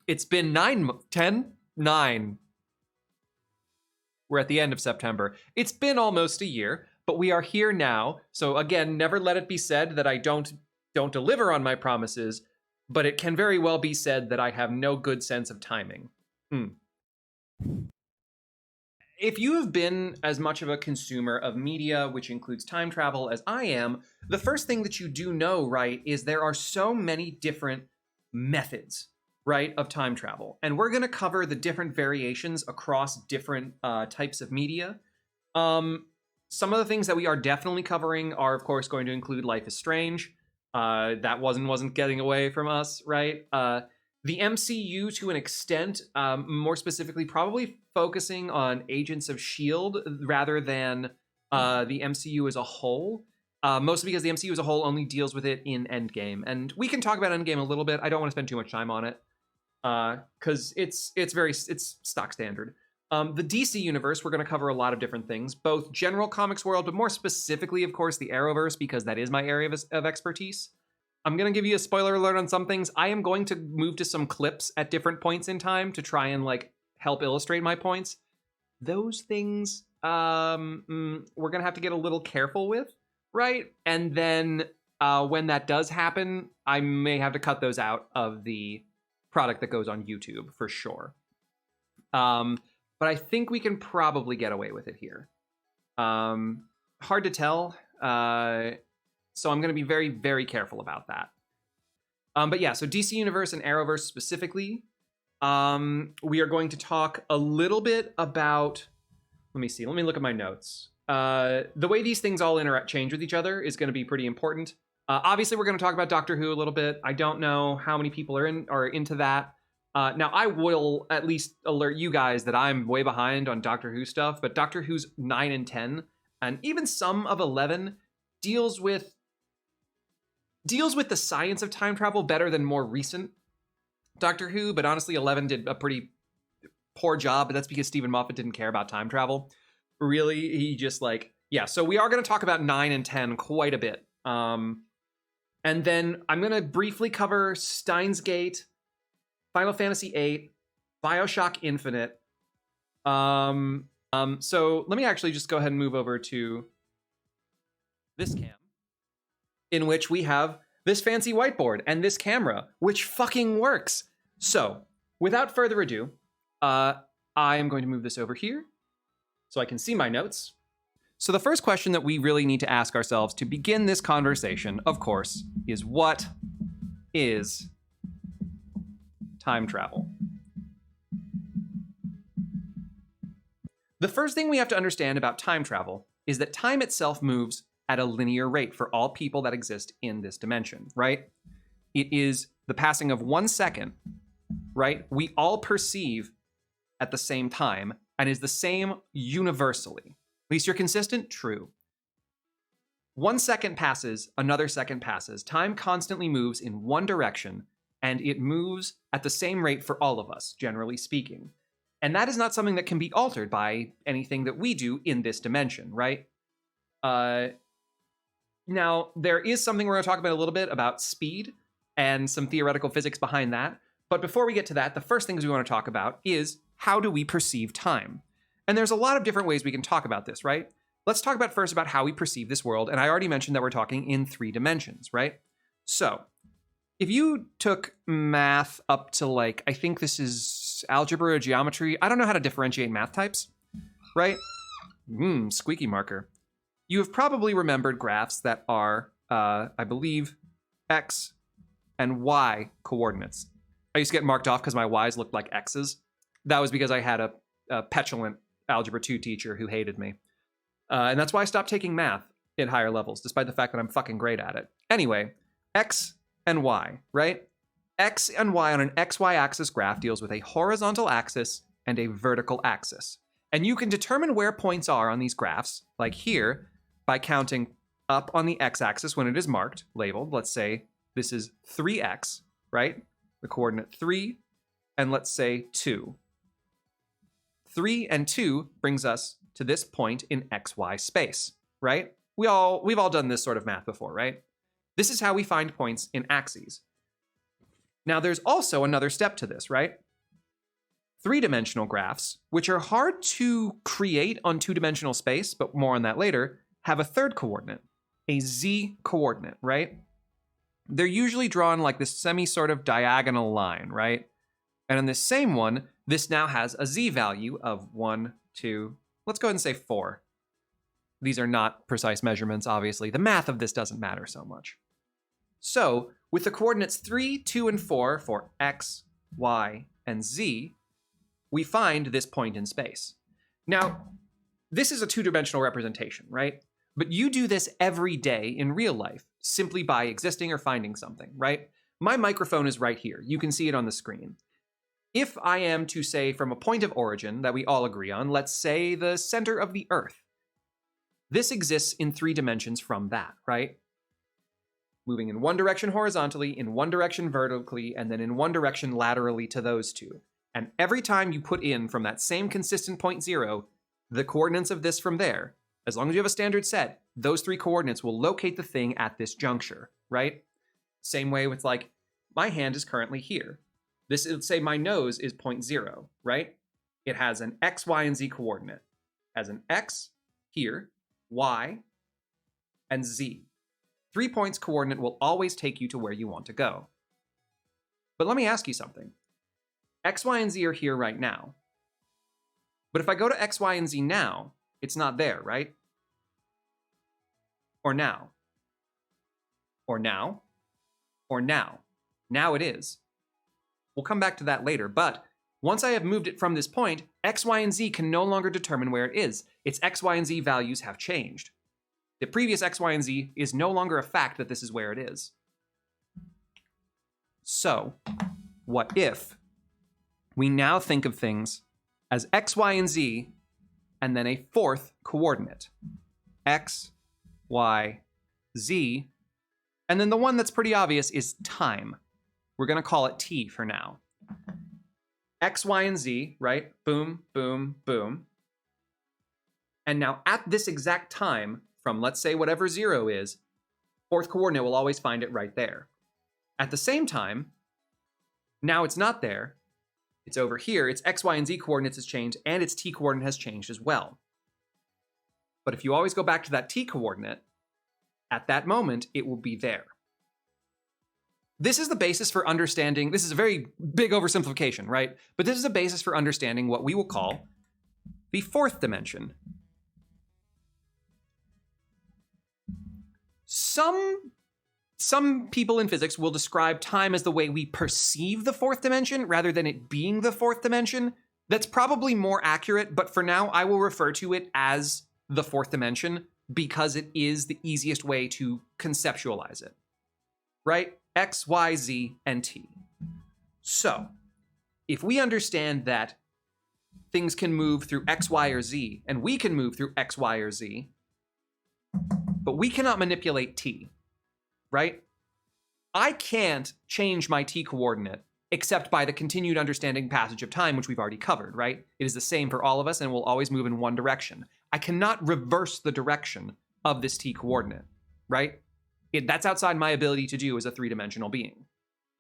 It's been 9. We're at the end of September. It's been almost a year, but we are here now. So again, never let it be said that I don't deliver on my promises, but it can very well be said that I have no good sense of timing. If you have been as much of a consumer of media, which includes time travel, as I am, the first thing that you do know, right, is there are so many different methods, right, of time travel. And we're going to cover the different variations across different types of media. Some of the things that we are definitely covering are, of course, going to include Life is Strange. That wasn't getting away from us, right? The MCU to an extent, more specifically, probably focusing on Agents of S.H.I.E.L.D. rather than the MCU as a whole. Mostly because the MCU as a whole only deals with it in Endgame. And we can talk about Endgame a little bit. I don't want to spend too much time on it. Because it's stock standard. The DC universe, we're going to cover a lot of different things, both general comics world, but more specifically, of course, the Arrowverse, because that is my area of expertise. I'm going to give you a spoiler alert on some things. I am going to move to some clips at different points in time to try and help illustrate my points. Those things we're going to have to get a little careful with, right? And then when that does happen, I may have to cut those out of the product that goes on YouTube for sure. But I think we can probably get away with it here. Hard to tell. So I'm going to be very, very careful about that. But yeah, so DC Universe and Arrowverse specifically, we are going to talk a little bit about, let me see, let me look at my notes. The way these things all change with each other is going to be pretty important. Obviously, we're going to talk about Doctor Who a little bit. I don't know how many people are into that. Now, I will at least alert you guys that I'm way behind on Doctor Who stuff, but Doctor Who's 9 and 10, and even some of 11, deals with the science of time travel better than more recent Doctor Who, but honestly, 11 did a pretty poor job, but that's because Stephen Moffat didn't care about time travel. Really, he just so we are going to talk about 9 and 10 quite a bit. And then I'm going to briefly cover Steins Gate, Final Fantasy VIII, BioShock Infinite. So let me actually just go ahead and move over to this cam, in which we have this fancy whiteboard and this camera, which fucking works. So without further ado, I am going to move this over here so I can see my notes. So the first question that we really need to ask ourselves to begin this conversation, of course, is what is time travel? The first thing we have to understand about time travel is that time itself moves at a linear rate for all people that exist in this dimension, right? It is the passing of 1 second, right? We all perceive at the same time and is the same universally. At least you're consistent? True. 1 second passes, another second passes. Time constantly moves in one direction, and it moves at the same rate for all of us, generally speaking. And that is not something that can be altered by anything that we do in this dimension, right? Now, there is something we're going to talk about a little bit about speed and some theoretical physics behind that. But before we get to that, the first things we want to talk about is how do we perceive time? And there's a lot of different ways we can talk about this, right? Let's talk about first about how we perceive this world. And I already mentioned that we're talking in 3 dimensions, right? So if you took math up to I think this is algebra or geometry. I don't know how to differentiate math types, right? Squeaky marker. You have probably remembered graphs that are, I believe, X and Y coordinates. I used to get marked off because my Y's looked like X's. That was because I had a petulant Algebra 2 teacher who hated me. And that's why I stopped taking math at higher levels, despite the fact that I'm fucking great at it. Anyway, X and Y, right? X and Y on an XY axis graph deals with a horizontal axis and a vertical axis. And you can determine where points are on these graphs, like here, by counting up on the x-axis when it is marked, labeled. Let's say this is 3x, right? The coordinate 3, and let's say 2. 3 and 2 brings us to this point in xy space, right? We've all done this sort of math before, right? This is how we find points in axes. Now, there's also another step to this, right? Three-dimensional graphs, which are hard to create on two-dimensional space, but more on that later, have a third coordinate, a z coordinate, right? They're usually drawn like this sort of diagonal line, right? And in this same one, this now has a z value of 1, 2, let's go ahead and say 4. These are not precise measurements, obviously. The math of this doesn't matter so much. So, with the coordinates 3, 2, and 4 for x, y, and z, we find this point in space. Now, this is a two-dimensional representation, right? But you do this every day in real life, simply by existing or finding something, right? My microphone is right here. You can see it on the screen. If I am to say from a point of origin that we all agree on, let's say the center of the Earth, this exists in 3 dimensions from that, right? Moving in one direction horizontally, in one direction vertically, and then in one direction laterally to those two. And every time you put in from that same consistent point 0, the coordinates of this from there, as long as you have a standard set, those 3 coordinates will locate the thing at this juncture, right? Same way with like, my hand is currently here. This is, say my nose is point 0, right? It has an x, y, and z coordinate. It has an x here, y, and z. 3 points coordinate will always take you to where you want to go. But let me ask you something. X, y, and z are here right now. But if I go to x, y, and z now, it's not there, right? Or now. Or now. Or now. Now it is. We'll come back to that later, but once I have moved it from this point, x, y, and z can no longer determine where it is. Its x, y, and z values have changed. The previous x, y, and z is no longer a fact that this is where it is. So, what if we now think of things as x, y, and z, and then a 4th coordinate, x, y, z, and then the one that's pretty obvious is time. We're going to call it t for now. X, y, and z, right? Boom, boom, boom. And now at this exact time, from let's say whatever 0 is, 4th coordinate will always find it right there. At the same time, now it's not there. It's over here. Its x, y, and z coordinates has changed, and its t coordinate has changed as well. But if you always go back to that t coordinate, at that moment, it will be there. This is the basis for understanding, this is a very big oversimplification, right? But this is a basis for understanding what we will call the 4th dimension. Some people in physics will describe time as the way we perceive the 4th dimension rather than it being the 4th dimension. That's probably more accurate, but for now I will refer to it as the 4th dimension because it is the easiest way to conceptualize it, right? X, Y, Z, and T. So, if we understand that things can move through X, Y, or Z, and we can move through X, Y, or Z, but we cannot manipulate T, right? I can't change my T coordinate except by the continued understanding passage of time, which we've already covered, right? It is the same for all of us and will always move in one direction. I cannot reverse the direction of this T coordinate, right? That's outside my ability to do as a 3-dimensional being.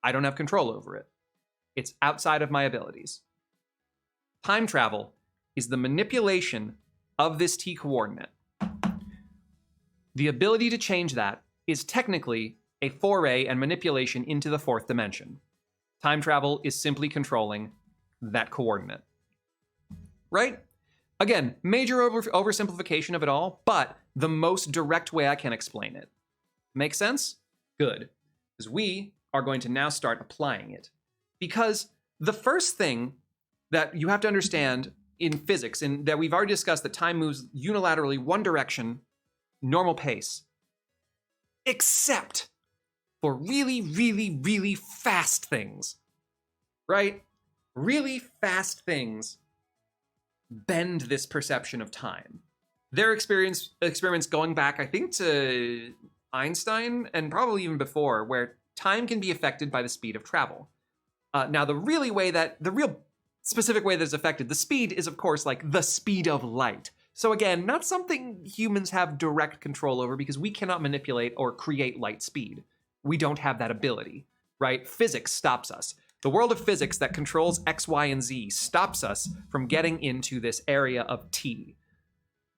I don't have control over it. It's outside of my abilities. Time travel is the manipulation of this T coordinate. The ability to change that is technically a foray and manipulation into the 4th dimension. Time travel is simply controlling that coordinate. Right? Again, major oversimplification of it all, but the most direct way I can explain it. Make sense? Good. Because we are going to now start applying it. Because the first thing that you have to understand in physics, and that we've already discussed, that time moves unilaterally one direction, normal pace, except for really, really, really fast things, right? Really fast things bend this perception of time. There are experiments going back, I think, to Einstein and probably even before, where time can be affected by the speed of travel. Now, the real specific way that is affected, the speed is, of course, like the speed of light. So again, not something humans have direct control over because we cannot manipulate or create light speed. We don't have that ability. right? Physics stops us. The world of physics that controls X, Y, and Z stops us from getting into this area of T.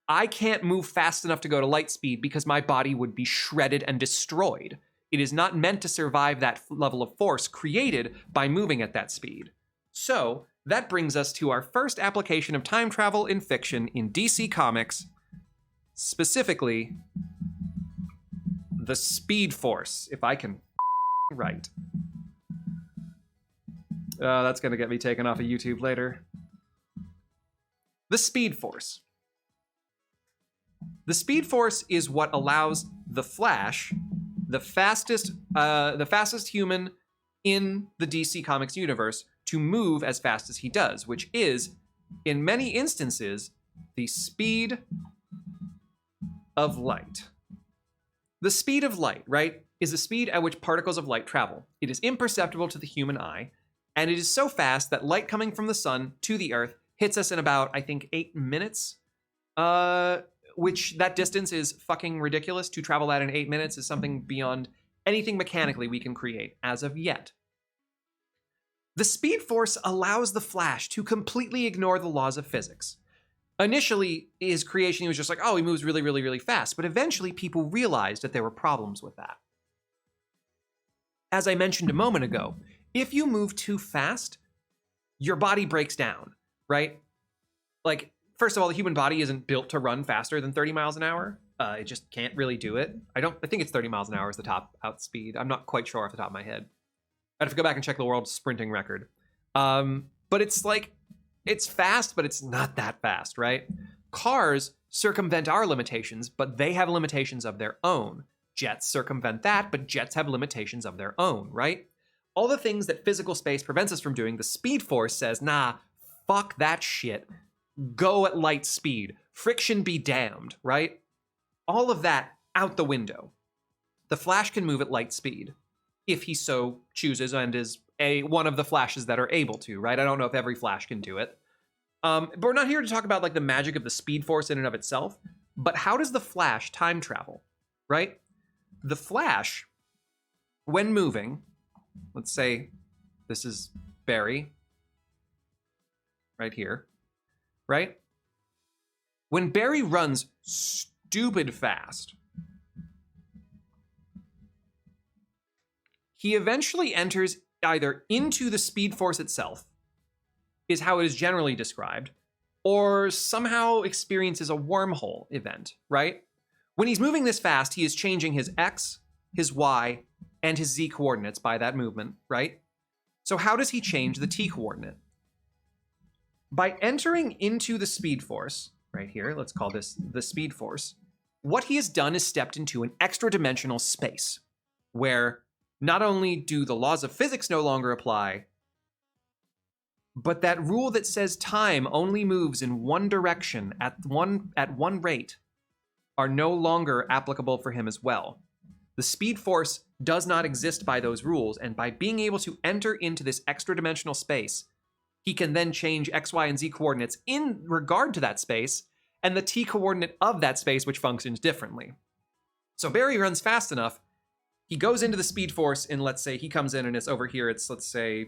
I can't move fast enough to go to light speed because my body would be shredded and destroyed. It is not meant to survive that level of force created by moving at that speed. So, that brings us to our first application of time travel in fiction in DC Comics, specifically the Speed Force, if I can write. That's going to get me taken off of YouTube later. The Speed Force. The Speed Force is what allows the Flash, the fastest human in the DC Comics universe, to move as fast as he does, which is, in many instances, the speed of light. The speed of light, right, is the speed at which particles of light travel. It is imperceptible to the human eye, and it is so fast that light coming from the sun to the Earth hits us in about, I think, 8 minutes. Which that distance is fucking ridiculous. To travel that in 8 minutes is something beyond anything mechanically we can create as of yet. The Speed Force allows the Flash to completely ignore the laws of physics. Initially, his creation, he was just like, oh, he moves really, really, really fast. But eventually, people realized that there were problems with that. As I mentioned a moment ago, if you move too fast, your body breaks down, right? Like, first of all, the human body isn't built to run faster than 30 miles an hour. It just can't really do it. I think it's 30 miles an hour is the top out speed. I'm not quite sure off the top of my head. I'd have to go back and check the world sprinting record. But it's like, it's fast, but it's not that fast, right? Cars circumvent our limitations, but they have limitations of their own. Jets circumvent that, but jets have limitations of their own, right? All the things that physical space prevents us from doing, the Speed Force says, nah, fuck that shit. Go at light speed. Friction be damned, right? All of that out the window. The Flash can move at light speed, if he so chooses and is one of the Flashes that are able to, right? I don't know if every Flash can do it. But we're not here to talk about like the magic of the Speed Force in and of itself, but how does the Flash time travel, right? The Flash, when moving, let's say this is Barry, right here, right? When Barry runs stupid fast, he eventually enters either into the Speed Force itself, is how it is generally described, or somehow experiences a wormhole event, right? When he's moving this fast, he is changing his X, his Y, and his Z coordinates by that movement, right? So how does he change the T coordinate? By entering into the Speed Force, right here, let's call this the Speed Force, what he has done is stepped into an extra-dimensional space, where not only do the laws of physics no longer apply, but that rule that says time only moves in one direction at one rate are no longer applicable for him as well. The Speed Force does not exist by those rules, and by being able to enter into this extra-dimensional space, he can then change X, Y, and Z coordinates in regard to that space, and the T coordinate of that space, which functions differently. So Barry runs fast enough, he goes into the Speed Force, and let's say he comes in and it's over here, it's, let's say,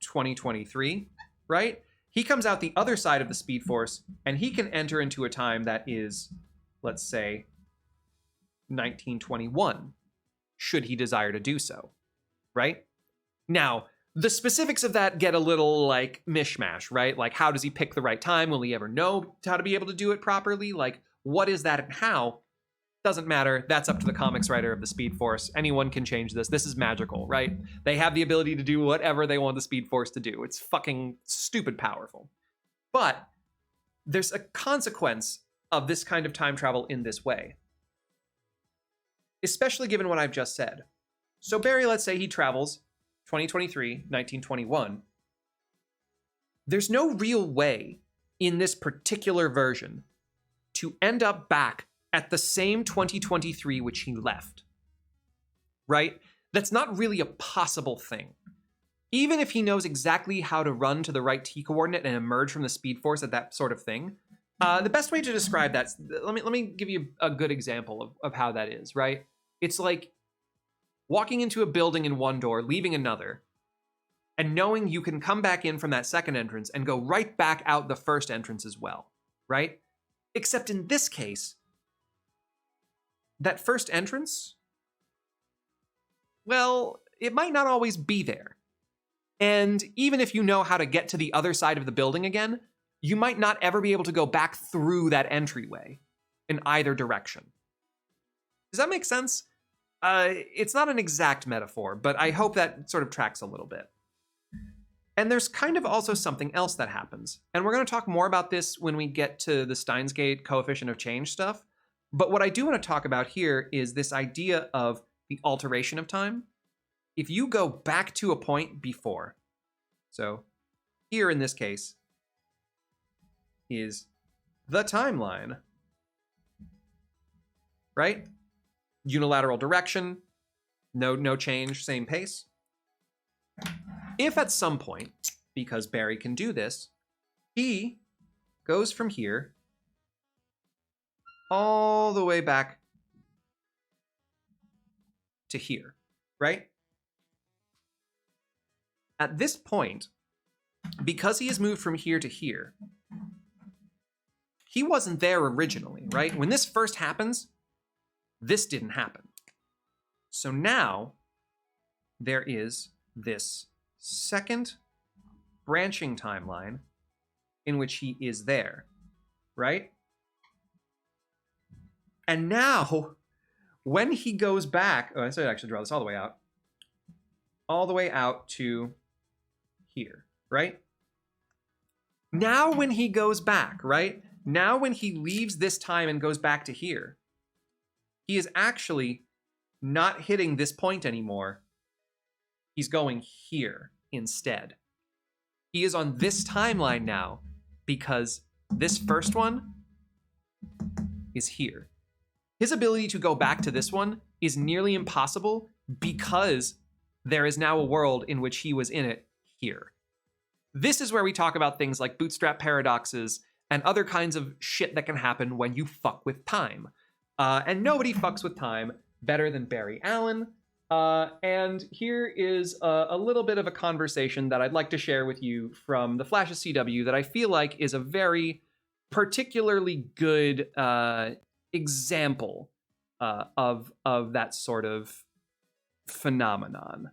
2023, right? He comes out the other side of the Speed Force, and he can enter into a time that is, let's say, 1921, should he desire to do so, right? Now, the specifics of that get a little, like, mishmash, right? Like, how does he pick the right time? Will he ever know how to be able to do it properly? Like, what is that and how? Doesn't matter. That's up to the comics writer of the Speed Force. Anyone can change this. This is magical, right? They have the ability to do whatever they want the Speed Force to do. It's fucking stupid powerful. But there's a consequence of this kind of time travel in this way, especially given what I've just said. So Barry, let's say he travels 2023, 1921. There's no real way in this particular version to end up back at the same 2023 which he left, right? That's not really a possible thing. Even if he knows exactly how to run to the right T coordinate and emerge from the Speed Force at that sort of thing, the best way to describe that, let me give you a good example of how that is, right? It's like walking into a building in one door, leaving another, and knowing you can come back in from that second entrance and go right back out the first entrance as well, right? Except in this case, that first entrance, well, it might not always be there. And even if you know how to get to the other side of the building again, you might not ever be able to go back through that entryway in either direction. Does that make sense? It's not an exact metaphor, but I hope that sort of tracks a little bit. And there's kind of also something else that happens. And we're going to talk more about this when we get to the Stein's Gate coefficient of change stuff. But what I do want to talk about here is this idea of the alteration of time. If you go back to a point before, so here in this case is the timeline, right? Unilateral direction, no change, same pace. If at some point, because Barry can do this, he goes from here all the way back to here, right? At this point, because he has moved from here to here, he wasn't there originally, right? When this first happens, this didn't happen. So now there is this second branching timeline in which he is there, right? And now, when he goes back, I should actually draw this all the way out to here, right? Now when he goes back, right? Now when he leaves this time and goes back to here, he is actually not hitting this point anymore. He's going here instead. He is on this timeline now because this first one is here. His ability to go back to this one is nearly impossible because there is now a world in which he was in it here. This is where we talk about things like bootstrap paradoxes and other kinds of shit that can happen when you fuck with time. And nobody fucks with time better than Barry Allen. And here is a little bit of a conversation that I'd like to share with you from the Flash of CW that I feel like is a very particularly good example of that sort of phenomenon.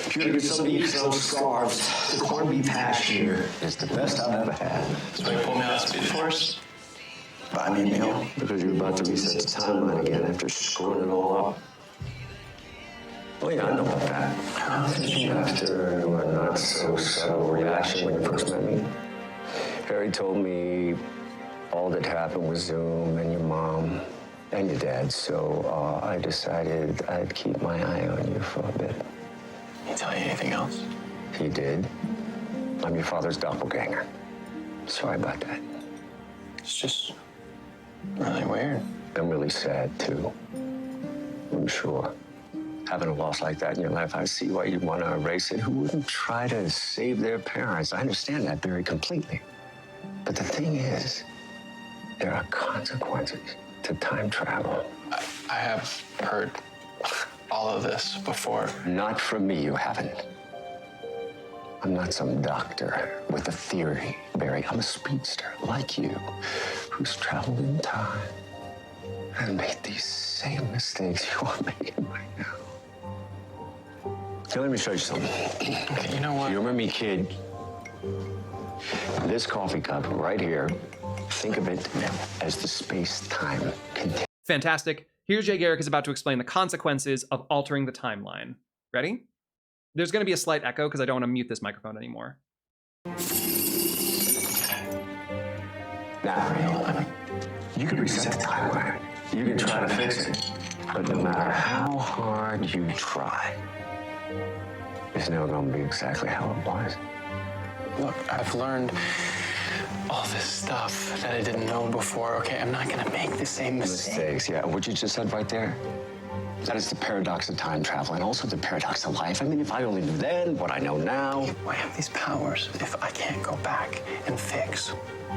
If you're gonna get some meat, those scarves, the corned beef hash here is the best I've ever had. So you pulled me out Speed Force? Buy me a meal because you're about to reset the timeline again after screwing it all up. Oh yeah, I know about that. After your not so subtle reaction when you first met me, Harry told me all that happened with Zoom and your mom and your dad, so I decided I'd keep my eye on you for a bit. He tell you anything else? He did. I'm your father's doppelganger. Sorry about that. It's just really weird. I'm really sad, too. I'm sure. Having a loss like that in your life, I see why you'd want to erase it. Who wouldn't try to save their parents? I understand that very completely. But the thing is, there are consequences to time travel. I have heard all of this before. Not from me, you haven't. I'm not some doctor with a theory, Barry. I'm a speedster like you who's traveled in time and made these same mistakes you are making right now. So let me show you something. Okay, you know what? You remember me, kid? This coffee cup right here, think of it as the space-time container. Fantastic. Here, Jay Garrick is about to explain the consequences of altering the timeline. Ready? There's going to be a slight echo because I don't want to mute this microphone anymore. Now, you can reset the timeline. You can try to fix it. But no matter how hard you try, it's never going to be exactly how it was. Look, I've learned all this stuff that I didn't know before, okay? I'm not gonna make the same mistake. Mistakes, yeah. What you just said right there, that is the paradox of time travel and also the paradox of life. I mean, if I only knew then what I know now. Why have these powers if I can't go back and fix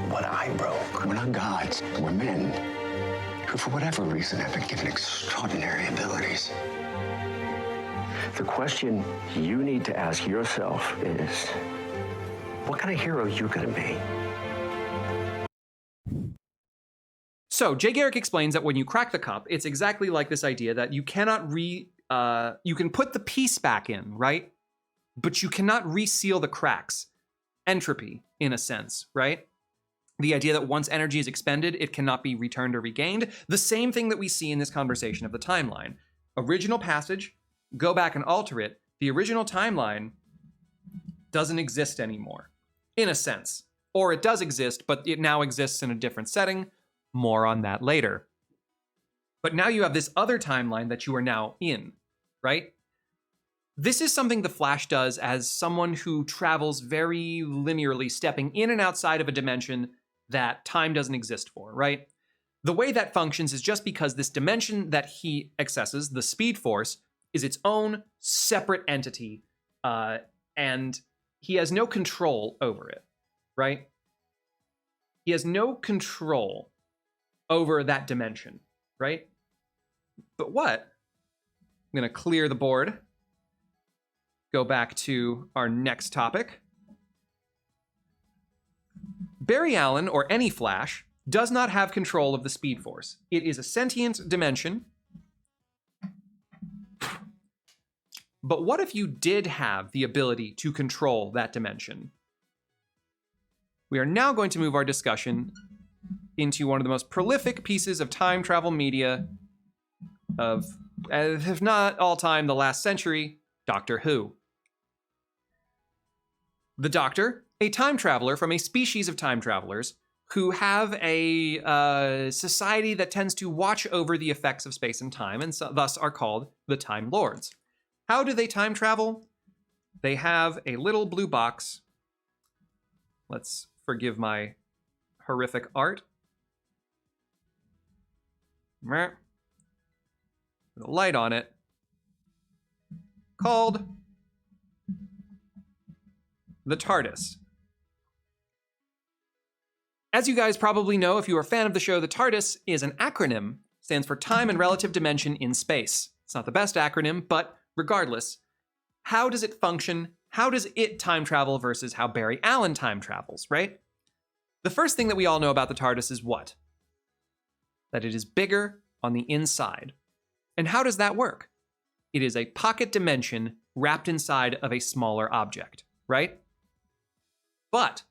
what I broke? We're not gods, we're men. who, for whatever reason, have been given extraordinary abilities. The question you need to ask yourself is, what kind of hero are you going to be? So Jay Garrick explains that when you crack the cup, it's exactly like this idea that you cannot you can put the piece back in, right? But you cannot reseal the cracks. Entropy, in a sense, right? The idea that once energy is expended, it cannot be returned or regained. The same thing that we see in this conversation of the timeline. Original passage, go back and alter it. The original timeline doesn't exist anymore, in a sense. Or it does exist, but it now exists in a different setting. More on that later. But now you have this other timeline that you are now in, right? This is something the Flash does as someone who travels very linearly, stepping in and outside of a dimension that time doesn't exist for, right? The way that functions is just because this dimension that he accesses, the Speed Force, is its own separate entity, and he has no control over it, right? He has no control over that dimension, right? But what? I'm going to clear the board. Go back to our next topic. Barry Allen, or any Flash, does not have control of the Speed Force. It is a sentient dimension. But what if you did have the ability to control that dimension? We are now going to move our discussion into one of the most prolific pieces of time travel media of, if not all time, the last century, Doctor Who. The Doctor, a time traveler from a species of time travelers who have a society that tends to watch over the effects of space and time, and thus are called the Time Lords. How do they time travel? They have a little blue box. Let's forgive my horrific art. With a light on it, called the TARDIS. As you guys probably know, if you are a fan of the show, the TARDIS is an acronym, stands for Time and Relative Dimension in Space. It's not the best acronym, but regardless, how does it function? How does it time travel versus how Barry Allen time travels, right? The first thing that we all know about the TARDIS is what? That it is bigger on the inside. And how does that work? It is a pocket dimension wrapped inside of a smaller object, right? But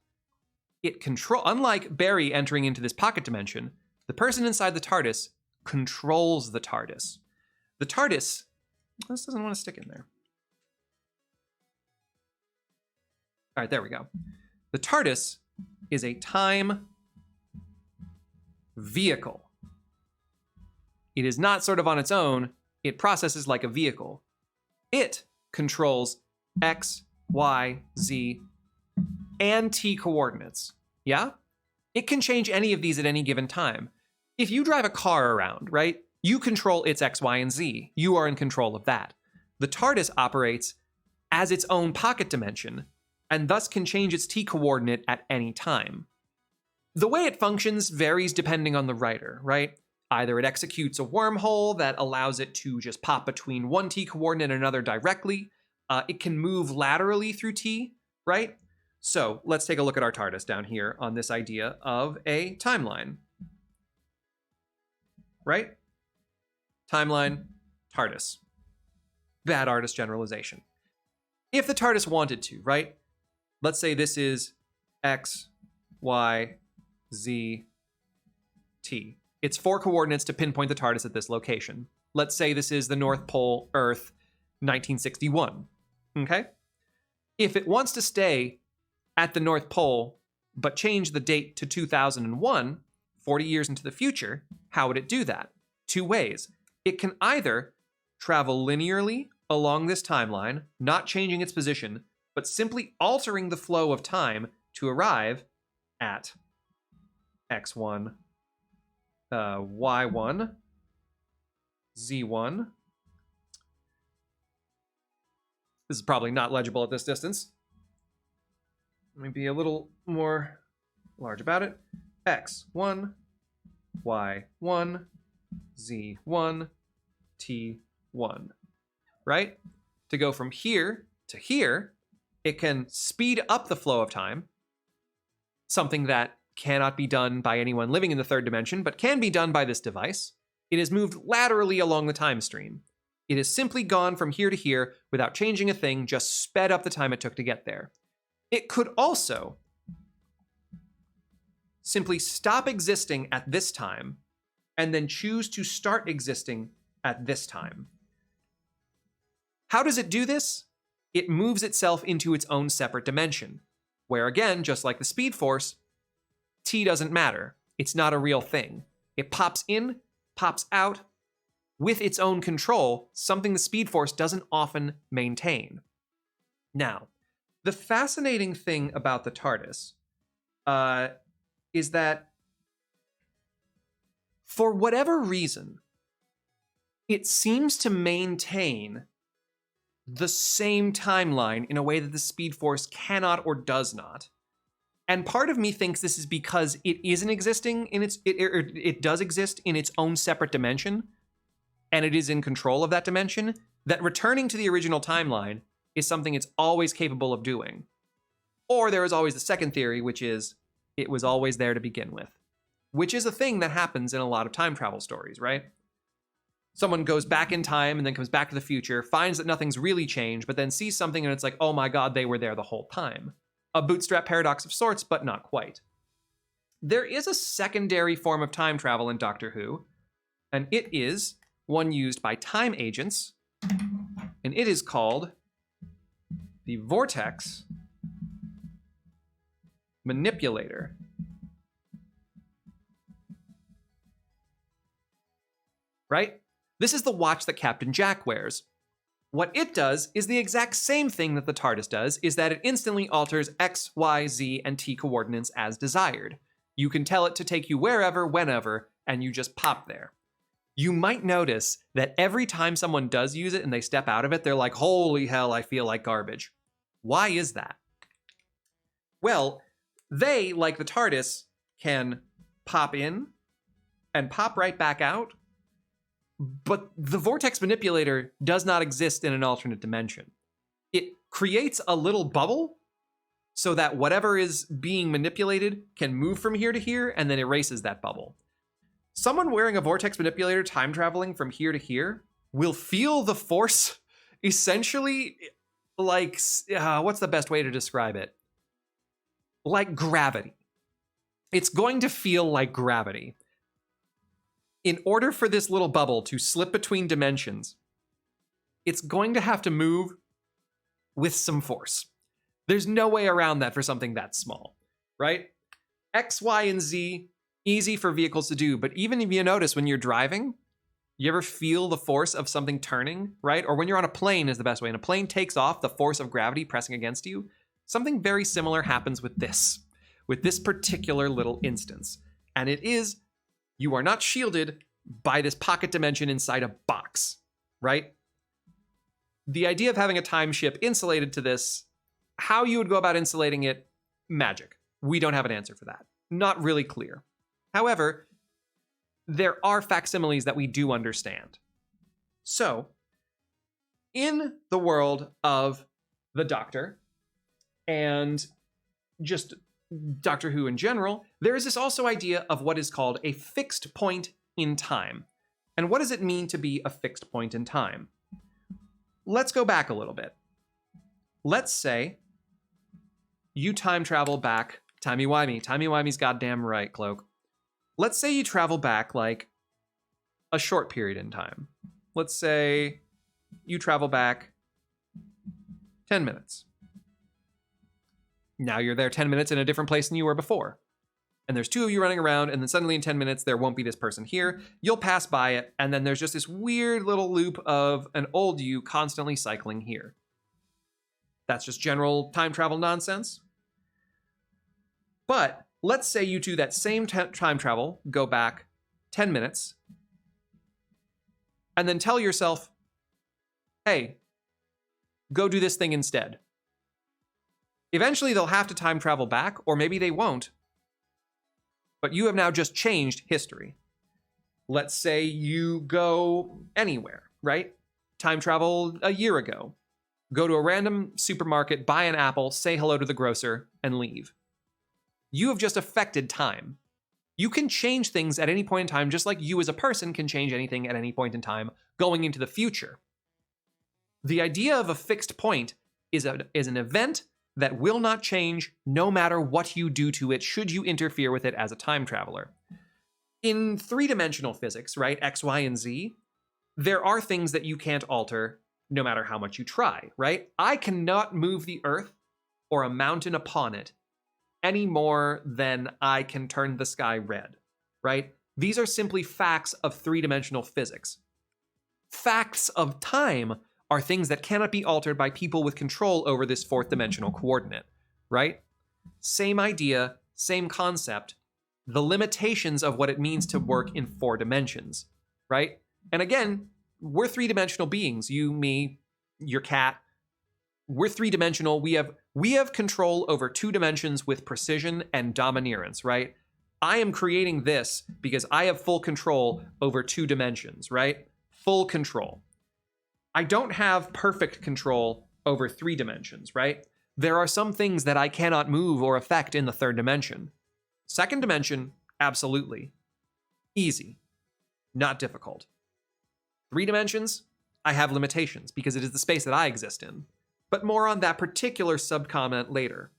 unlike Barry entering into this pocket dimension, the person inside the TARDIS controls the TARDIS. The TARDIS, this doesn't want to stick in there. All right, there we go. The TARDIS is a time vehicle. It is not sort of on its own. It processes like a vehicle. It controls X, Y, Z, and T coordinates. Yeah? It can change any of these at any given time. If you drive a car around, right, you control its X, Y, and Z. You are in control of that. The TARDIS operates as its own pocket dimension, and thus can change its T coordinate at any time. The way it functions varies depending on the writer, right? Either it executes a wormhole that allows it to just pop between one T coordinate and another directly. It can move laterally through T, right? So let's take a look at our TARDIS down here on this idea of a timeline. Right? Timeline, TARDIS. Bad artist generalization. If the TARDIS wanted to, right? Let's say this is X, Y, Z, T. It's 4 coordinates to pinpoint the TARDIS at this location. Let's say this is the North Pole, Earth, 1961. Okay? If it wants to stay at the North Pole, but change the date to 2001, 40 years into the future, how would it do that? 2 ways. It can either travel linearly along this timeline, not changing its position, but simply altering the flow of time to arrive at X1, Y1, Z1. This is probably not legible at this distance. Let me be a little more large about it. X1, Y1, Z1, T1, right? To go from here to here, it can speed up the flow of time, something that cannot be done by anyone living in the third dimension, but can be done by this device. It is moved laterally along the time stream. It has simply gone from here to here without changing a thing, just sped up the time it took to get there. It could also simply stop existing at this time and then choose to start existing at this time. How does it do this? It moves itself into its own separate dimension, where again, just like the Speed Force, T doesn't matter. It's not a real thing. It pops in, pops out, with its own control, something the Speed Force doesn't often maintain. Now, the fascinating thing about the TARDIS is that for whatever reason, it seems to maintain the same timeline in a way that the Speed Force cannot or does not. And part of me thinks this is because it isn't existing in it does exist in its own separate dimension, and it is in control of that dimension, that returning to the original timeline is something it's always capable of doing. Or there is always the second theory, which is it was always there to begin with, which is a thing that happens in a lot of time travel stories, right? Someone goes back in time and then comes back to the future, finds that nothing's really changed, but then sees something and it's like, oh my God, they were there the whole time. A bootstrap paradox of sorts, but not quite. There is a secondary form of time travel in Doctor Who, and it is one used by time agents, and it is called the Vortex Manipulator. Right? This is the watch that Captain Jack wears. What it does is the exact same thing that the TARDIS does, is that it instantly alters X, Y, Z, and T coordinates as desired. You can tell it to take you wherever, whenever, and you just pop there. You might notice that every time someone does use it and they step out of it, they're like, holy hell, I feel like garbage. Why is that? Well, they, like the TARDIS, can pop in and pop right back out, but the Vortex Manipulator does not exist in an alternate dimension. It creates a little bubble so that whatever is being manipulated can move from here to here and then erases that bubble. Someone wearing a Vortex Manipulator time traveling from here to here will feel the force essentially like, what's the best way to describe it? Like gravity. It's going to feel like gravity. In order for this little bubble to slip between dimensions, it's going to have to move with some force. There's no way around that for something that small, right? X, Y, and Z, easy for vehicles to do, but even if you notice when you're driving, you ever feel the force of something turning, right? Or when you're on a plane is the best way. When a plane takes off, the force of gravity pressing against you, something very similar happens with this particular little instance. And it is, you are not shielded by this pocket dimension inside a box, right? The idea of having a time ship insulated to this, how you would go about insulating it, magic. We don't have an answer for that. Not really clear. However, there are facsimiles that we do understand. So, in the world of the Doctor, and just Doctor Who in general, there is this also idea of what is called a fixed point in time. And what does it mean to be a fixed point in time? Let's go back a little bit. Let's say you time travel back, timey-wimey. Timey-wimey's goddamn right, Cloak. Let's say you travel back like a short period in time. Let's say you travel back 10 minutes. Now you're there 10 minutes in a different place than you were before. And there's two of you running around, and then suddenly in 10 minutes, there won't be this person here. You'll pass by it, and then there's just this weird little loop of an old you constantly cycling here. That's just general time travel nonsense. But let's say you do that same time travel, go back 10 minutes, and then tell yourself, hey, go do this thing instead. Eventually, they'll have to time travel back, or maybe they won't. But you have now just changed history. Let's say you go anywhere, right? Time travel a year ago. Go to a random supermarket, buy an apple, say hello to the grocer, and leave. You have just affected time. You can change things at any point in time, just like you as a person can change anything at any point in time going into the future. The idea of a fixed point is an event that will not change no matter what you do to it should you interfere with it as a time traveler. In three-dimensional physics, right, X, Y, and Z, there are things that you can't alter no matter how much you try, right? I cannot move the Earth or a mountain upon it any more than I can turn the sky red, right? These are simply facts of three-dimensional physics. Facts of time are things that cannot be altered by people with control over this fourth-dimensional coordinate, right? Same idea, same concept, the limitations of what it means to work in 4 dimensions, right? And again, we're three-dimensional beings. You, me, your cat. We're three-dimensional. We have control over 2 dimensions with precision and dominance, right? I am creating this because I have full control over 2 dimensions, right? Full control. I don't have perfect control over 3 dimensions, right? There are some things that I cannot move or affect in the 3rd dimension. 2nd dimension, absolutely. Easy. Not difficult. 3 dimensions, I have limitations because it is the space that I exist in. But more on that particular sub-comment later.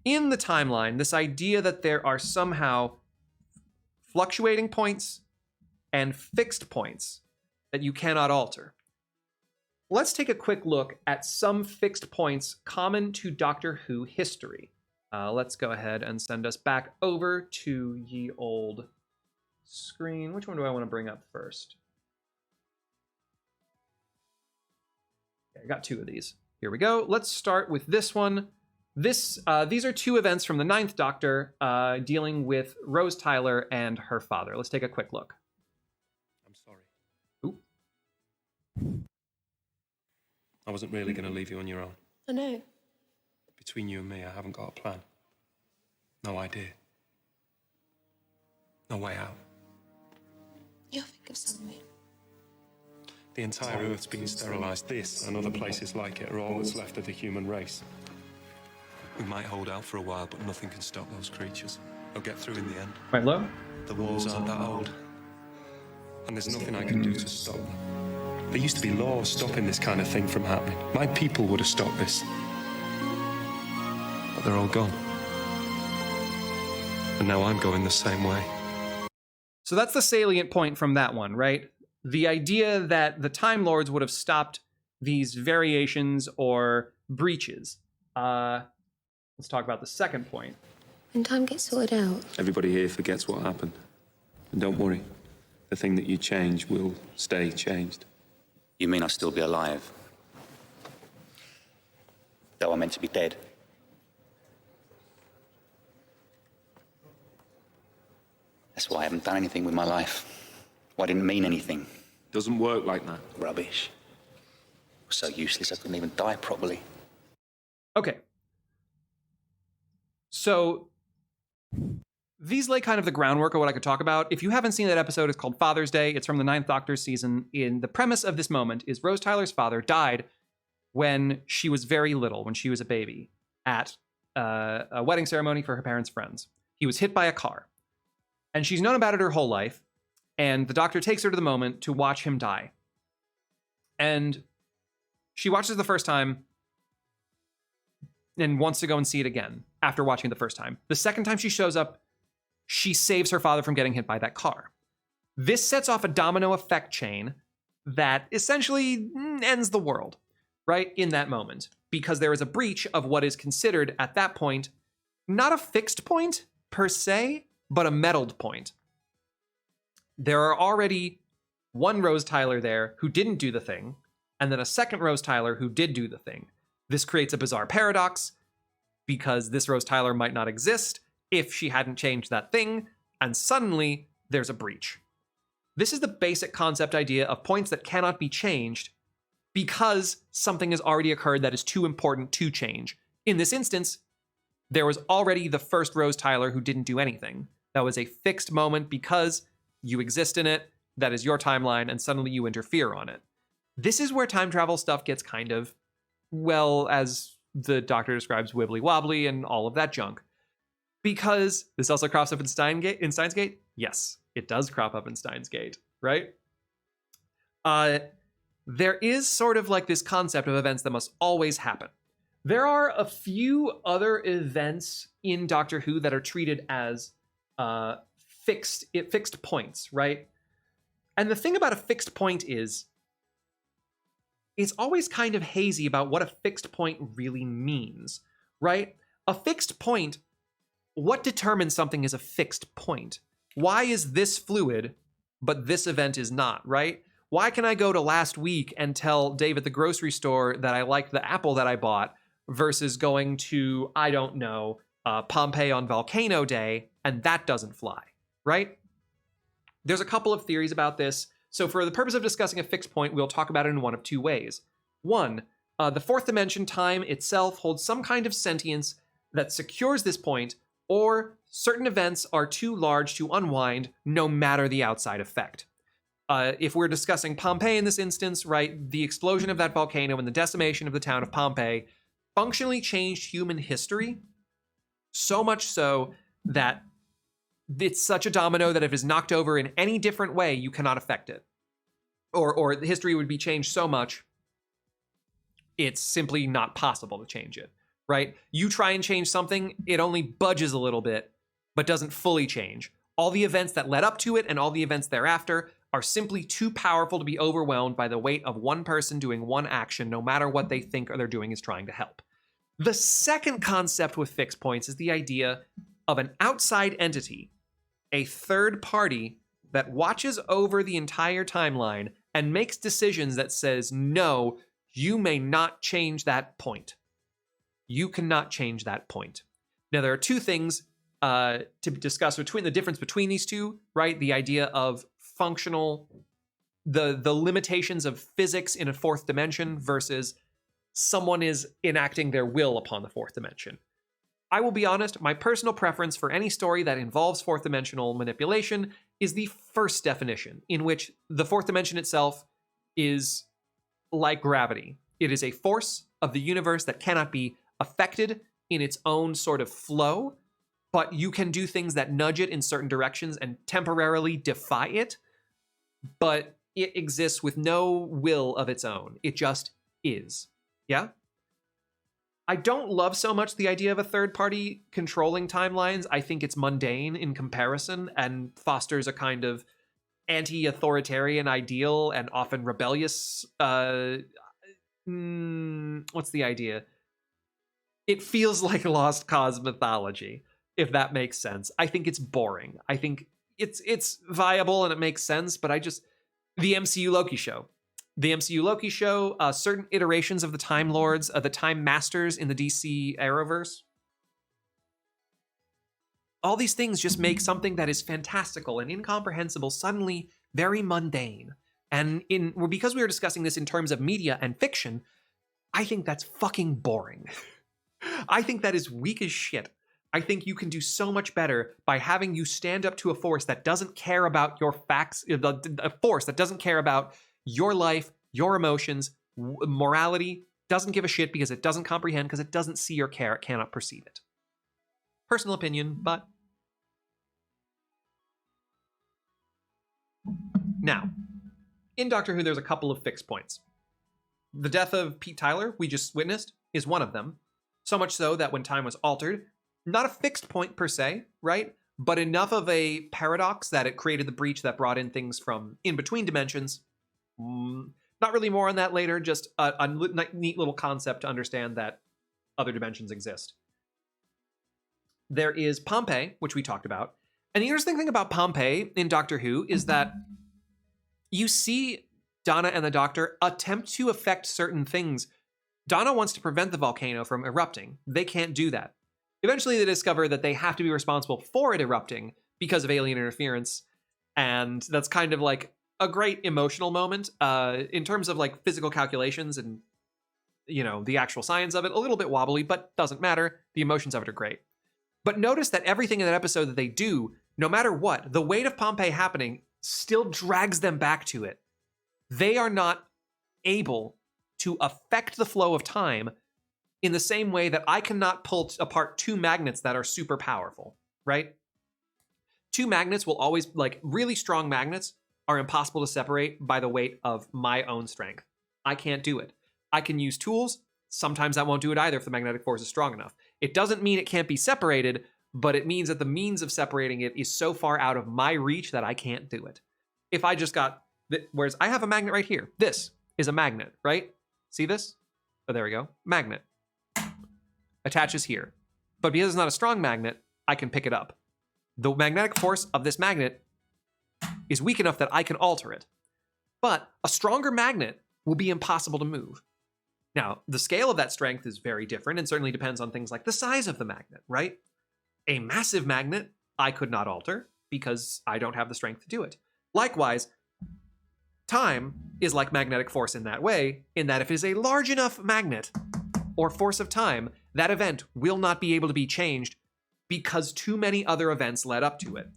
In the timeline, this idea that there are somehow fluctuating points and fixed points that you cannot alter. Let's take a quick look at some fixed points common to Doctor Who history. Let's go ahead and send us back over to ye old screen. Which one do I want to bring up first? Okay, I got 2 of these. Here we go. Let's start with this one. These are 2 events from the 9th Doctor dealing with Rose Tyler and her father. Let's take a quick look. I'm sorry. Ooh. I wasn't really going to leave you on your own. I know. Between you and me, I haven't got a plan. No idea. No way out. You'll think of something. The entire Earth's been sterilized. This and other places like it are all that's left of the human race. We might hold out for a while, but nothing can stop those creatures. They'll get through in the end. Right, low. The walls aren't that old. And there's nothing I can do to stop them. There used to be laws stopping this kind of thing from happening. My people would have stopped this. But they're all gone. And now I'm going the same way. So that's the salient point from that one, right? The idea that the Time Lords would have stopped these variations or breaches. Let's talk about the second point. When time gets sorted out. Everybody here forgets what happened. And don't worry. The thing that you change will stay changed. You mean I'll still be alive? Though I'm meant to be dead? That's why I haven't done anything with my life. Why I didn't mean anything. Doesn't work like that. Rubbish. So useless I couldn't even die properly. Okay. So these lay kind of the groundwork of what I could talk about. If you haven't seen that episode, it's called Father's Day. It's from the 9th Doctor's season. In the premise of this moment is Rose Tyler's father died when she was very little, when she was a baby, at a wedding ceremony for her parents' friends. He was hit by a car. And she's known about it her whole life. And the Doctor takes her to the moment to watch him die. And she watches the first time and wants to go and see it again after watching it the first time. The second time she shows up, she saves her father from getting hit by that car. This sets off a domino effect chain that essentially ends the world, right, in that moment. Because there is a breach of what is considered, at that point, not a fixed point, per se, but a meddled point. There are already one Rose Tyler there who didn't do the thing, and then a second Rose Tyler who did do the thing. This creates a bizarre paradox, because this Rose Tyler might not exist if she hadn't changed that thing, and suddenly there's a breach. This is the basic concept idea of points that cannot be changed because something has already occurred that is too important to change. In this instance, there was already the first Rose Tyler who didn't do anything. That was a fixed moment because You exist in it. That is your timeline, and suddenly you interfere on it. This is where time travel stuff gets kind of, well, as the Doctor describes, wibbly wobbly and all of that junk. Because this also crops up in Steins Gate. Yes, it does crop up in Steins Gate, right? There is sort of like this concept of events that must always happen. There are a few other events in Doctor Who that are treated as fixed points, right? And the thing about a fixed point is it's always kind of hazy about what a fixed point really means, right? A fixed point, what determines something is a fixed point? Why is this fluid, but this event is not, right? Why can I go to last week and tell Dave at the grocery store that I liked the apple that I bought versus going to, I don't know, Pompeii on Volcano Day, and that doesn't fly, right? There's a couple of theories about this. So for the purpose of discussing a fixed point, we'll talk about it in one of two ways. One, the fourth dimension time itself holds some kind of sentience that secures this point, or certain events are too large to unwind no matter the outside effect. If we're discussing Pompeii in this instance, right, the explosion of that volcano and the decimation of the town of Pompeii functionally changed human history, so much so that it's such a domino that if it's knocked over in any different way, you cannot affect it. Or the history would be changed so much, it's simply not possible to change it, right? You try and change something, it only budges a little bit, but doesn't fully change. All the events that led up to it and all the events thereafter are simply too powerful to be overwhelmed by the weight of one person doing one action, no matter what they think or they're doing is trying to help. The second concept with fixed points is the idea of an outside entity, a third party that watches over the entire timeline and makes decisions that says, no, you may not change that point. You cannot change that point. Now, there are two things to discuss between the difference between these two, right? The idea of functional, the limitations of physics in a fourth dimension versus someone is enacting their will upon the fourth dimension. I will be honest, my personal preference for any story that involves fourth dimensional manipulation is the first definition, in which the fourth dimension itself is like gravity. It is a force of the universe that cannot be affected in its own sort of flow, but you can do things that nudge it in certain directions and temporarily defy it, but it exists with no will of its own. It just is. Yeah? I don't love so much the idea of a third party controlling timelines. I think it's mundane in comparison and fosters a kind of anti-authoritarian ideal and often rebellious. What's the idea? It feels like lost cause mythology, if that makes sense. I think it's boring. I think it's viable and it makes sense, but the MCU Loki show. The MCU Loki show, certain iterations of the Time Lords, the Time Masters in the DC Arrowverse. All these things just make something that is fantastical and incomprehensible suddenly very mundane. And because we were discussing this in terms of media and fiction, I think that's fucking boring. I think that is weak as shit. I think you can do so much better by having you stand up to a force that doesn't care about your facts, a force that doesn't care about your life, your emotions, morality, doesn't give a shit because it doesn't comprehend, because it doesn't see or care, it cannot perceive it. Personal opinion, but... Now, in Doctor Who, there's a couple of fixed points. The death of Pete Tyler, we just witnessed, is one of them. So much so that when time was altered, not a fixed point per se, right? But enough of a paradox that it created the breach that brought in things from in between dimensions. Not really more on that later, just a neat little concept to understand that other dimensions exist. There is Pompeii, which we talked about. And the interesting thing about Pompeii in Doctor Who is that you see Donna and the Doctor attempt to affect certain things. Donna wants to prevent the volcano from erupting. They can't do that. Eventually they discover that they have to be responsible for it erupting because of alien interference. And that's kind of like a great emotional moment in terms of like physical calculations and, you know, the actual science of it. A little bit wobbly, but doesn't matter. The emotions of it are great. But notice that everything in that episode that they do, no matter what, the weight of Pompeii happening still drags them back to it. They are not able to affect the flow of time in the same way that I cannot pull apart two magnets that are super powerful, right? Two magnets will always, like, really strong magnets are impossible to separate by the weight of my own strength. I can't do it. I can use tools. Sometimes that won't do it either if the magnetic force is strong enough. It doesn't mean it can't be separated, but it means that the means of separating it is so far out of my reach that I can't do it. If I just got, whereas I have a magnet right here. This is a magnet, right? See this? Oh, there we go. Magnet. Attaches here. But because it's not a strong magnet, I can pick it up. The magnetic force of this magnet is weak enough that I can alter it. But a stronger magnet will be impossible to move. Now, the scale of that strength is very different and certainly depends on things like the size of the magnet, right? A massive magnet I could not alter because I don't have the strength to do it. Likewise, time is like magnetic force in that way, in that if it is a large enough magnet or force of time, that event will not be able to be changed because too many other events led up to it.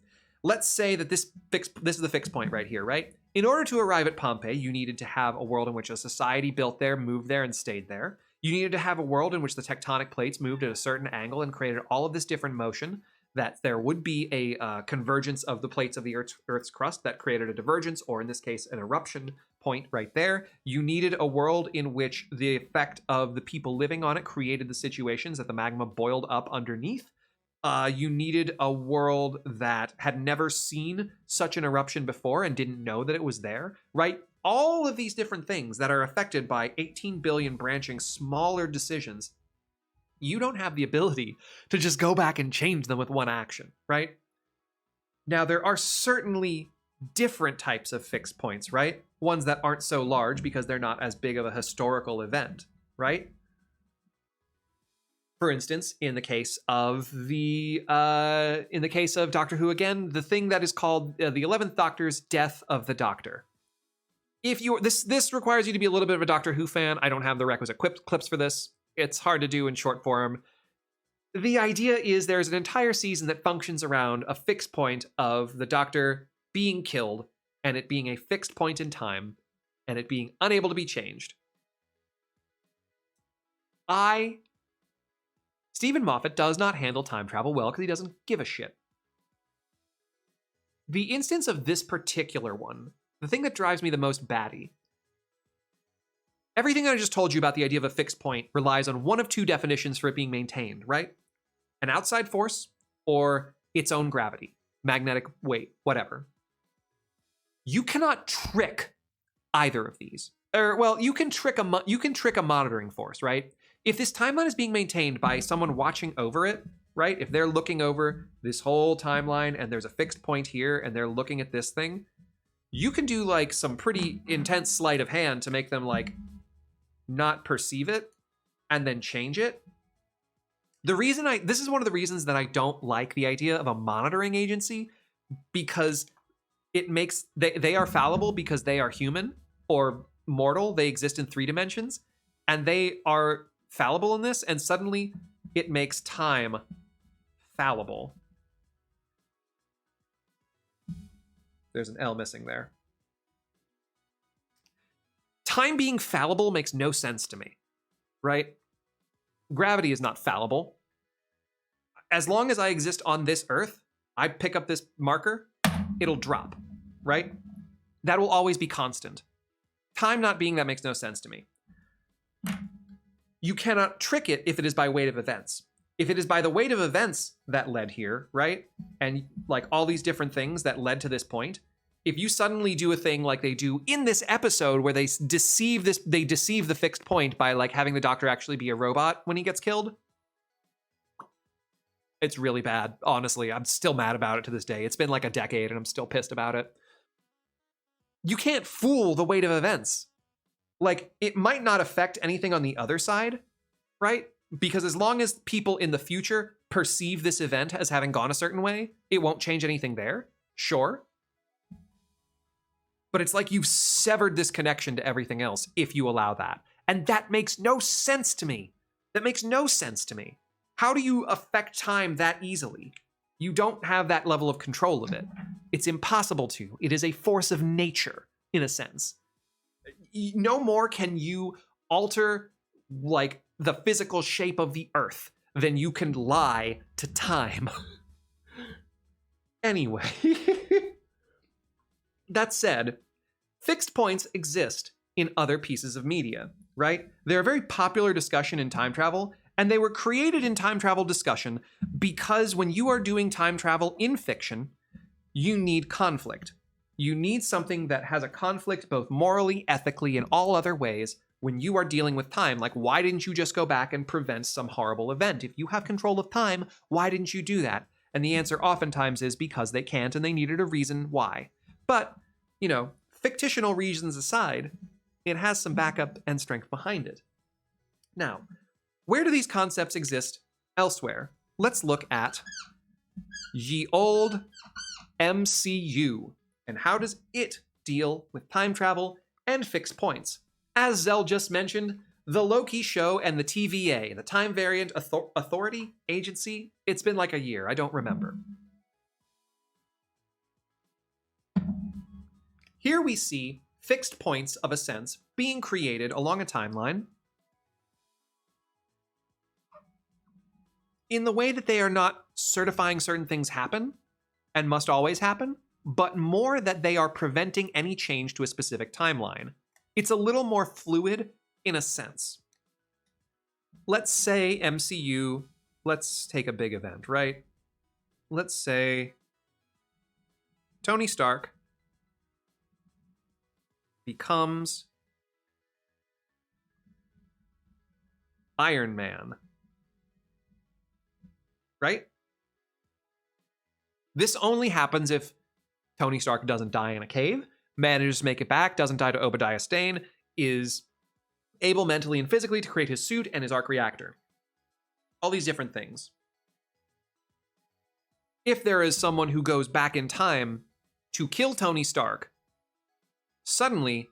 Let's say that this is the fixed point right here, right? In order to arrive at Pompeii, you needed to have a world in which a society built there, moved there, and stayed there. You needed to have a world in which the tectonic plates moved at a certain angle and created all of this different motion, that there would be a convergence of the plates of the Earth's crust that created a divergence, or in this case, an eruption point right there. You needed a world in which the effect of the people living on it created the situations that the magma boiled up underneath. You needed a world that had never seen such an eruption before and didn't know that it was there, right? All of these different things that are affected by 18 billion branching smaller decisions, you don't have the ability to just go back and change them with one action, right? Now, there are certainly different types of fixed points, right? Ones that aren't so large because they're not as big of a historical event, right? For instance, in the case of Doctor Who again, the thing that is called the 11th Doctor's Death of the Doctor. If you this requires you to be a little bit of a Doctor Who fan. I don't have the requisite clips for this. It's hard to do in short form. The idea is there's an entire season that functions around a fixed point of the Doctor being killed and it being a fixed point in time and it being unable to be changed. Stephen Moffat does not handle time travel well because he doesn't give a shit. The instance of this particular one, the thing that drives me the most batty, everything I just told you about the idea of a fixed point relies on one of two definitions for it being maintained, right? An outside force or its own gravity, magnetic weight, whatever. You cannot trick either of these. Or, well, you can trick a monitoring force, right? If this timeline is being maintained by someone watching over it, right? If they're looking over this whole timeline and there's a fixed point here and they're looking at this thing, you can do like some pretty intense sleight of hand to make them like not perceive it and then change it. This is one of the reasons that I don't like the idea of a monitoring agency, because it makes, they are fallible because they are human or mortal. They exist in 3 dimensions and they are fallible in this, and suddenly it makes time fallible. There's an L missing there. Time being fallible makes no sense to me, right? Gravity is not fallible. As long as I exist on this Earth, I pick up this marker, it'll drop, right? That will always be constant. Time not being that makes no sense to me. You cannot trick it if it is by weight of events. If it is by the weight of events that led here, right? And like all these different things that led to this point, if you suddenly do a thing like they do in this episode where they deceive the fixed point by like having the Doctor actually be a robot when he gets killed, it's really bad. Honestly, I'm still mad about it to this day. It's been like a decade and I'm still pissed about it. You can't fool the weight of events. Like, it might not affect anything on the other side, right? Because as long as people in the future perceive this event as having gone a certain way, it won't change anything there. Sure. But it's like you've severed this connection to everything else if you allow that. And that makes no sense to me. That makes no sense to me. How do you affect time that easily? You don't have that level of control of it. It's impossible to. It is a force of nature, in a sense. No more can you alter, like, the physical shape of the earth than you can lie to time. Anyway, that said, fixed points exist in other pieces of media, right? They're a very popular discussion in time travel, and they were created in time travel discussion because when you are doing time travel in fiction, you need conflict. You need something that has a conflict both morally, ethically, and all other ways when you are dealing with time. Like, why didn't you just go back and prevent some horrible event? If you have control of time, why didn't you do that? And the answer oftentimes is because they can't and they needed a reason why. But, you know, fictional reasons aside, it has some backup and strength behind it. Now, where do these concepts exist elsewhere? Let's look at ye olde MCU. And how does it deal with time travel and fixed points? As Zell just mentioned, the Loki show and the TVA, the Time Variant Authority Agency, it's been like a year, I don't remember. Here we see fixed points of a sense being created along a timeline in the way that they are not certifying certain things happen and must always happen, but more that they are preventing any change to a specific timeline. It's a little more fluid in a sense. Let's say MCU, let's take a big event, right? Let's say Tony Stark becomes Iron Man, right? This only happens if Tony Stark doesn't die in a cave, manages to make it back, doesn't die to Obadiah Stane, is able mentally and physically to create his suit and his arc reactor. All these different things. If there is someone who goes back in time to kill Tony Stark, suddenly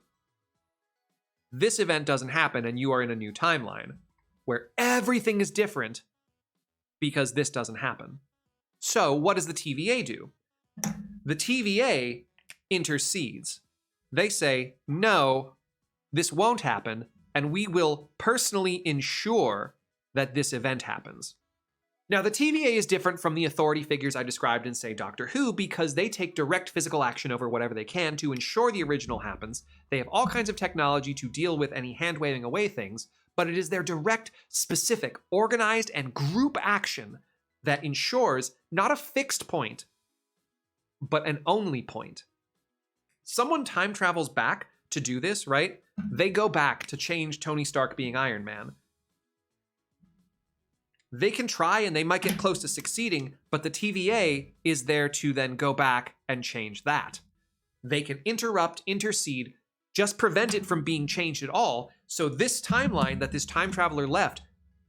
this event doesn't happen and you are in a new timeline where everything is different because this doesn't happen. So what does the TVA do? The TVA intercedes. They say, no, this won't happen, and we will personally ensure that this event happens. Now, the TVA is different from the authority figures I described in, say, Doctor Who, because they take direct physical action over whatever they can to ensure the original happens. They have all kinds of technology to deal with any hand-waving away things, but it is their direct, specific, organized, and group action that ensures not a fixed point, but an only point. Someone time travels back to do this, right? They go back to change Tony Stark being Iron Man. They can try and they might get close to succeeding, but the TVA is there to then go back and change that. They can interrupt, intercede, just prevent it from being changed at all, so this timeline that this time traveler left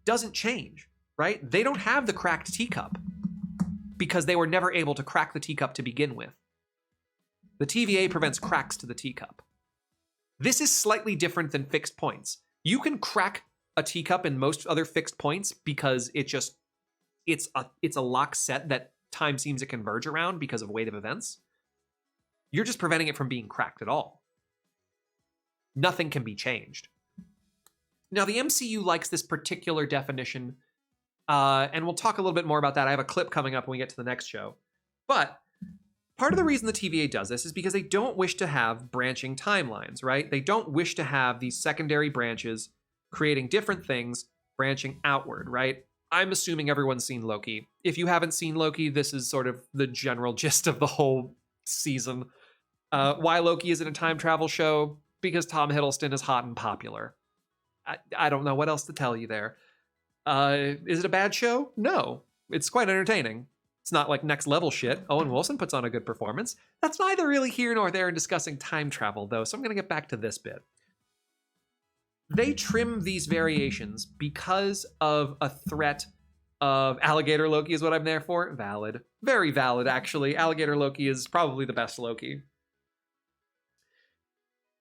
doesn't change, right? They don't have the cracked teacup because they were never able to crack the teacup to begin with. The TVA prevents cracks to the teacup. This is slightly different than fixed points. You can crack a teacup in most other fixed points because it's a lock set that time seems to converge around because of weight of events. You're just preventing it from being cracked at all. Nothing can be changed. Now, the MCU likes this particular definition, and we'll talk a little bit more about that. I have a clip coming up when we get to the next show. But part of the reason the TVA does this is because they don't wish to have branching timelines, right? They don't wish to have these secondary branches creating different things branching outward, right? I'm assuming everyone's seen Loki. If you haven't seen Loki, this is sort of the general gist of the whole season. Why Loki isn't a time travel show? Because Tom Hiddleston is hot and popular. I don't know what else to tell you there. Is it a bad show? No. It's quite entertaining. It's not like next level shit. Owen Wilson puts on a good performance. That's neither really here nor there in discussing time travel, though, so I'm going to get back to this bit. They trim these variations because of a threat of Alligator Loki is what I'm there for. Valid. Very valid, actually. Alligator Loki is probably the best Loki.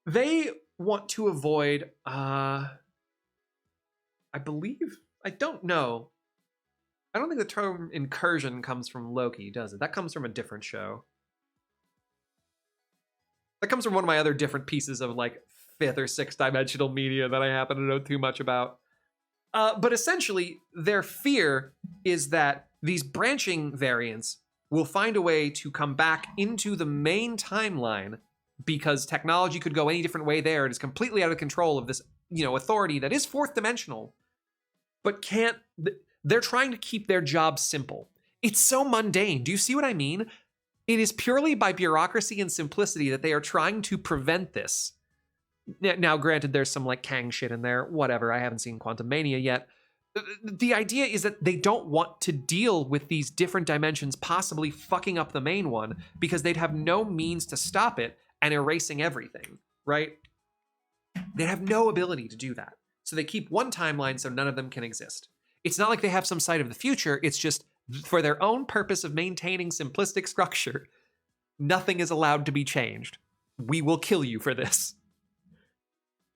They want to avoid, I don't know. I don't think the term incursion comes from Loki, does it? That comes from a different show. That comes from one of my other different pieces of like 5th or 6th dimensional media that I happen to know too much about. But essentially, their fear is that these branching variants will find a way to come back into the main timeline because technology could go any different way there. It is completely out of control of this, authority that is 4th dimensional, but can't. They're trying to keep their job simple. It's so mundane. Do you see what I mean? It is purely by bureaucracy and simplicity that they are trying to prevent this. Now, granted, there's some like Kang shit in there, whatever. I haven't seen Quantum Mania yet. The idea is that they don't want to deal with these different dimensions possibly fucking up the main one because they'd have no means to stop it and erasing everything, right? They have no ability to do that. So they keep one timeline so none of them can exist. It's not like they have some sight of the future. It's just for their own purpose of maintaining simplistic structure, nothing is allowed to be changed. We will kill you for this.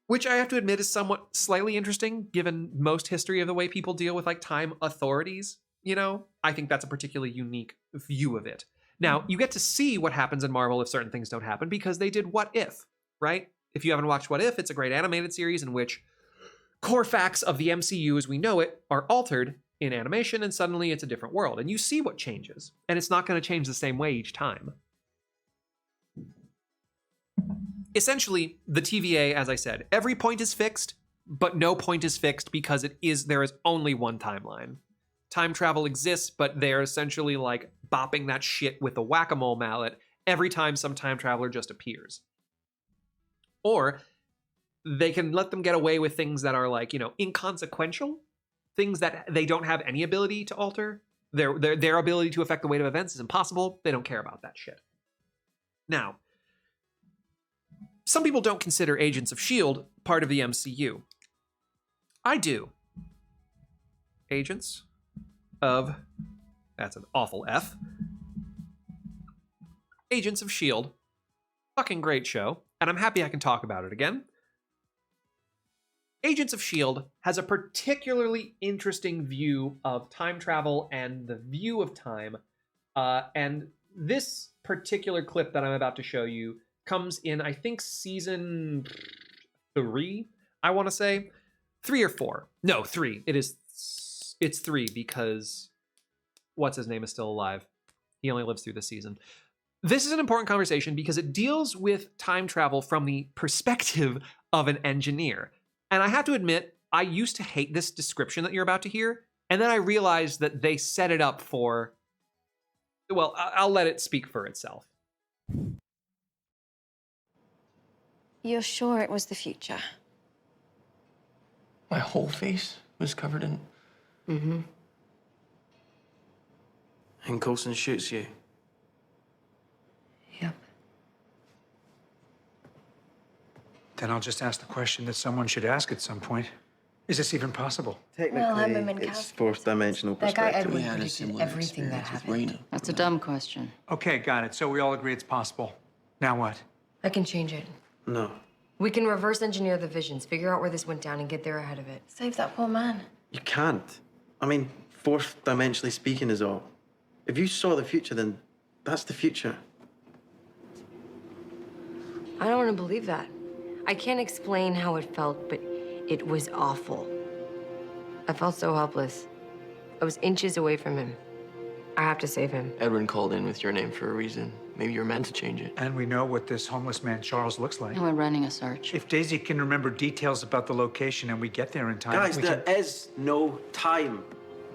Which I have to admit is somewhat slightly interesting given most history of the way people deal with like time authorities. I think that's a particularly unique view of it. Now, you get to see what happens in Marvel if certain things don't happen because they did What If, right? If you haven't watched What If, it's a great animated series in which core facts of the MCU as we know it are altered in animation and suddenly it's a different world. And you see what changes. And it's not going to change the same way each time. Essentially, the TVA, as I said, every point is fixed, but no point is fixed because there is only one timeline. Time travel exists, but they're essentially like bopping that shit with a whack-a-mole mallet every time some time traveler just appears. Or they can let them get away with things that are like, inconsequential, things that they don't have any ability to alter. Their ability to affect the weight of events is impossible. They don't care about that shit. Now, some people don't consider Agents of S.H.I.E.L.D. part of the MCU. I do. Agents of... That's an awful F. Agents of S.H.I.E.L.D. Fucking great show, and I'm happy I can talk about it again. Agents of S.H.I.E.L.D. has a particularly interesting view of time travel and the view of time. And this particular clip that I'm about to show you comes in, I think, season 3, I want to say. 3 or 4. No, 3. It's 3 because what's his name is still alive. He only lives through this season. This is an important conversation because it deals with time travel from the perspective of an engineer. And I have to admit, I used to hate this description that you're about to hear, and then I realized that they set it up for... Well, I'll let it speak for itself. You're sure it was the future? My whole face was covered in... Mm-hmm. And Coulson shoots you. Yep. Then I'll just ask the question that someone should ask at some point. Is this even possible? Technically, it's 4th dimensional That guy perspective. Edward predicted everything that happened. That's a dumb question. Okay, got it. So we all agree it's possible. Now what? I can change it. No. We can reverse engineer the visions, figure out where this went down, and get there ahead of it. Save that poor man. You can't. I mean, 4th dimensionally speaking is all. If you saw the future, then that's the future. I don't want to believe that. I can't explain how it felt, but it was awful. I felt so helpless. I was inches away from him. I have to save him. Edwin called in with your name for a reason. Maybe you're meant to change it. And we know what this homeless man Charles looks like. And we're running a search. If Daisy can remember details about the location and we get there in time, Guys, we there can... is no time.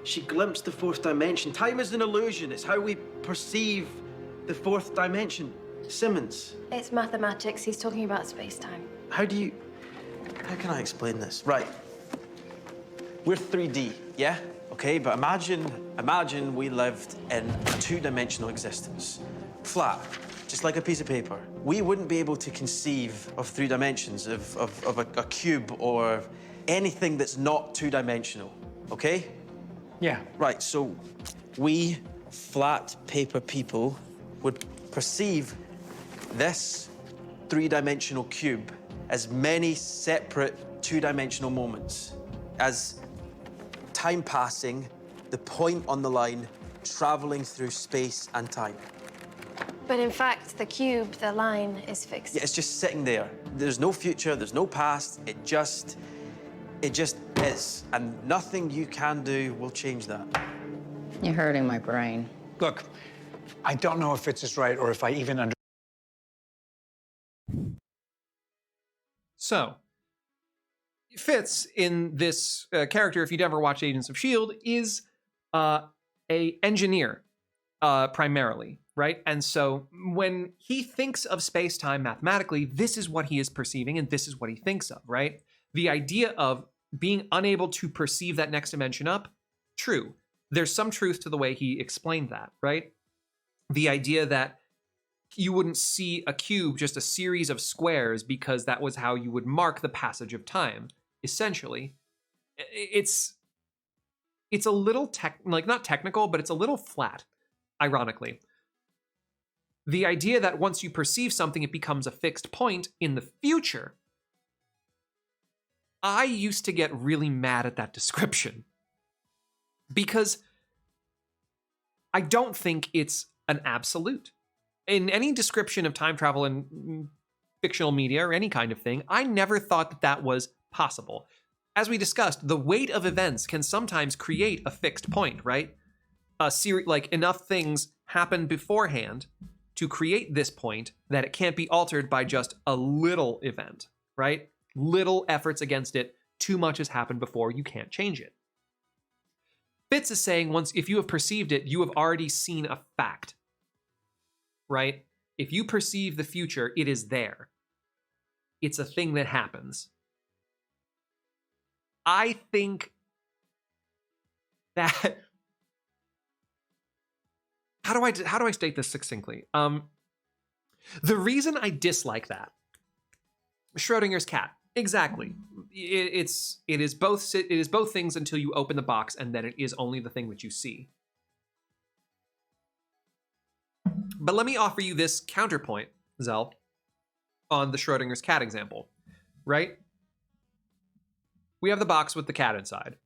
She glimpsed the 4th dimension. Time is an illusion. It's how we perceive the 4th dimension. Simmons. It's mathematics. He's talking about space-time. How can I explain this? Right. We're 3D, yeah? Okay, but imagine we lived in a 2-dimensional existence. Flat, just like a piece of paper. We wouldn't be able to conceive of 3 dimensions, of a cube or anything that's not 2-dimensional, okay? Yeah. Right, so we flat paper people would perceive this 3-dimensional cube as many separate 2-dimensional moments, as time passing, the point on the line, traveling through space and time. But in fact, the cube, the line, is fixed. Yeah, it's just sitting there. There's no future, there's no past. It just is. And nothing you can do will change that. You're hurting my brain. Look, I don't know if Fitz is right or if I even understand. So, Fitz in this character, if you'd ever watched Agents of S.H.I.E.L.D., is a engineer primarily, right? And so when he thinks of space-time mathematically, this is what he is perceiving and this is what he thinks of, right? The idea of being unable to perceive that next dimension up, true. There's some truth to the way he explained that, right? The idea that you wouldn't see a cube, just a series of squares, because that was how you would mark the passage of time, essentially. It's a little not technical, but it's a little flat, ironically. The idea that once you perceive something, it becomes a fixed point in the future. I used to get really mad at that description because I don't think it's an absolute. In any description of time travel in fictional media or any kind of thing, I never thought that that was possible. As we discussed, the weight of events can sometimes create a fixed point, right? Like enough things happen beforehand to create this point that it can't be altered by just a little event, right? Little efforts against it, too much has happened before, you can't change it. Fitz is saying if you have perceived it, you have already seen a fact, right? If you perceive the future, it is there. It's a thing that happens. I think that how do I state this succinctly? The reason I dislike that, Schrodinger's cat, exactly. It is both things until you open the box, and then it is only the thing that you see. But let me offer you this counterpoint, Zell, on the Schrodinger's cat example, right? We have the box with the cat inside.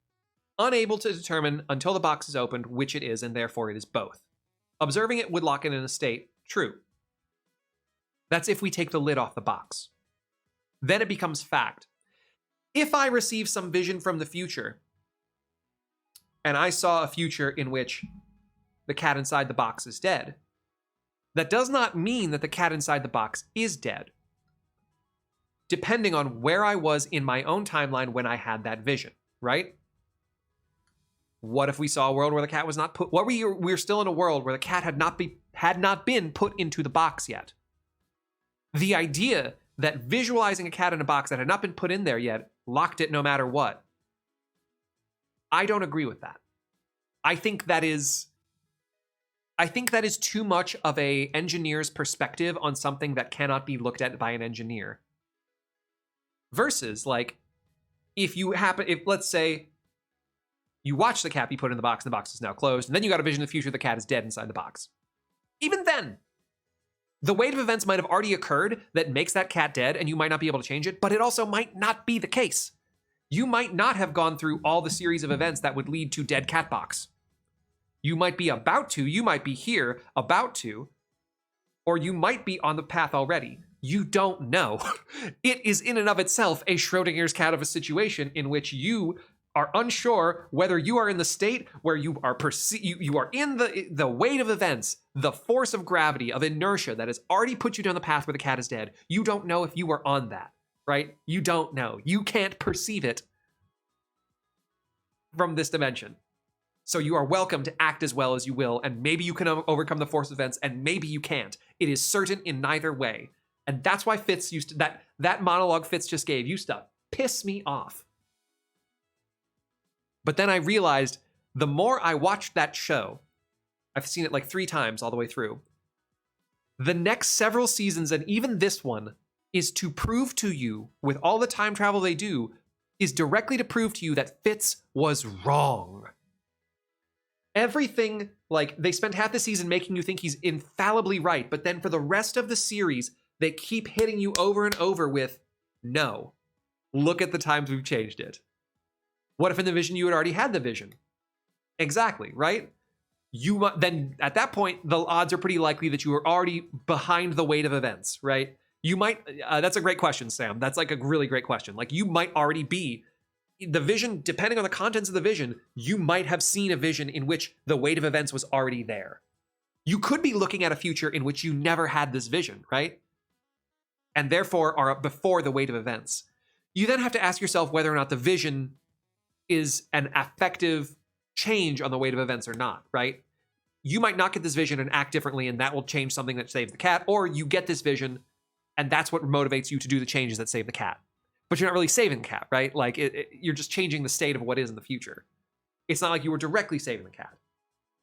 Unable to determine until the box is opened which it is, and therefore it is both. Observing it would lock it in a state, true. That's if we take the lid off the box. Then it becomes fact. If I receive some vision from the future, and I saw a future in which the cat inside the box is dead, that does not mean that the cat inside the box is dead, depending on where I was in my own timeline when I had that vision, right? What if we saw a world where the cat was not put? What we're still in a world where the cat had not been put into the box yet. The idea that visualizing a cat in a box that had not been put in there yet locked it no matter what. I don't agree with that. I think that is too much of a engineer's perspective on something that cannot be looked at by an engineer. Versus, like, if let's say you watch the cat be put in the box and the box is now closed, and then you got a vision of the future, the cat is dead inside the box. Even then, the weight of events might have already occurred that makes that cat dead, and you might not be able to change it, but it also might not be the case. You might not have gone through all the series of events that would lead to dead cat box. You might be about to, you might be here, about to, or you might be on the path already. You don't know. It is in and of itself a Schrodinger's cat of a situation in which you are unsure whether you are in the state where you are you are in the weight of events, the force of gravity, of inertia that has already put you down the path where the cat is dead. You don't know if you are on that, right? You don't know. You can't perceive it from this dimension. So you are welcome to act as well as you will, and maybe you can overcome the force of events, and maybe you can't. It is certain in neither way. And that's why Fitz used to, that monologue Fitz just gave used to piss me off. But then I realized the more I watched that show, I've seen it like 3 times all the way through, the next several seasons, and even this one, is to prove to you, with all the time travel they do, is directly to prove to you that Fitz was wrong. Everything, like, they spend half the season making you think he's infallibly right, but then for the rest of the series, they keep hitting you over and over with, no, look at the times we've changed it. What if in the vision you had already had the vision? Exactly, right? then at that point, the odds are pretty likely that you are already behind the weight of events, right? You might, that's a great question, Sam. That's like a really great question. Like you might already be, the vision, depending on the contents of the vision, you might have seen a vision in which the weight of events was already there. You could be looking at a future in which you never had this vision, right? And therefore are before the weight of events. You then have to ask yourself whether or not the vision is an effective change on the weight of events or not, right? You might not get this vision and act differently, and that will change something that saves the cat, or you get this vision, and that's what motivates you to do the changes that save the cat. But you're not really saving the cat, right? Like, you're just changing the state of what is in the future. It's not like you were directly saving the cat.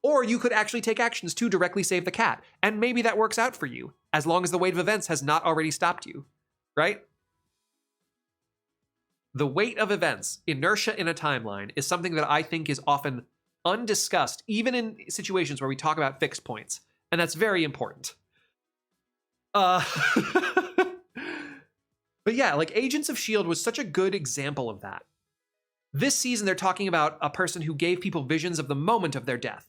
Or you could actually take actions to directly save the cat, and maybe that works out for you, as long as the weight of events has not already stopped you, right? The weight of events, inertia in a timeline, is something that I think is often undiscussed, even in situations where we talk about fixed points. And that's very important. But yeah, like Agents of S.H.I.E.L.D. was such a good example of that. This season, they're talking about a person who gave people visions of the moment of their death.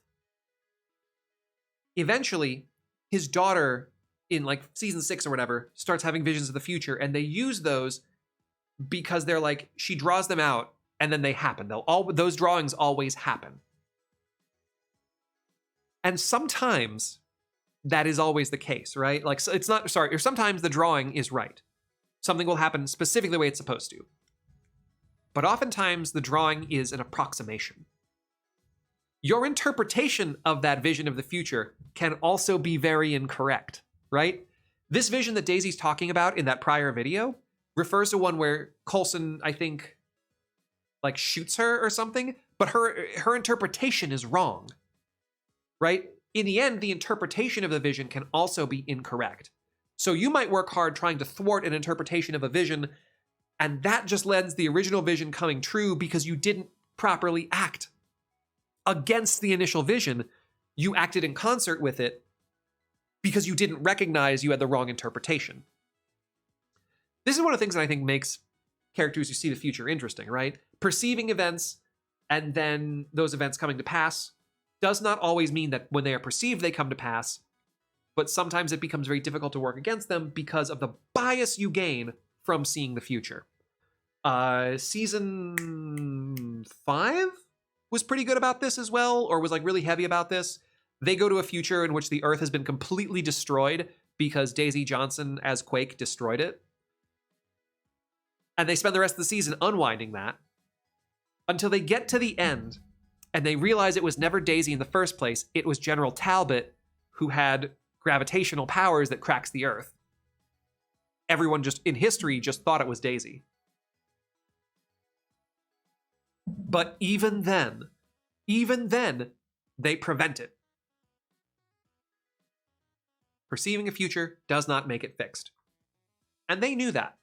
Eventually, his daughter, in like season 6 or whatever, starts having visions of the future, and they use those because they're like, she draws them out and then they happen. Those drawings always happen. And sometimes that is always the case, right? Like, it's not, sorry, or sometimes the drawing is right. Something will happen specifically the way it's supposed to. But oftentimes the drawing is an approximation. Your interpretation of that vision of the future can also be very incorrect, right? This vision that Daisy's talking about in that prior video refers to one where Coulson, I think, like shoots her or something, but her interpretation is wrong, right? In the end, the interpretation of the vision can also be incorrect. So you might work hard trying to thwart an interpretation of a vision, and that just lends the original vision coming true because you didn't properly act against the initial vision. You acted in concert with it because you didn't recognize you had the wrong interpretation. This is one of the things that I think makes characters who see the future interesting, right? Perceiving events and then those events coming to pass does not always mean that when they are perceived, they come to pass, but sometimes it becomes very difficult to work against them because of the bias you gain from seeing the future. Season 5 was pretty good about this as well, or was like really heavy about this. They go to a future in which the Earth has been completely destroyed because Daisy Johnson as Quake destroyed it. And they spend the rest of the season unwinding that until they get to the end and they realize it was never Daisy in the first place. It was General Talbot who had gravitational powers that cracks the Earth. Everyone just in history just thought it was Daisy. But even then, they prevent it. Perceiving a future does not make it fixed. And they knew that.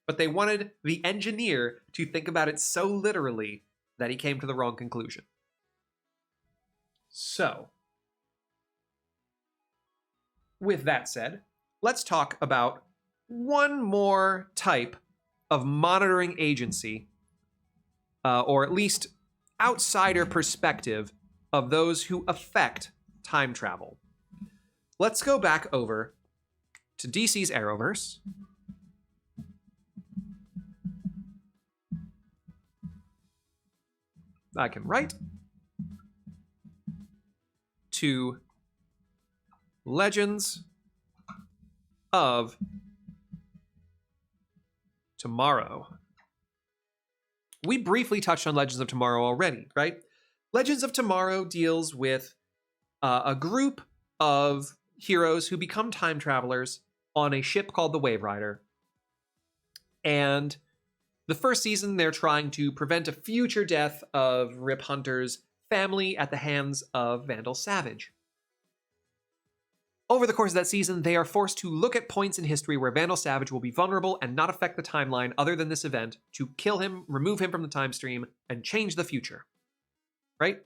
But they wanted the engineer to think about it so literally that he came to the wrong conclusion. So, with that said, let's talk about one more type of monitoring agency, or at least outsider perspective of those who affect time travel. Let's go back over to DC's Arrowverse. I can write to Legends of Tomorrow. We briefly touched on Legends of Tomorrow already, right? Legends of Tomorrow deals with a group of heroes who become time travelers on a ship called the Wave Rider. And the first season, they're trying to prevent a future death of Rip Hunter's family at the hands of Vandal Savage. Over the course of that season, they are forced to look at points in history where Vandal Savage will be vulnerable and not affect the timeline other than this event, to kill him, remove him from the time stream, and change the future. Right?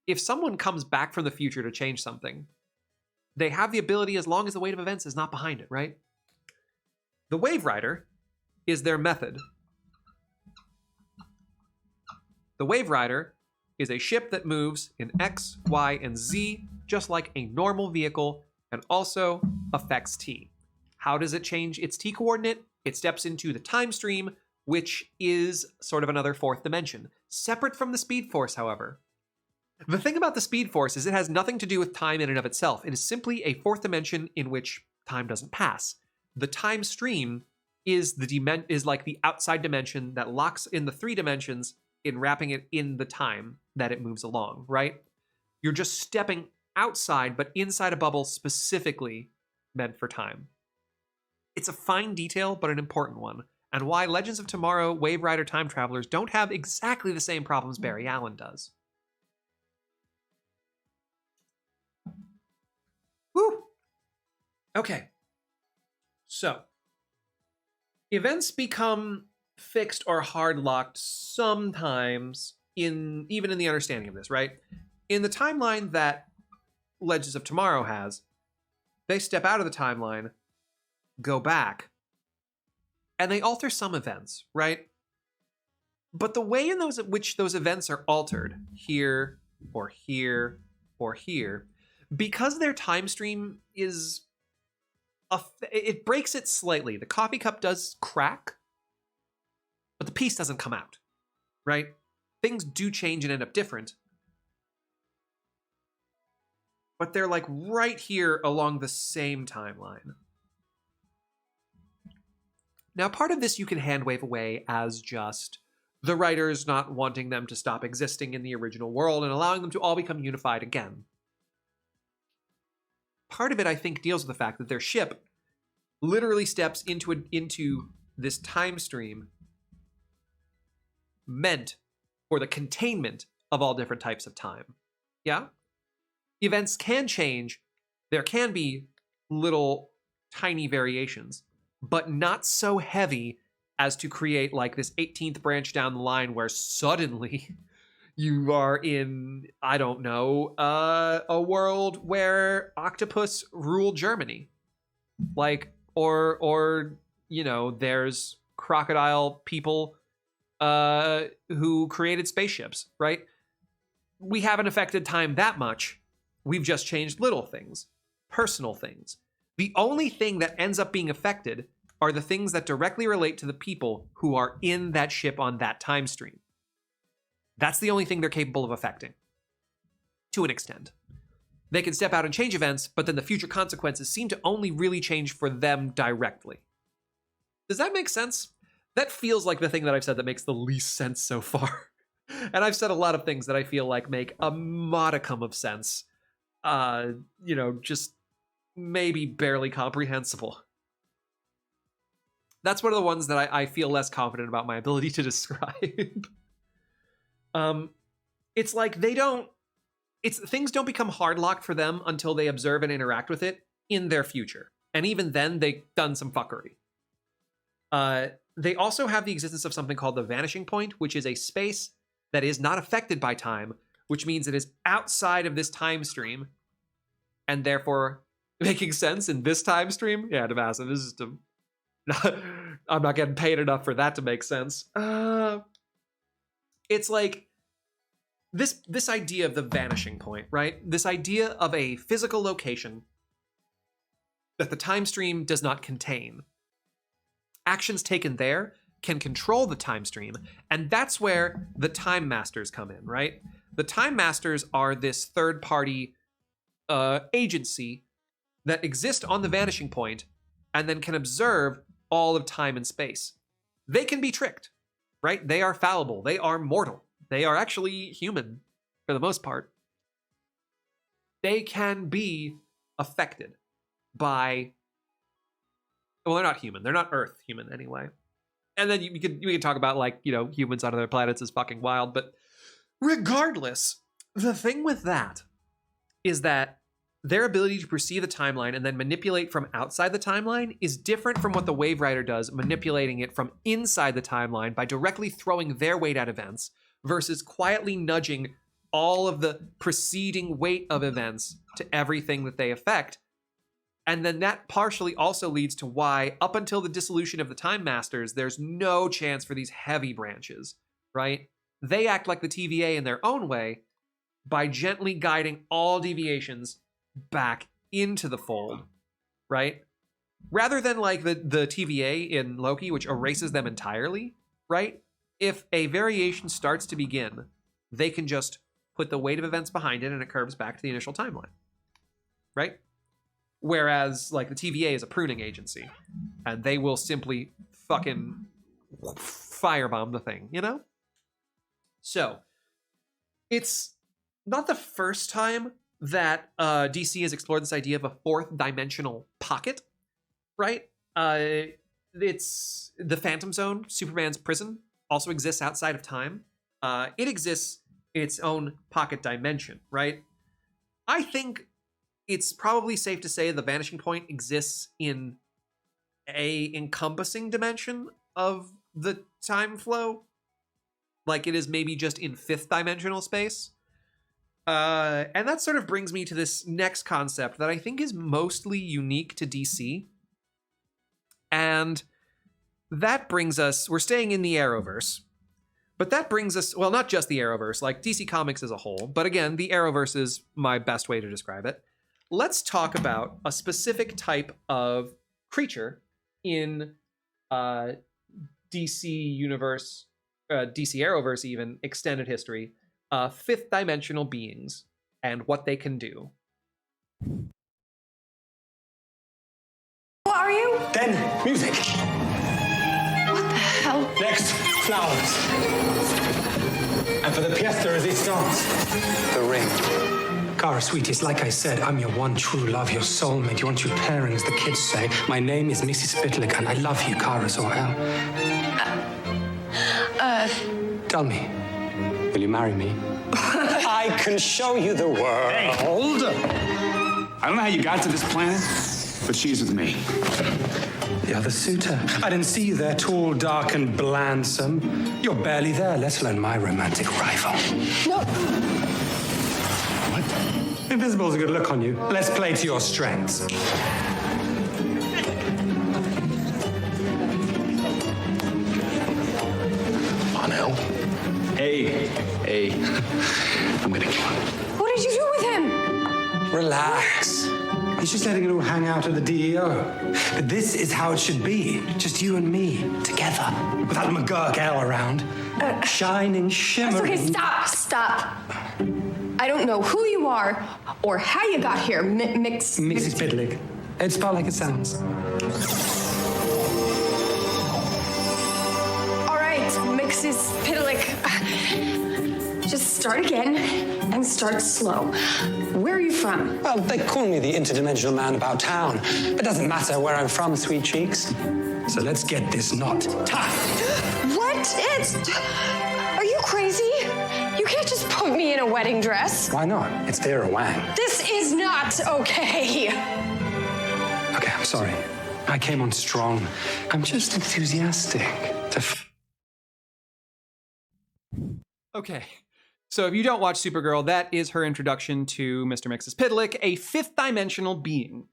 If someone comes back from the future to change something, they have the ability as long as the weight of events is not behind it, right? The Wave Rider is their method. The Wave Rider is a ship that moves in X, Y, and Z, just like a normal vehicle, and also affects T. How does it change its T coordinate? It steps into the time stream, which is sort of another fourth dimension. Separate from the Speed Force, however. The thing about the Speed Force is it has nothing to do with time in and of itself. It is simply a fourth dimension in which time doesn't pass. The time stream is like the outside dimension that locks in the 3 dimensions in wrapping it in the time that it moves along, right? You're just stepping outside, but inside a bubble specifically meant for time. It's a fine detail, but an important one, and why Legends of Tomorrow Wave Rider time travelers don't have exactly the same problems Barry Allen does. Woo! Okay. So, events become fixed or hard-locked sometimes, even in the understanding of this, right? In the timeline that Legends of Tomorrow has, they step out of the timeline, go back, and they alter some events, right? But the way in which those events are altered, here, or here, or here, because their time stream is it breaks it slightly. The coffee cup does crack, but the piece doesn't come out, right? Things do change and end up different. But they're like right here along the same timeline. Now, part of this you can hand wave away as just the writers not wanting them to stop existing in the original world and allowing them to all become unified again. Part of it, I think, deals with the fact that their ship literally steps into this time stream meant for the containment of all different types of time. Yeah? Events can change. There can be little tiny variations, but not so heavy as to create like this 18th branch down the line where suddenly you are in, I don't know, a world where octopus rule Germany. Like, or you know, there's crocodile people who created spaceships, right? We haven't affected time that much. We've just changed little things, personal things. The only thing that ends up being affected are the things that directly relate to the people who are in that ship on that time stream. That's the only thing they're capable of affecting, to an extent. They can step out and change events, but then the future consequences seem to only really change for them directly. Does that make sense? That feels like the thing that I've said that makes the least sense so far. And I've said a lot of things that I feel like make a modicum of sense. You know, just maybe barely comprehensible. That's one of the ones that I feel less confident about my ability to describe. It's like things don't become hard locked for them until they observe and interact with it in their future. And even then, they've done some fuckery. They also have the existence of something called the vanishing point, which is a space that is not affected by time, which means it is outside of this time stream, and therefore making sense in this time stream. Yeah, Damaso, this is I'm not getting paid enough for that to make sense. It's like this idea of the vanishing point, right? This idea of a physical location that the time stream does not contain. Actions taken there can control the time stream, and that's where the Time Masters come in, right? The Time Masters are this third-party agency that exist on the vanishing point and then can observe all of time and space. They can be tricked, right? They are fallible. They are mortal. They are actually human for the most part. They can be affected by, well, they're not human. They're not Earth human anyway. And then we could talk about, like, you know, humans on other planets is fucking wild. But regardless, the thing with that is that their ability to perceive the timeline and then manipulate from outside the timeline is different from what the Wave Rider does, manipulating it from inside the timeline by directly throwing their weight at events versus quietly nudging all of the preceding weight of events to everything that they affect. And then that partially also leads to why, up until the dissolution of the Time Masters, there's no chance for these heavy branches, right? they act like the TVA in their own way by gently guiding all deviations back into the fold, right? Rather than like the TVA in Loki, which erases them entirely, right? If a variation starts to begin, they can just put the weight of events behind it and it curves back to the initial timeline, right? Whereas like the TVA is a pruning agency and they will simply fucking firebomb the thing, you know? So it's not the first time that DC has explored this idea of a fourth dimensional pocket, right? It's the Phantom Zone, Superman's prison, also exists outside of time. It exists in its own pocket dimension, right? I think it's probably safe to say the Vanishing Point exists in a encompassing dimension of the time flow. Like it is maybe just in fifth dimensional space. And that sort of brings me to this next concept that I think is mostly unique to DC. And that brings us, we're staying in the Arrowverse, but that brings us, well, not just the Arrowverse, like DC Comics as a whole, but again, the Arrowverse is my best way to describe it. Let's talk about a specific type of creature in DC Universe, DC Arrowverse even, extended history, fifth dimensional beings and what they can do. What are you? Then, music. What the hell? Next, flowers. And for the pièce de résistance, the ring. Kara, sweeties, like I said, I'm your one true love, your soulmate, your one true pairing, as the kids say. My name is Mxyzptlk, and I love you, Kara, so hell. Tell me, will you marry me? I can show you the world. Hey, hold up. I don't know how you got to this planet, but she's with me. The other suitor. I didn't see you there, tall, dark, and blandsome. You're barely there, let alone my romantic rival. No. What? Invisible's a good look on you. Let's play to your strengths. On L. Hey. I'm gonna kill him. What did you do with him? Relax. He's just letting it all hang out at the DEO. But this is how it should be. Just you and me, together. Without McGurk L around. Shining, shimmering. Okay, stop. I don't know who you are or how you got here, Mxyzptlk. It's spelled like it sounds. All right, Mxyzptlk. Just start again and start slow. Where are you from? Well, they call me the interdimensional man about town. It doesn't matter where I'm from, sweet cheeks. So let's get this knot tied. What? Are you crazy? You can't just put me in a wedding dress. Why not? It's Vera Wang. This is not okay. Okay, I'm sorry. I came on strong. I'm just enthusiastic to... Okay. So if you don't watch Supergirl, that is her introduction to Mr. Mxyzptlk, a fifth dimensional being.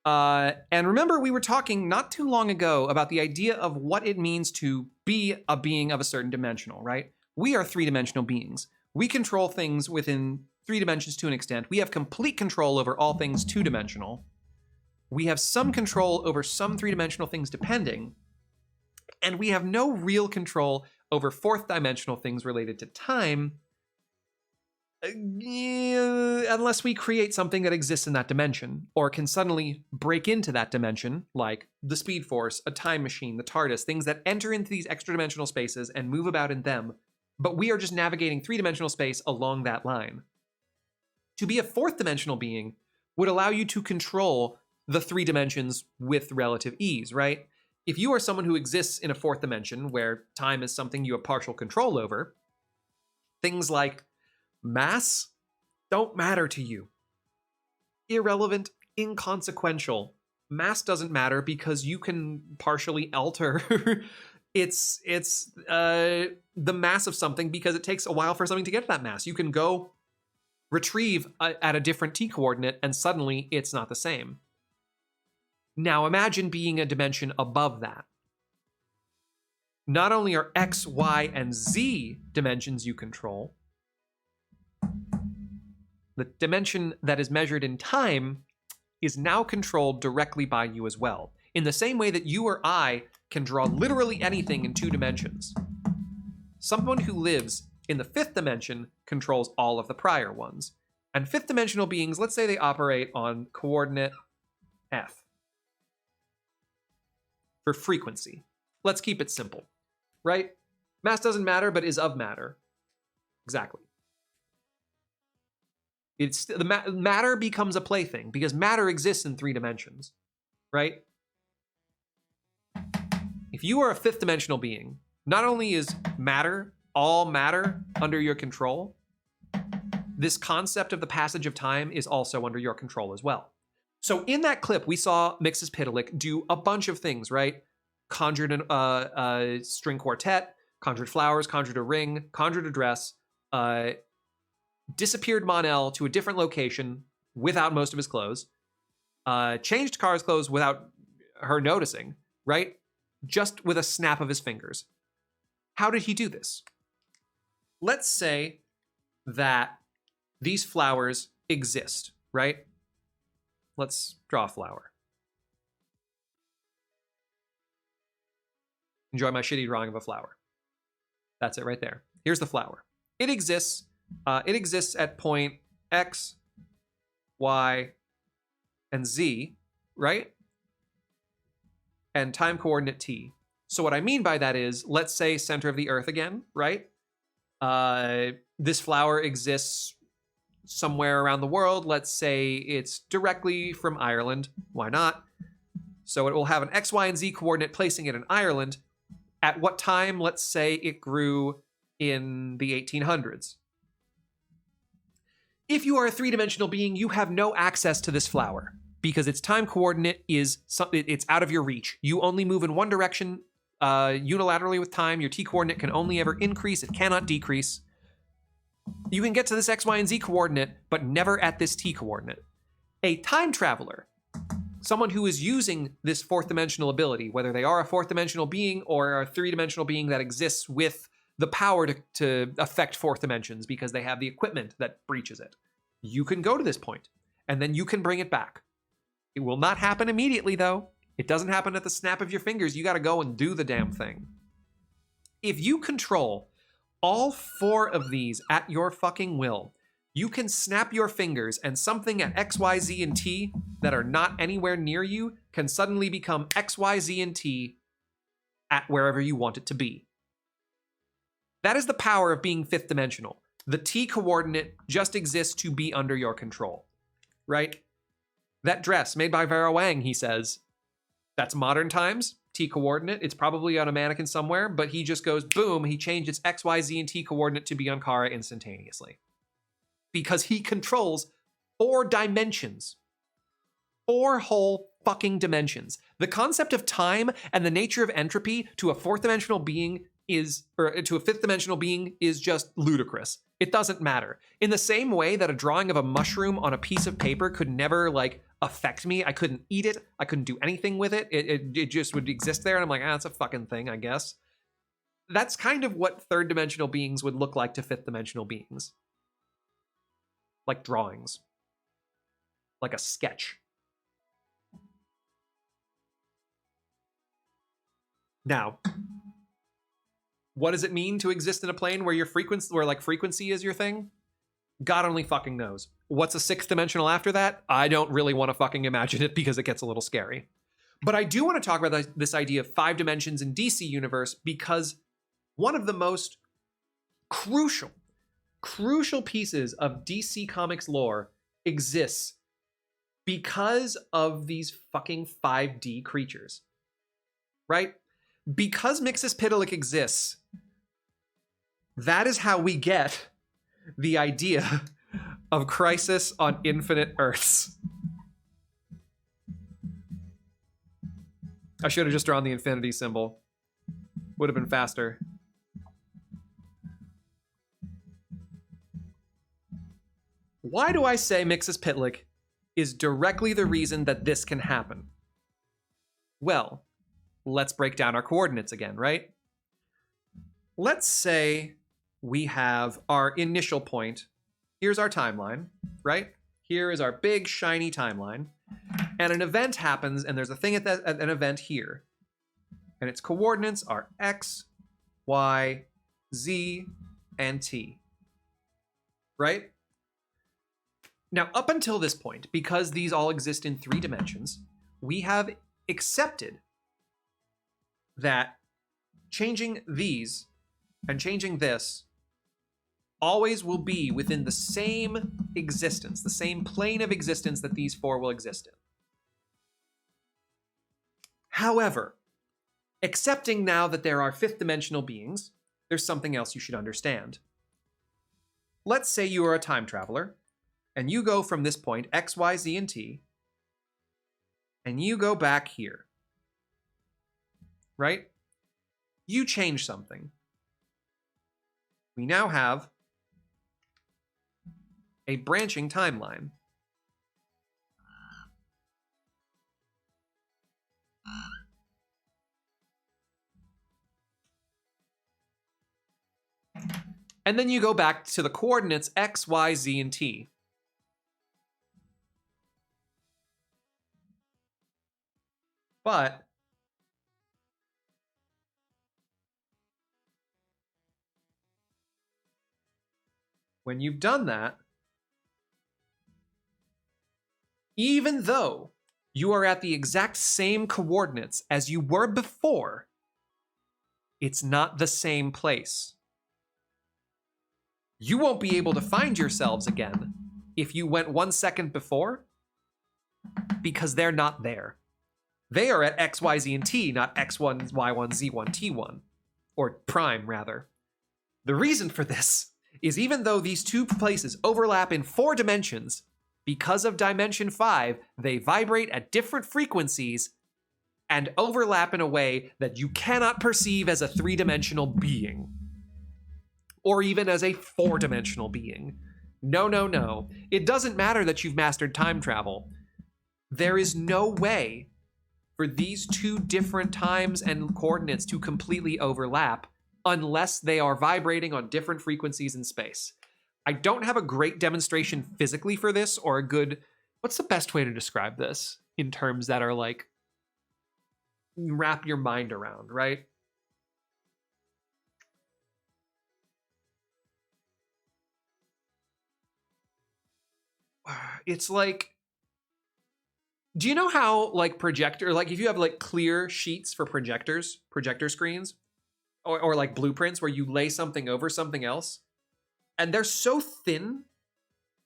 And remember, we were talking not too long ago about the idea of what it means to be a being of a certain dimensional, right? We are three-dimensional beings. We control things within 3 dimensions to an extent. We have complete control over all things 2-dimensional. We have some control over some 3-dimensional things depending. And we have no real control over 4th-dimensional things related to time, unless we create something that exists in that dimension, or can suddenly break into that dimension, like the Speed Force, a time machine, the TARDIS, things that enter into these extra-dimensional spaces and move about in them, but we are just navigating 3-dimensional space along that line. To be a 4th-dimensional being would allow you to control the 3 dimensions with relative ease, right? If you are someone who exists in a 4th dimension, where time is something you have partial control over, things like mass don't matter to you. Irrelevant, inconsequential. Mass doesn't matter because you can partially alter it's the mass of something because it takes a while for something to get to that mass. You can go retrieve at a different t coordinate and suddenly it's not the same. Now imagine being a dimension above that. not only are X, Y, and Z dimensions you control, the dimension that is measured in time is now controlled directly by you as well, in the same way that you or I can draw literally anything in 2 dimensions. Someone who lives in the 5th dimension controls all of the prior ones. And 5th dimensional beings, let's say they operate on coordinate F for frequency. Let's keep it simple, right? Mass doesn't matter, but is of matter. Exactly. It's the matter becomes a plaything because matter exists in 3 dimensions, right? If you are a 5th dimensional being, not only is matter, all matter, under your control, this concept of the passage of time is also under your control as well. So in that clip, we saw Mxyzptlk do a bunch of things, right? Conjured a string quartet, conjured flowers, conjured a ring, conjured a dress, disappeared Mon-El to a different location without most of his clothes, changed Kara's clothes without her noticing, right? Just with a snap of his fingers. How did he do this? Let's say that these flowers exist, right? Let's draw a flower. Enjoy my shitty drawing of a flower. That's it right there. Here's the flower. It exists. It exists at point X, Y, and Z, right? And time coordinate T. So what I mean by that is, let's say center of the Earth again, right? This flower exists somewhere around the world. Let's say it's directly from Ireland. Why not? So it will have an X, Y, and Z coordinate placing it in Ireland. At what time? Let's say it grew in the 1800s. If you are a 3-dimensional being, you have no access to this flower because its time coordinate is it's out of your reach. You only move in one direction unilaterally with time. Your T coordinate can only ever increase. It cannot decrease. You can get to this X, Y, and Z coordinate, but never at this T coordinate. A time traveler, someone who is using this 4th-dimensional ability, whether they are a 4th-dimensional being or a 3-dimensional being that exists with the power to affect 4th dimensions because they have the equipment that breaches it. You can go to this point, and then you can bring it back. It will not happen immediately, though. It doesn't happen at the snap of your fingers. You got to go and do the damn thing. If you control all 4 of these at your fucking will, you can snap your fingers and something at X, Y, Z, and T that are not anywhere near you can suddenly become X, Y, Z, and T at wherever you want it to be. That is the power of being 5th dimensional. The T coordinate just exists to be under your control, right? That dress made by Vera Wang, he says, that's modern times, T coordinate. It's probably on a mannequin somewhere, but he just goes, boom, he changed its X, Y, Z, and T coordinate to be on Kara instantaneously. Because he controls 4 dimensions. 4 whole fucking dimensions. The concept of time and the nature of entropy to a 4th-dimensional being or to a 5th-dimensional being is just ludicrous. It doesn't matter. In the same way that a drawing of a mushroom on a piece of paper could never, affect me. I couldn't eat it. I couldn't do anything with it. It just would exist there, and I'm like, it's a fucking thing, I guess. That's kind of what 3rd-dimensional beings would look like to 5th-dimensional beings. Like drawings. Like a sketch. Now, what does it mean to exist in a plane where frequency is your thing? God only fucking knows. What's a 6th dimensional after that? I don't really want to fucking imagine it because it gets a little scary. But I do want to talk about this idea of 5 dimensions in DC Universe because one of the most crucial pieces of DC Comics lore exists because of these fucking 5D creatures. Right? Because Mxyzptlk exists, that is how we get the idea of Crisis on Infinite Earths. I should have just drawn the infinity symbol. Would have been faster. Why do I say Mxyzptlk is directly the reason that this can happen? Well, let's break down our coordinates again, right? let's say we have our initial point. Here's our timeline, right? Here is our big, shiny timeline. And an event happens, and there's a thing at an event here. And its coordinates are X, Y, Z, and T. Right? Now, up until this point, because these all exist in 3 dimensions, we have accepted that changing these and changing this always will be within the same existence, the same plane of existence that these 4 will exist in. However, accepting now that there are 5th dimensional beings, there's something else you should understand. Let's say you are a time traveler, and you go from this point, X, Y, Z, and T, and you go back here. Right? You change something. We now have a branching timeline. And then you go back to the coordinates X, Y, Z, and T. But when you've done that, even though you are at the exact same coordinates as you were before, it's not the same place. You won't be able to find yourselves again if you went 1 second before, because they're not there. They are at X, Y, Z, and T, not X1, Y1, Z1, T1. Or prime, rather. The reason for this is even though these 2 places overlap in 4 dimensions, because of dimension 5, they vibrate at different frequencies and overlap in a way that you cannot perceive as a 3-dimensional being. Or even as a 4-dimensional being. No, no, no. It doesn't matter that you've mastered time travel. There is no way for these 2 different times and coordinates to completely overlap unless they are vibrating on different frequencies in space. I don't have a great demonstration physically for this, or a good... What's the best way to describe this in terms that are like... wrap your mind around, right? It's like... Do you know how, like, projector... Like, if you have, like, clear sheets for projector screens, or like blueprints where you lay something over something else, and they're so thin,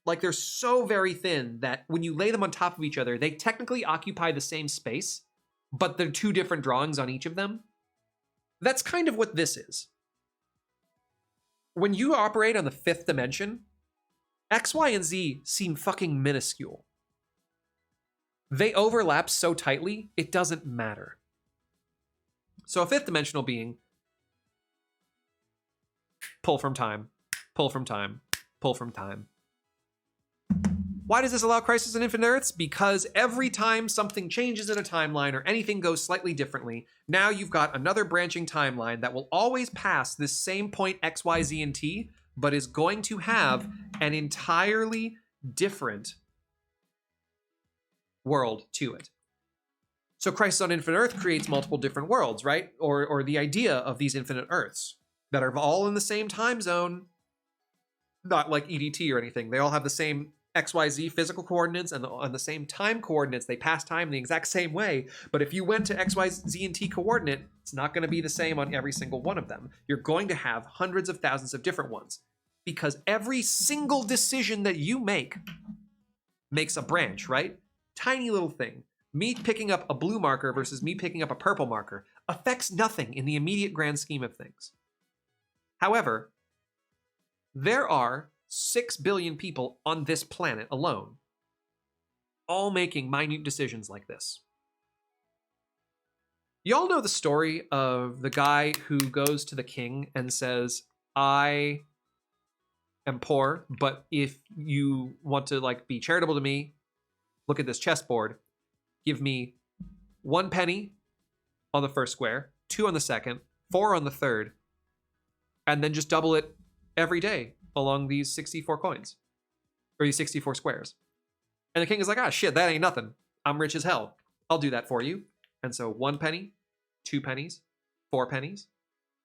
like they're so very thin that when you lay them on top of each other, they technically occupy the same space, but they're 2 different drawings on each of them. That's kind of what this is. When you operate on the 5th dimension, X, Y, and Z seem fucking minuscule. They overlap so tightly, it doesn't matter. So a 5th dimensional being, pull from time, pull from time, pull from time. Why does this allow Crisis on Infinite Earths? Because every time something changes in a timeline or anything goes slightly differently, now you've got another branching timeline that will always pass this same point X, Y, Z, and T, but is going to have an entirely different world to it. So Crisis on Infinite Earth creates multiple different worlds, right? Or the idea of these infinite Earths that are all in the same time zone, not like EDT or anything. They all have the same XYZ physical coordinates and on the same time coordinates. They pass time the exact same way. But if you went to X, Y, Z, and T coordinate, it's not going to be the same on every single one of them. You're going to have hundreds of thousands of different ones, because every single decision that you make makes a branch, right? Tiny little thing. Me picking up a blue marker versus me picking up a purple marker affects nothing in the immediate grand scheme of things. However, there are 6 billion people on this planet alone, all making minute decisions like this. Y'all know the story of the guy who goes to the king and says, I am poor, but if you want to like be charitable to me, look at this chessboard. Give me 1 penny on the first square, 2 on the second, 4 on the third, and then just double it every day along these 64 coins, or these 64 squares. And the king is like, ah, shit, that ain't nothing. I'm rich as hell. I'll do that for you. And so 1 penny, 2 pennies, 4 pennies,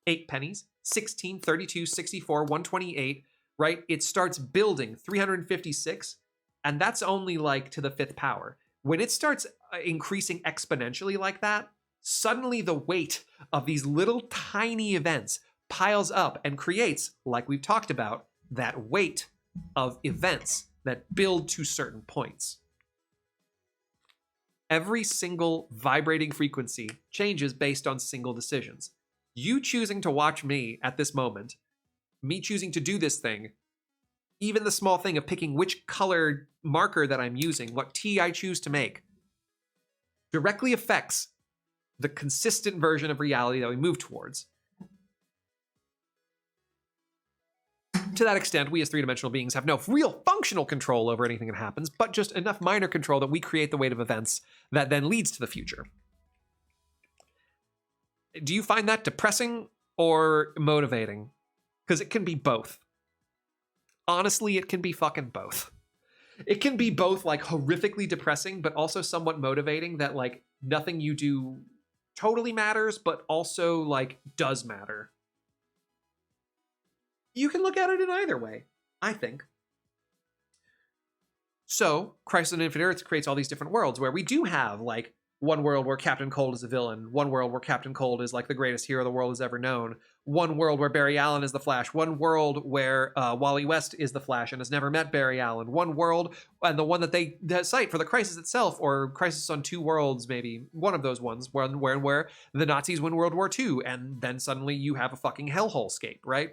8 pennies, 16, 32, 64, 128, right? It starts building 356, and that's only like to the 5th power. When it starts increasing exponentially like that, suddenly the weight of these little tiny events piles up and creates, like we've talked about, that weight of events that build to certain points. Every single vibrating frequency changes based on single decisions. You choosing to watch me at this moment, me choosing to do this thing, even the small thing of picking which colored marker that I'm using, what tea I choose to make, directly affects the consistent version of reality that we move towards. To that extent, we as three-dimensional beings have no real functional control over anything that happens, but just enough minor control that we create the weight of events that then leads to the future. Do you find that depressing or motivating? Because it can be both. Honestly, it can be fucking both. It can be both like horrifically depressing, but also somewhat motivating that like nothing you do totally matters, but also like does matter. You can look at it in either way, I think. So, Crisis on Infinite Earths creates all these different worlds where we do have like one world where Captain Cold is a villain, one world where Captain Cold is like the greatest hero the world has ever known, one world where Barry Allen is the Flash, one world where Wally West is the Flash and has never met Barry Allen, one world, and the one that they cite for the Crisis itself, or Crisis on Two Worlds, maybe, one of those ones, where the Nazis win World War II, and then suddenly you have a fucking hellhole-scape, right?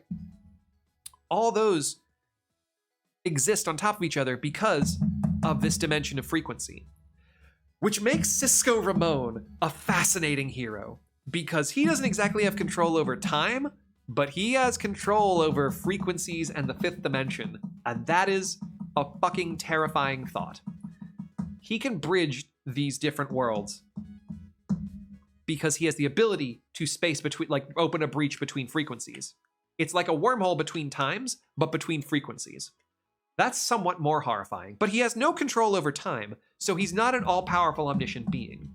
All those exist on top of each other because of this dimension of frequency. Which makes Cisco Ramon a fascinating hero, because he doesn't exactly have control over time, but he has control over frequencies and the 5th dimension, and that is a fucking terrifying thought. He can bridge these different worlds because he has the ability to space between, like open a breach between frequencies. It's like a wormhole between times, but between frequencies. That's somewhat more horrifying, but he has no control over time, so he's not an all-powerful, omniscient being.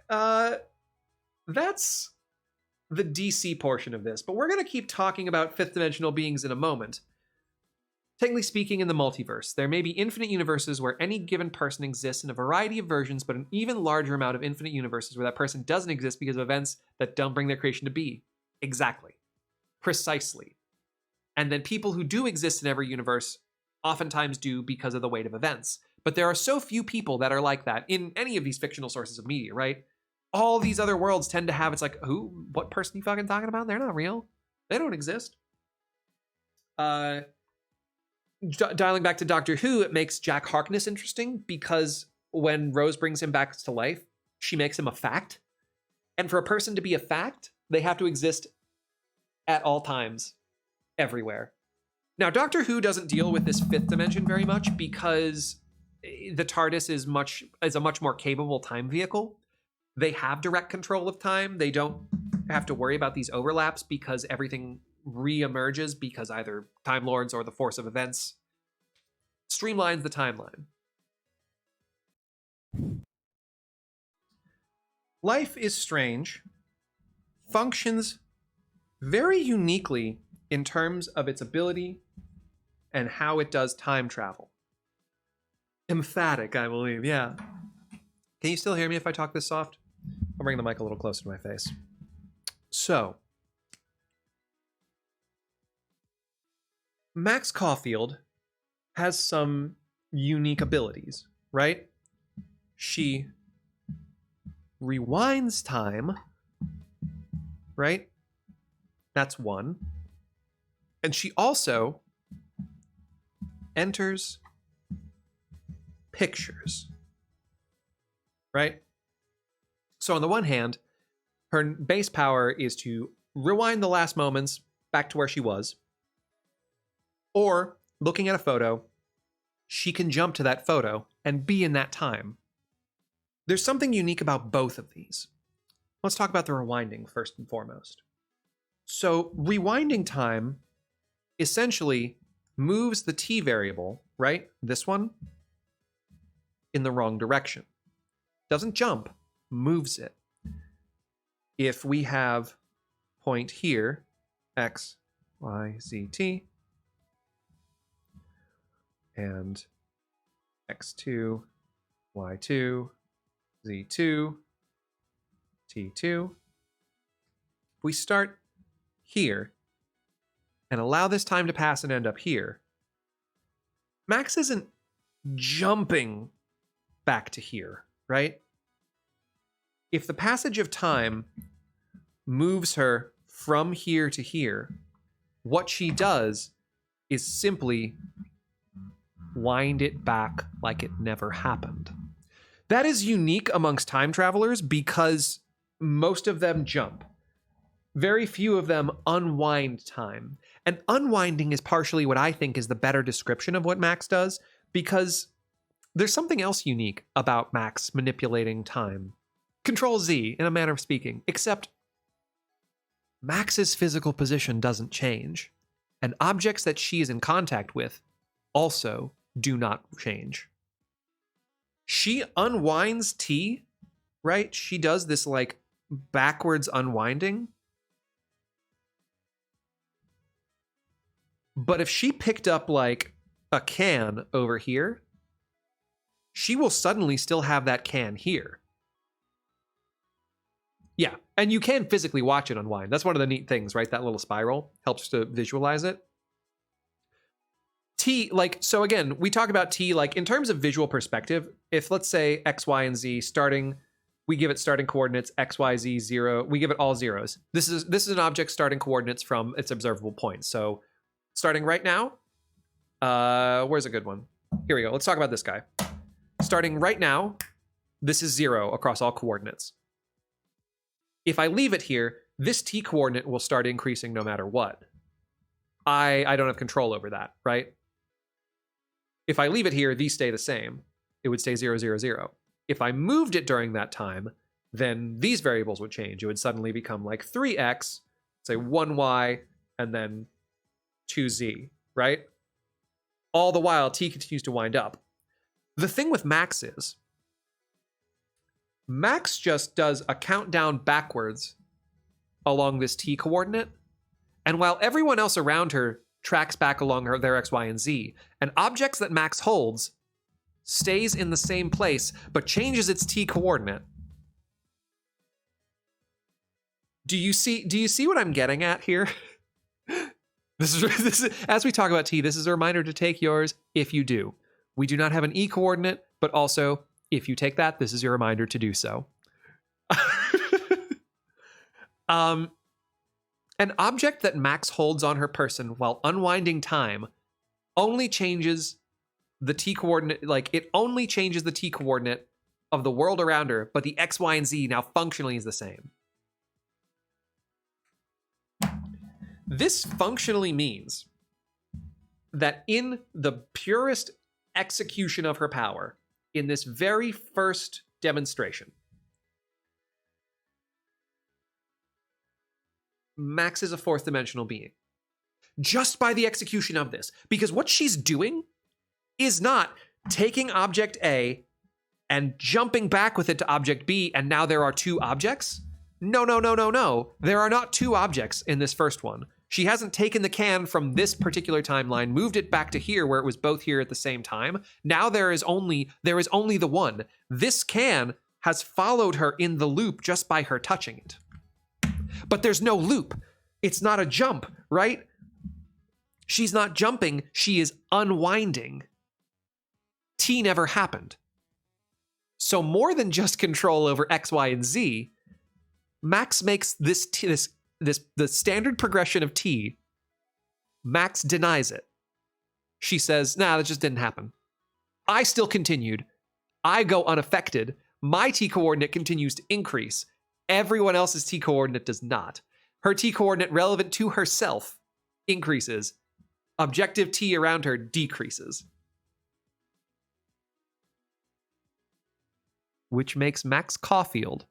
That's the DC portion of this, but we're going to keep talking about 5th dimensional beings in a moment. Technically speaking, in the multiverse, there may be infinite universes where any given person exists in a variety of versions, but an even larger amount of infinite universes where that person doesn't exist because of events that don't bring their creation to be. Exactly. Precisely. And then people who do exist in every universe oftentimes do because of the weight of events. But there are so few people that are like that in any of these fictional sources of media, right? All these other worlds tend to have, it's like, who? What person are you fucking talking about? They're not real. They don't exist. Dialing back to Doctor Who, it makes Jack Harkness interesting because when Rose brings him back to life, she makes him a fact. And for a person to be a fact, they have to exist at all times, everywhere. Now, Doctor Who doesn't deal with this 5th dimension very much because the TARDIS is a much more capable time vehicle. They have direct control of time. They don't have to worry about these overlaps because everything re-emerges because either Time Lords or the force of events streamlines the timeline. Life is Strange functions very uniquely in terms of its ability and how it does time travel. Emphatic, I believe, yeah. Can you still hear me if I talk this soft? I'll bring the mic a little closer to my face. So, Max Caulfield has some unique abilities, right? She rewinds time, right? That's one. And she also enters pictures, right? So on the one hand, her base power is to rewind the last moments back to where she was, or looking at a photo, she can jump to that photo and be in that time. There's something unique about both of these. Let's talk about the rewinding first and foremost. So rewinding time essentially moves the t variable, right? This one, in the wrong direction. Doesn't jump, moves it. If we have point here, x, y, z, t, and x2, y2, z2, t2, if we start here and allow this time to pass and end up here, Max isn't jumping back to here, right? If the passage of time moves her from here to here, what she does is simply wind it back like it never happened. That is unique amongst time travelers because most of them jump. Very few of them unwind time. And unwinding is partially what I think is the better description of what Max does, because there's something else unique about Max manipulating time. Control Z, in a manner of speaking, except Max's physical position doesn't change, and objects that she is in contact with also do not change. She unwinds T, right? She does this like backwards unwinding. But if she picked up like a can over here, she will suddenly still have that can here. Yeah, and you can physically watch it unwind. That's one of the neat things, right? That little spiral helps to visualize it. T, like, so again, we talk about T, like, in terms of visual perspective, if let's say X, Y, and Z starting, we give it starting coordinates, X, Y, Z, 0, we give it all zeros. This is an object starting coordinates from its observable point. So starting right now, where's a good one? Here we go. Let's talk about this guy. Starting right now, this is 0 across all coordinates. If I leave it here, this T coordinate will start increasing no matter what. I don't have control over that, right? If I leave it here, these stay the same. It would stay 0, 0, 0. If I moved it during that time, then these variables would change. It would suddenly become like 3x, say 1y, and then 2z, right? All the while, T continues to wind up. The thing with Max is, Max just does a countdown backwards along this T coordinate, and while everyone else around her tracks back along their X, Y, and Z, and objects that Max holds stays in the same place, but changes its T coordinate. Do you see what I'm getting at here? This is as we talk about T, this is a reminder to take yours if you do. We do not have an E coordinate, but also if you take that, this is your reminder to do so. An object that Max holds on her person while unwinding time only changes the T coordinate, like it only changes the T coordinate of the world around her, but the X, Y, and Z now functionally is the same. This functionally means that in the purest execution of her power, in this very first demonstration, Max is a fourth dimensional being. Just by the execution of this. Because what she's doing is not taking object A and jumping back with it to object B, and now there are two objects. No. There are not two objects in this first one. She hasn't taken the can from this particular timeline, moved it back to here where it was both here at the same time. Now there is only the one. This can has followed her in the loop just by her touching it. But there's no loop. It's not a jump, right? She's not jumping, she is unwinding. T never happened. So more than just control over X, Y, and Z, Max makes the standard progression of T, Max denies it. She says, nah, that just didn't happen. I still continued. I go unaffected. My T coordinate continues to increase. Everyone else's T coordinate does not. Her T coordinate relevant to herself increases. Objective T around her decreases. Which makes Max Caulfield,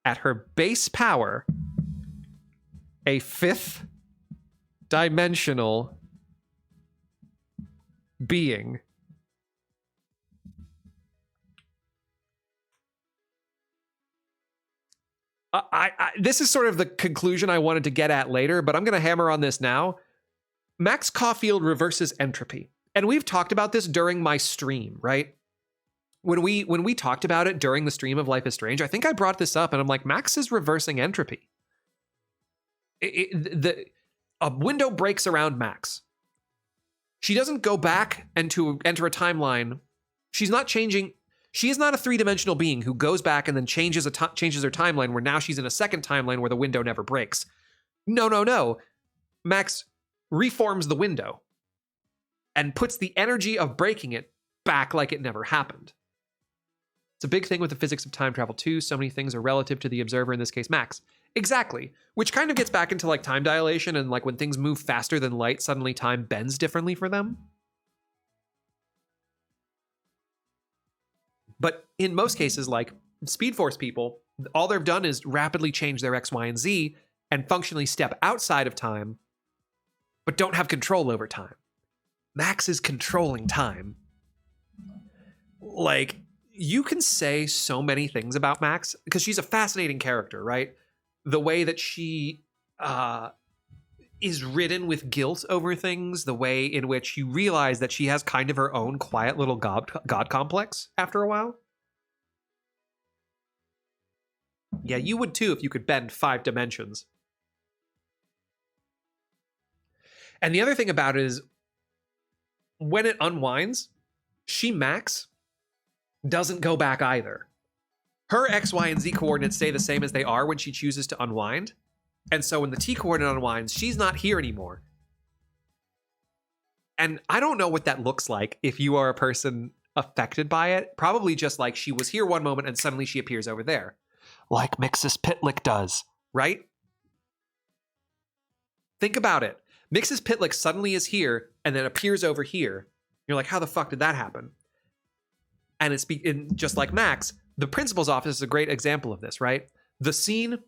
at her base power, a fifth dimensional being. This is sort of the conclusion I wanted to get at later, but I'm going to hammer on this now. Max Caulfield reverses entropy. And we've talked about this during my stream, right? When we talked about it during the stream of Life is Strange, I think I brought this up and I'm like, Max is reversing entropy. A window breaks around Max. She doesn't go back and to enter a timeline. She's not changing. She is not a three-dimensional being who goes back and then changes her timeline where now she's in a second timeline where the window never breaks. No. Max reforms the window and puts the energy of breaking it back like it never happened. It's a big thing with the physics of time travel too. So many things are relative to the observer, in this case, Max. Exactly. Which kind of gets back into like time dilation and like when things move faster than light, suddenly time bends differently for them. But in most cases, like Speed Force people, all they've done is rapidly change their X, Y, and Z and functionally step outside of time, but don't have control over time. Max is controlling time. Like, you can say so many things about Max because she's a fascinating character, right? The way that she is ridden with guilt over things, the way in which you realize that she has kind of her own quiet little god complex after a while. Yeah, you would too if you could bend 5 dimensions. And the other thing about it is when it unwinds, Max doesn't go back either. Her X, Y, and Z coordinates stay the same as they are when she chooses to unwind. And so when the T coordinate unwinds, she's not here anymore. And I don't know what that looks like if you are a person affected by it. Probably just like she was here one moment and suddenly she appears over there. Like Mxyzptlk does, right? Think about it. Mxyzptlk suddenly is here and then appears over here. You're like, how the fuck did that happen? And it's just like Max, the principal's office is a great example of this, right? The scene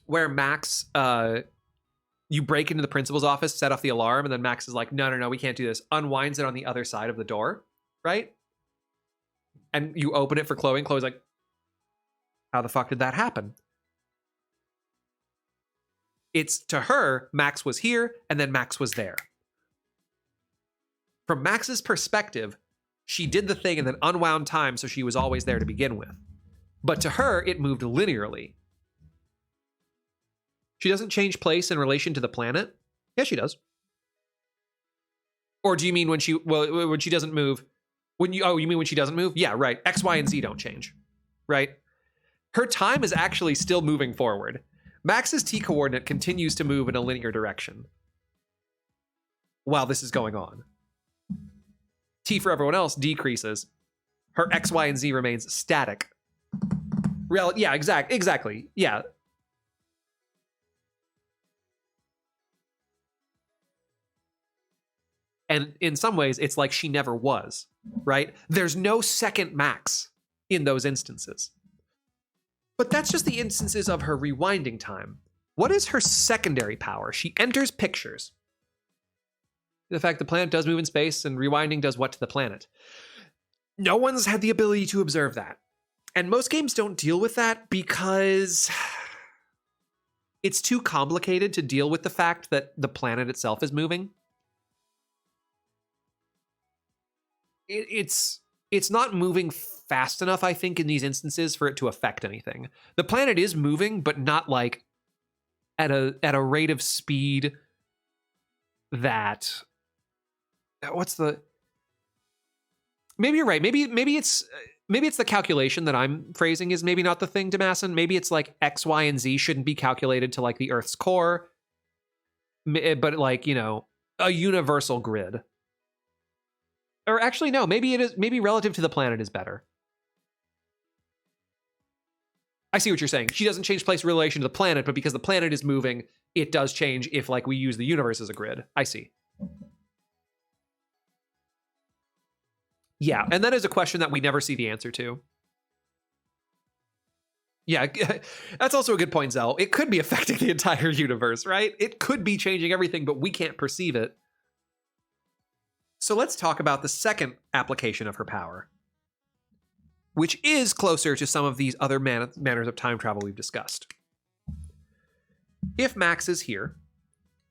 where Max, you break into the principal's office, set off the alarm, and then Max is like, no, we can't do this. Unwinds it on the other side of the door, right? And you open it for Chloe, and Chloe's like, how the fuck did that happen? It's to her, Max was here, and then Max was there. From Max's perspective, she did the thing and then unwound time so she was always there to begin with. But to her, it moved linearly. She doesn't change place in relation to the planet? Yeah, she does. Or do you mean when she doesn't move? You mean when she doesn't move? Yeah, right. X, Y, and Z don't change, right? Her time is actually still moving forward. Max's T coordinate continues to move in a linear direction while this is going on. T for everyone else decreases. Her X, Y, and Z remains static. Yeah, exactly. Yeah. And in some ways, it's like she never was, right? There's no second Max in those instances. But that's just the instances of her rewinding time. What is her secondary power? She enters pictures. The fact the planet does move in space and rewinding does what to the planet? No one's had the ability to observe that. And most games don't deal with that because it's too complicated to deal with the fact that the planet itself is moving. It's not moving fast enough, I think, in these instances for it to affect anything. The planet is moving, but not like at a rate of speed that... Maybe you're right. Maybe it's the calculation that I'm phrasing is maybe not the thing, Damasin. Maybe it's like X, Y, and Z shouldn't be calculated to like the Earth's core, but like, you know, a universal grid. Or actually, no, maybe it is. Maybe relative to the planet is better. I see what you're saying. She doesn't change place in relation to the planet, but because the planet is moving, it does change if like we use the universe as a grid. I see. Yeah, and that is a question that we never see the answer to. Yeah, that's also a good point, Zell. It could be affecting the entire universe, right? It could be changing everything, but we can't perceive it. So let's talk about the second application of her power, which is closer to some of these other manners of time travel we've discussed. If Max is here,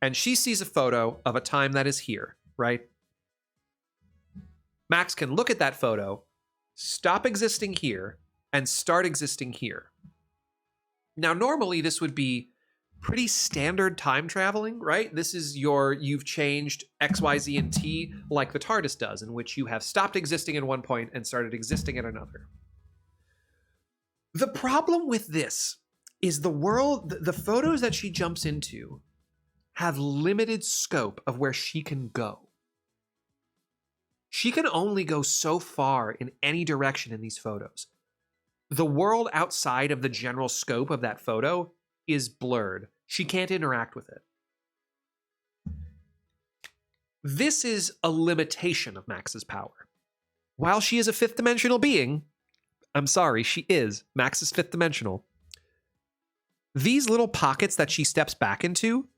and she sees a photo of a time that is here, right? Max can look at that photo, stop existing here, and start existing here. Now, normally this would be pretty standard time traveling, right? This is you've changed X, Y, Z, and T like the TARDIS does, in which you have stopped existing at one point and started existing at another. The problem with this is the photos that she jumps into have limited scope of where she can go. She can only go so far in any direction in these photos. The world outside of the general scope of that photo is blurred. She can't interact with it. This is a limitation of Max's power. While she is a fifth dimensional being, I'm sorry, she is. Max is fifth dimensional. These little pockets that she steps back into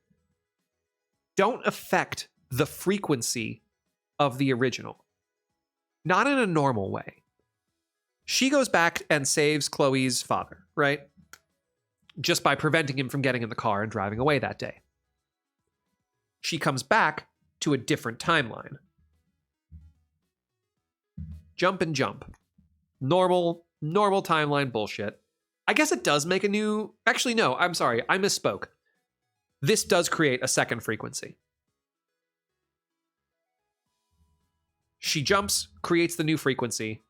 don't affect the frequency of the original. Not in a normal way. She goes back and saves Chloe's father, right? Just by preventing him from getting in the car and driving away that day. She comes back to a different timeline. Jump and jump. Normal timeline bullshit. I guess it does make a new... Actually, no, I'm sorry. I misspoke. This does create a second frequency. She jumps, creates the new frequency,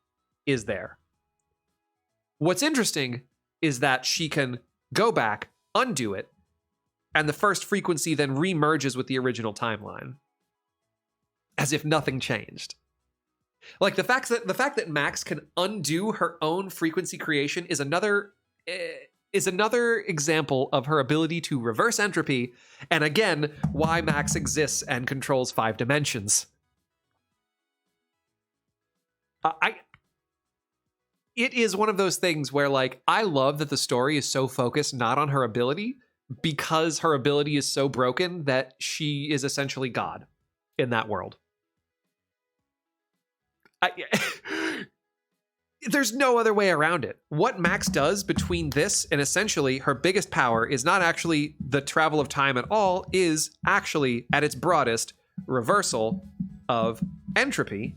is there. What's interesting is that she can go back, undo it, and the first frequency then remerges with the original timeline. As if nothing changed. Like the fact that Max can undo her own frequency creation is another example of her ability to reverse entropy, and again, why Max exists and controls 5 dimensions. It is one of those things where, like, I love that the story is so focused not on her ability, because her ability is so broken that she is essentially God in that world. There's no other way around it. What Max does between this and essentially her biggest power is not actually the travel of time at all, is actually, at its broadest, reversal of entropy.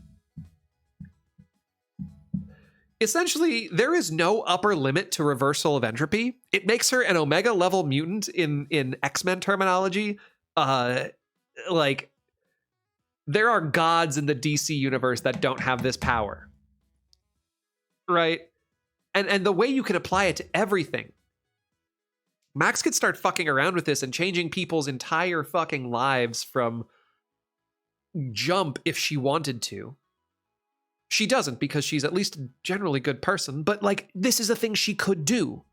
Essentially, there is no upper limit to reversal of entropy. It makes her an Omega level mutant in X-Men terminology. Like, there are gods in the DC universe that don't have this power. Right? And the way you can apply it to everything. Max could start fucking around with this and changing people's entire fucking lives from jump if she wanted to. She doesn't, because she's at least a generally good person, but, like, this is a thing she could do.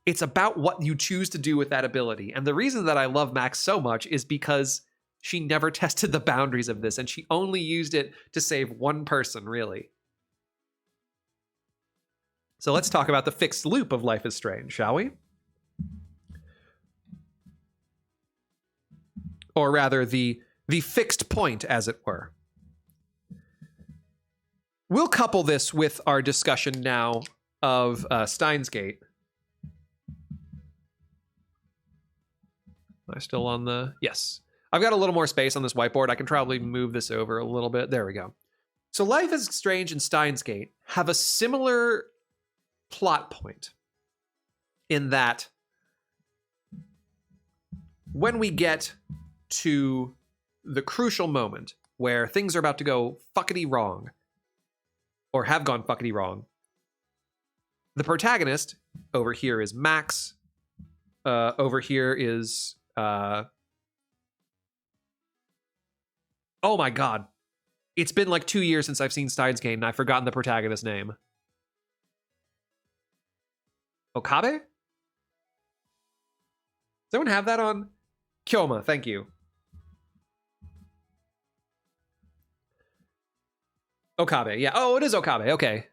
It's about what you choose to do with that ability. And the reason that I love Max so much is because she never tested the boundaries of this, and she only used it to save one person, really. So let's talk about the fixed loop of Life is Strange, shall we? Or rather, the fixed point, as it were. We'll couple this with our discussion now of Stein's Gate. Am I still on the... Yes. I've got a little more space on this whiteboard. I can probably move this over a little bit. There we go. So Life is Strange and Steins Gate have a similar plot point in that when we get to the crucial moment where things are about to go fuckity wrong, or have gone fuckity wrong, the protagonist, over here is Max, over here is... oh my god. It's been like 2 years since I've seen Steins Gate, and I've forgotten the protagonist's name. Okabe? Does anyone have that on? Kyoma, thank you. Okabe, yeah. Oh, it is Okabe, okay.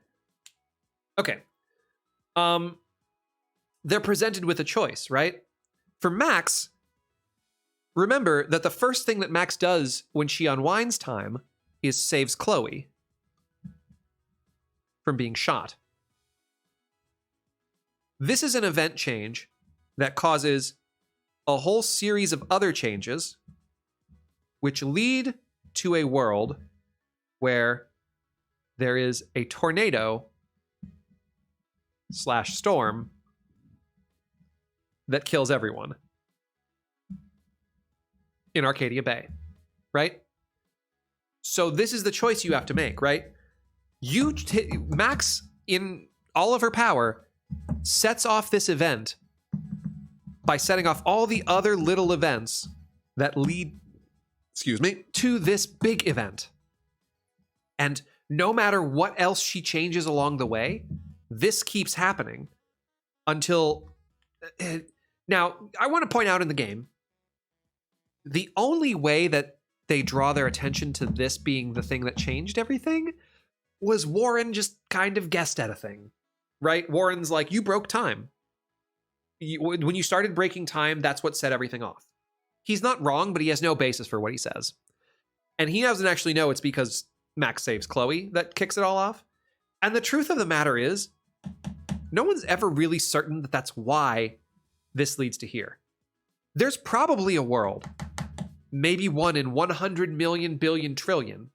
Okay. they're presented with a choice, right? For Max, remember that the first thing that Max does when she unwinds time is saves Chloe from being shot. This is an event change that causes a whole series of other changes which lead to a world where there is a tornado / storm that kills everyone in Arcadia Bay, right? So this is the choice you have to make, right? Max, in all of her power, sets off this event by setting off all the other little events that lead, to this big event. And no matter what else she changes along the way, this keeps happening until... Now, I want to point out in the game, the only way that they draw their attention to this being the thing that changed everything was Warren just kind of guessed at a thing, right? Warren's like, you broke time. When you started breaking time, that's what set everything off. He's not wrong, but he has no basis for what he says. And he doesn't actually know it's because Max saves Chloe that kicks it all off. And the truth of the matter is, no one's ever really certain that that's why this leads to here. There's probably a world, maybe 1 in 100 million billion trillion,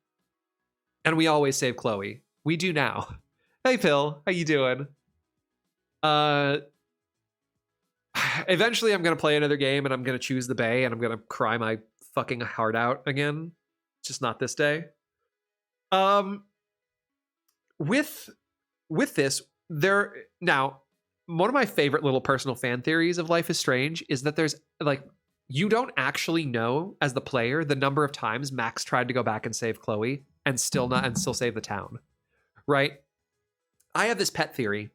and we always save Chloe. We do now. Hey, Pill, how you doing? Eventually I'm going to play another game and I'm going to choose the Bay and I'm going to cry my fucking heart out again. Just not this day. With this, now, one of my favorite little personal fan theories of Life is Strange is that there's, like, you don't actually know as the player the number of times Max tried to go back and save Chloe and still save the town, right? I have this pet theory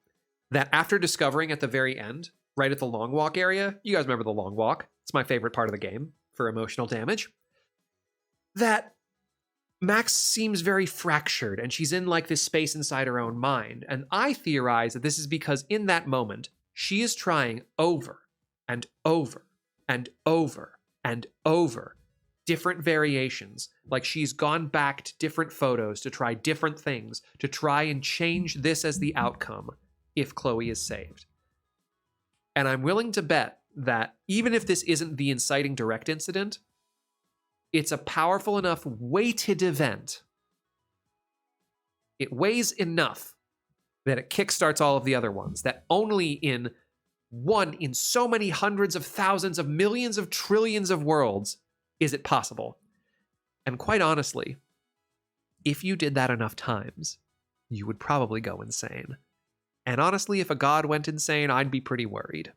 that after discovering at the very end, right at the Long Walk area, you guys remember the Long Walk? It's my favorite part of the game for emotional damage. That Max seems very fractured and she's in like this space inside her own mind. And I theorize that this is because in that moment, she is trying over and over and over and over different variations. Like she's gone back to different photos to try different things to try and change this as the outcome if Chloe is saved. And I'm willing to bet that even if this isn't the inciting direct incident, it's a powerful enough weighted event. It weighs enough that it kickstarts all of the other ones, that only in so many hundreds of thousands of millions of trillions of worlds is it possible. And quite honestly, if you did that enough times, you would probably go insane. And honestly, if a god went insane, I'd be pretty worried.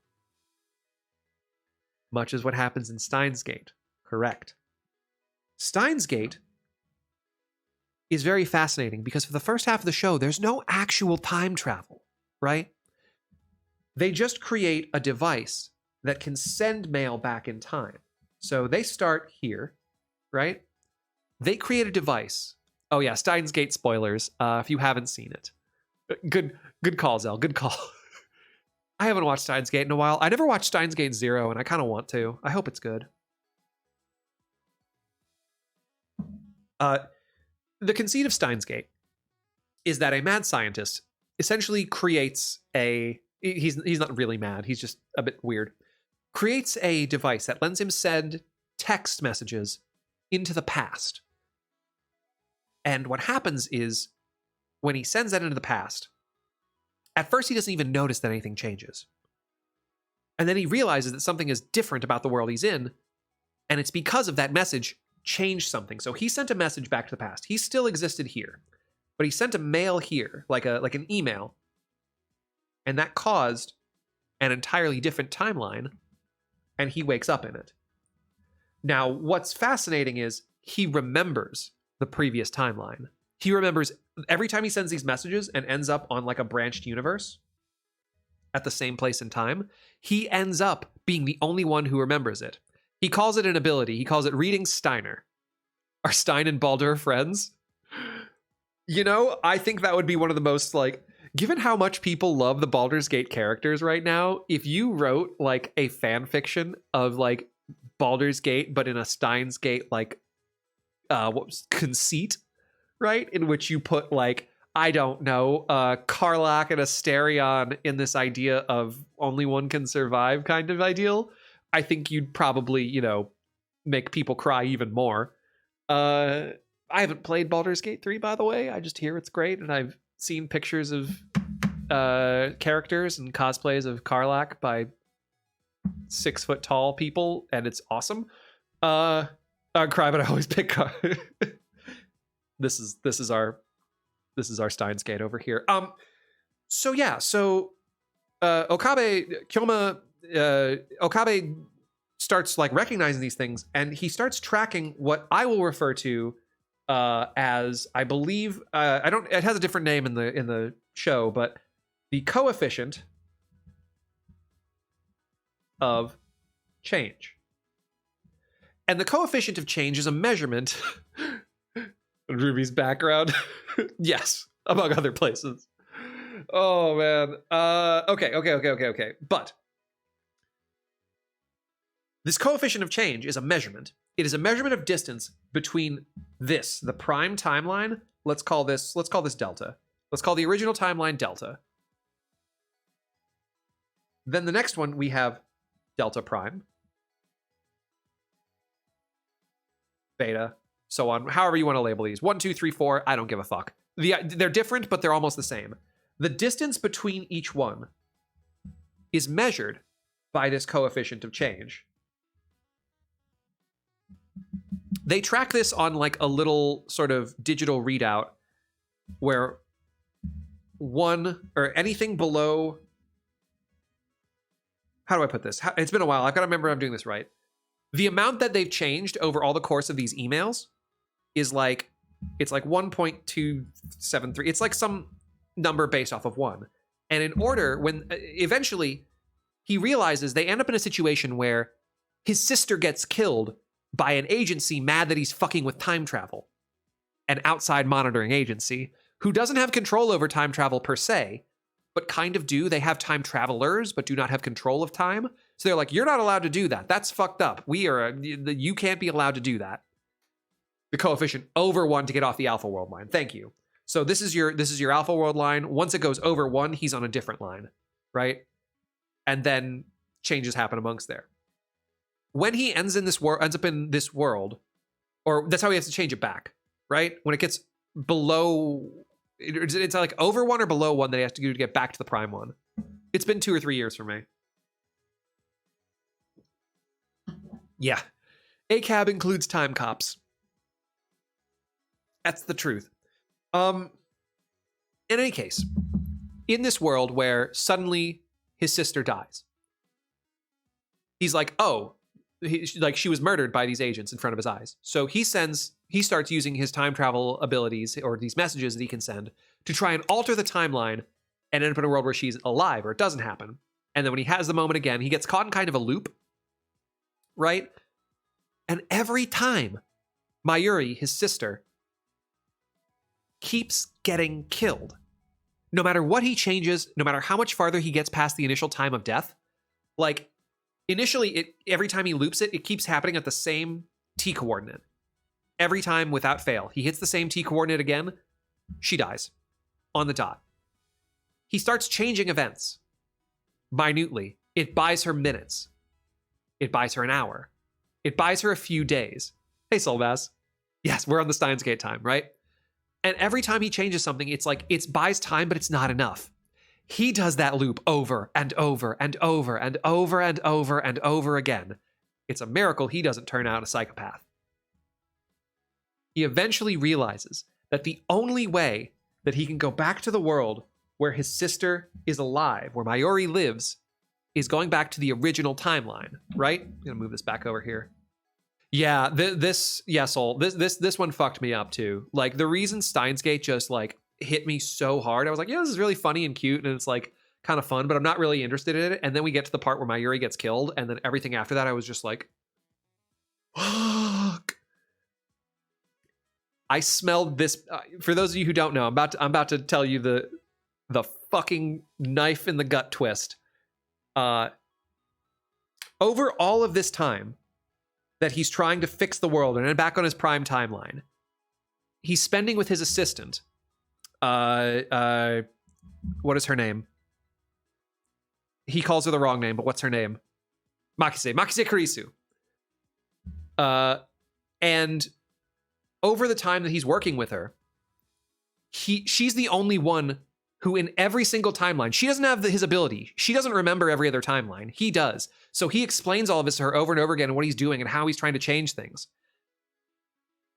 Much as what happens in Steins Gate. Correct. Steins Gate is very fascinating because for the first half of the show, there's no actual time travel, right? They just create a device that can send mail back in time. So they start here, right? They create a device. Oh yeah, Steins Gate spoilers, if you haven't seen it. Good call, Zell. Good call. I haven't watched Steins Gate in a while. I never watched Steins Gate 0, and I kind of want to. I hope it's good. The conceit of Steins Gate is that a mad scientist essentially creates he's not really mad, he's just a bit weird, creates a device that lets him send text messages into the past. And what happens is, when he sends that into the past, at first he doesn't even notice that anything changes. And then he realizes that something is different about the world he's in, and it's because of that message changed something. So he sent a message back to the past. He still existed here, but he sent a mail here, like an email, and that caused an entirely different timeline, and he wakes up in it. Now, what's fascinating is he remembers the previous timeline. He remembers every time he sends these messages and ends up on like a branched universe at the same place in time, he ends up being the only one who remembers it. He calls it an ability. He calls it reading Steiner. Are Stein and Baldur friends? You know, I think that would be one of the most, like, given how much people love the Baldur's Gate characters right now, if you wrote like a fan fiction of like Baldur's Gate, but in a Steins Gate like conceit, right? In which you put like, I don't know, Karlach and Asterion in this idea of only one can survive kind of ideal, I think you'd probably, you know, make people cry even more. I haven't played Baldur's Gate 3, by the way. I just hear it's great, and I've seen pictures of characters and cosplays of Karlach by 6 foot tall people, and it's awesome. I cry, but I always pick. This is our Steins Gate over here. So yeah, so Okabe starts like recognizing these things, and he starts tracking what I will refer to as, I believe, it has a different name in the show, but the coefficient of change. And the coefficient of change is a measurement. Ruby's background. Yes, among other places. Oh man. Okay. But this coefficient of change is a measurement. It is a measurement of distance between the prime timeline. Let's call this delta. Let's call the original timeline delta. Then the next one we have delta prime, beta, so on. However you want to label these. 1, 2, 3, 4. I don't give a fuck. They're different, but they're almost the same. The distance between each one is measured by this coefficient of change. They track this on like a little sort of digital readout where one or anything below, how do I put this? It's been a while. I've got to remember I'm doing this right. The amount that they've changed over all the course of these emails is like, it's like 1.273. It's like some number based off of 1. And in order, when eventually he realizes they end up in a situation where his sister gets killed by an agency mad that he's fucking with time travel. An outside monitoring agency who doesn't have control over time travel per se, but kind of do. They have time travelers, but do not have control of time. So they're like, you're not allowed to do that. That's fucked up. You can't be allowed to do that. The coefficient over 1 to get off the alpha world line. Thank you. So this is your alpha world line. Once it goes over 1, he's on a different line, right? And then changes happen amongst there. When he ends up in this world, or that's how he has to change it back, right? When it gets below, it's like over 1 or below 1 that he has to do to get back to the prime one. It's been 2 or 3 years for me. Yeah. ACAB includes time cops. That's the truth. In any case, in this world where suddenly his sister dies, he's like, oh, she was murdered by these agents in front of his eyes. So he starts using his time travel abilities, or these messages that he can send, to try and alter the timeline and end up in a world where she's alive, or it doesn't happen. And then when he has the moment again, he gets caught in kind of a loop, right? And every time Mayuri, his sister, keeps getting killed, no matter what he changes, no matter how much farther he gets past the initial time of death, like, initially, every time he loops it keeps happening at the same T coordinate. Every time without fail. He hits the same T coordinate again, she dies. On the dot. He starts changing events. Minutely. It buys her minutes. It buys her an hour. It buys her a few days. Hey, Soulbass. Yes, we're on the Steins Gate time, right? And every time he changes something, it's like, it buys time, but it's not enough. He does that loop over and over and over and over and over and over again. It's a miracle he doesn't turn out a psychopath. He eventually realizes that the only way that he can go back to the world where his sister is alive, where Mayuri lives, is going back to the original timeline, right? I'm gonna move this back over here. Yeah, this one fucked me up too. Like, the reason Steins Gate just like hit me so hard, I was like, yeah, this is really funny and cute and it's like kind of fun, but I'm not really interested in it. And then we get to the part where Mayuri gets killed, and then everything after that I was just like, fuck. I smelled this. For those of you who don't know, I'm about to tell you the fucking knife in the gut twist. Over all of this time that he's trying to fix the world and back on his prime timeline, he's spending with his assistant. What is her name? He calls her the wrong name, but what's her name? Mxyzptlk Kurisu. And over the time that he's working with her, she's the only one who in every single timeline, she doesn't have his ability. She doesn't remember every other timeline. He does. So he explains all of this to her over and over again and what he's doing and how he's trying to change things.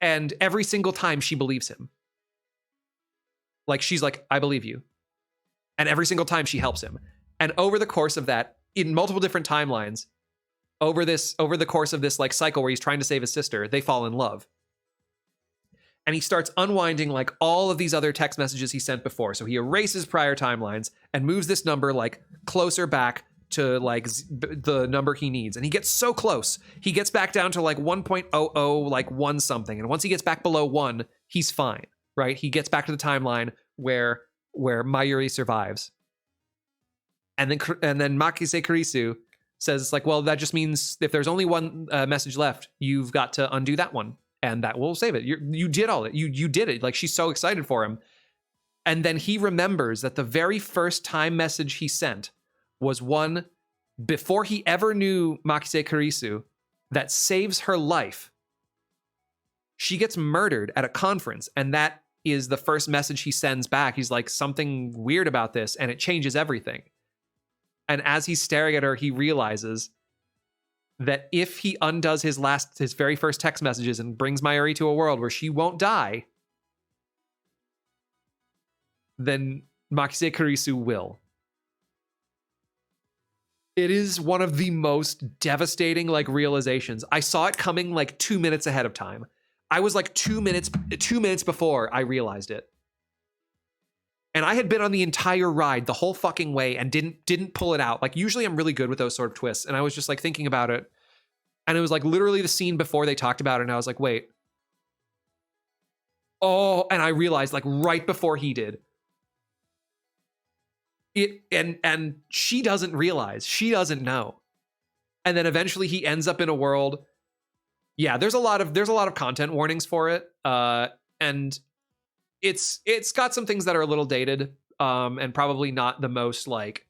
And every single time she believes him. Like, she's like, I believe you. And every single time she helps him. And over the course of that, in multiple different timelines, over the course of this like cycle where he's trying to save his sister, they fall in love. And he starts unwinding like all of these other text messages he sent before. So he erases prior timelines and moves this number like closer back to like the number he needs. And he gets so close. He gets back down to like 1.00, like 1 something. And once he gets back below 1, he's fine, right? He gets back to the timeline where Mayuri survives. And then Mxyzptlk Kurisu says like, well, that just means if there's only one message left, you've got to undo that one. And that will save it. You did all it. You did it. Like, she's so excited for him. And then he remembers that the very first time message he sent was one before he ever knew Mxyzptlk Kurisu that saves her life. She gets murdered at a conference, and that is the first message he sends back. He's like, something weird about this, and it changes everything. And as he's staring at her, he realizes that if he undoes his very first text messages and brings Mayuri to a world where she won't die, then Mxyzptlk Kurisu will. It is one of the most devastating like realizations. I saw it coming like 2 minutes ahead of time. I was like 2 minutes before I realized it. And I had been on the entire ride the whole fucking way and didn't pull it out. Like, usually I'm really good with those sort of twists. And I was just like thinking about it. And it was like literally the scene before they talked about it. And I was like, wait. Oh, and I realized like right before he did. And she doesn't realize. She doesn't know. And then eventually he ends up in a world. Yeah, there's a lot of content warnings for it. And it's got some things that are a little dated, and probably not the most like,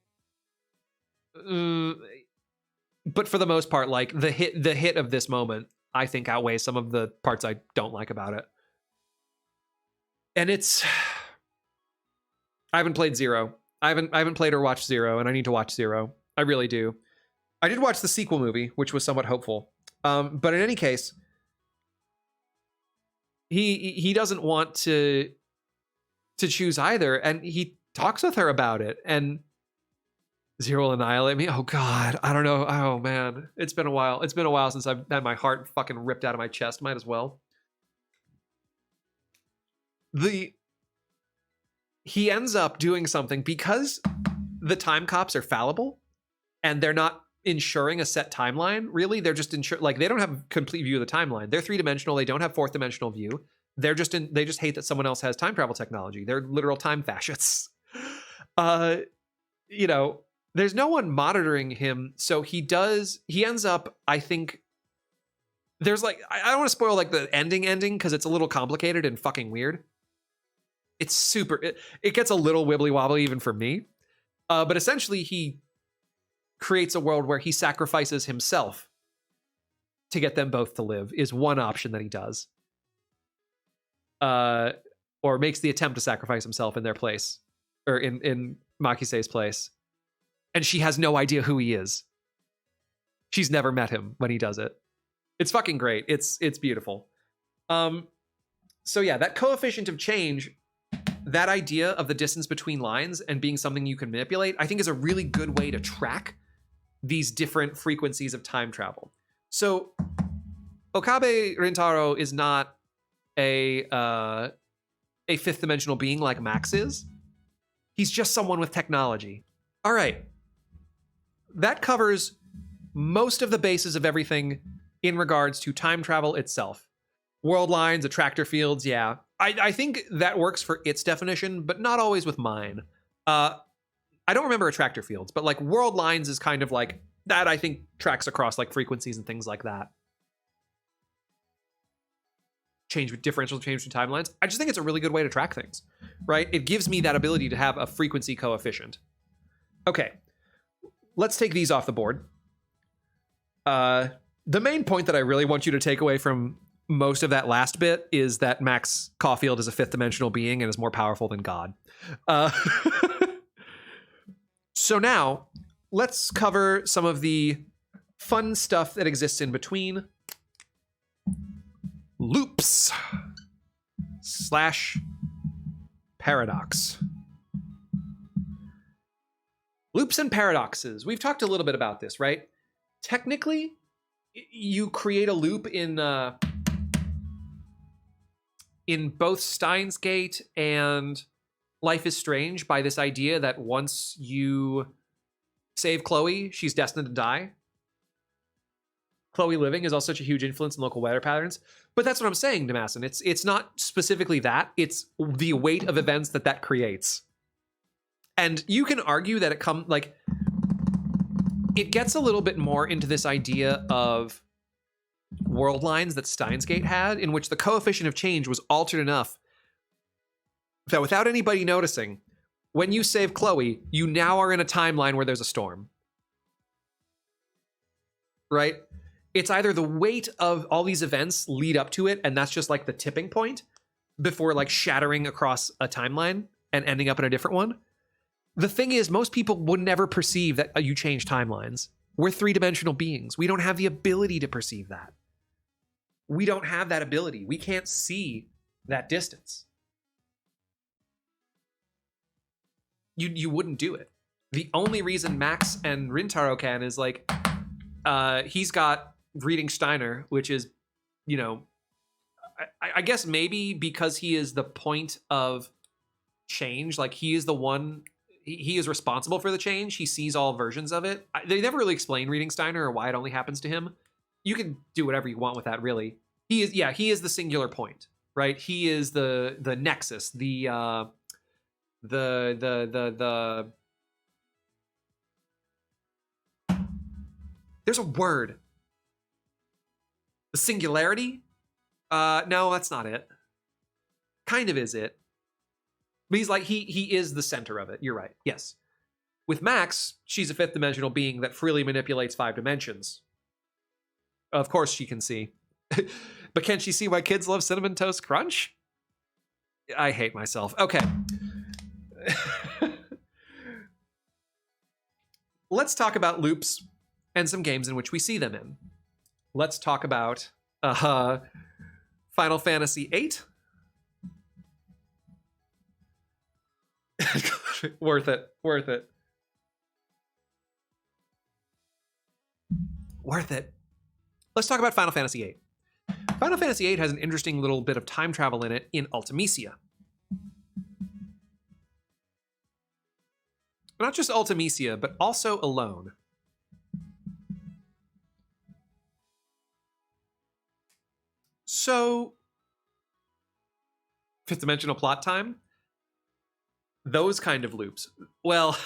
but for the most part, like the hit of this moment, I think outweighs some of the parts I don't like about it. And I haven't played Zero. I haven't played or watched Zero, and I need to watch Zero. I really do. I did watch the sequel movie, which was somewhat hopeful. But in any case, he doesn't want to choose either, and he talks with her about it, and Zero will annihilate me. Oh god, I don't know. Oh man, it's been a while since I've had my heart fucking ripped out of my chest. Might as well. He ends up doing something because the time cops are fallible and they're not ensuring a set timeline. Really, they're just like, they don't have a complete view of the timeline. They're 3-dimensional. They don't have 4th-dimensional view. They just hate that someone else has time travel technology. They're literal time fascists. You know, there's no one monitoring him. So he ends up, I think, there's like, I don't want to spoil like the ending because it's a little complicated and fucking weird. It's super, it gets a little wibbly wobbly even for me. But essentially he creates a world where he sacrifices himself to get them both to live is one option that he does. Or makes the attempt to sacrifice himself in their place, or in Mxyzptlk's place. And she has no idea who he is. She's never met him when he does it. It's fucking great. It's beautiful. So yeah, that coefficient of change, that idea of the distance between lines and being something you can manipulate, I think is a really good way to track these different frequencies of time travel. So Okabe Rintaro is not a 5th-dimensional being like Max is. He's just someone with technology. All right. That covers most of the bases of everything in regards to time travel itself. World lines, attractor fields, yeah. I think that works for its definition, but not always with mine. I don't remember attractor fields, but like world lines is kind of like that. I think tracks across like frequencies and things like that. Differential change between timelines. I just think it's a really good way to track things, right? It gives me that ability to have a frequency coefficient. Okay, let's take these off the board. The main point that I really want you to take away from most of that last bit is that Max Caulfield is a fifth dimensional being and is more powerful than God. So now let's cover some of the fun stuff that exists in between. Loops / paradox. Loops and paradoxes. We've talked a little bit about this, right? Technically, you create a loop in both Stein's Gate and Life is Strange by this idea that once you save Chloe, she's destined to die. Chloe living is also such a huge influence in local weather patterns. But that's what I'm saying, Damascen. It's not specifically that. It's the weight of events that creates. And you can argue that it gets a little bit more into this idea of world lines that Steins Gate had, in which the coefficient of change was altered enough that without anybody noticing, when you save Chloe, you now are in a timeline where there's a storm. Right? It's either the weight of all these events lead up to it, and that's just like the tipping point before like shattering across a timeline and ending up in a different one. The thing is, most people would never perceive that you change timelines. We're three-dimensional beings. We don't have the ability to perceive that. We don't have that ability. We can't see that distance. You wouldn't do it. The only reason Max and Rintaro can is like, he's got reading Steiner, which is, you know, I guess maybe because he is the point of change, like he is the one, he is responsible for the change. He sees all versions of it. They never really explain reading Steiner or why it only happens to him. You can do whatever you want with that, really. He is the singular point, right? He is the nexus, the there's a word. The singularity? No, that's not it. Kind of is it. But he's like, he is the center of it. You're right. Yes. With Max, she's a fifth dimensional being that freely manipulates 5 dimensions. Of course she can see. But can she see why kids love Cinnamon Toast Crunch? I hate myself. Okay. Let's talk about loops and some games in which we see them in. Let's talk about Final Fantasy VIII. Worth it. Worth it. Worth it. Let's talk about Final Fantasy VIII. Final Fantasy VIII has an interesting little bit of time travel in it in Ultimecia. Not just Ultimecia, but also Alone. So, fifth dimensional plot time, those kind of loops. Well,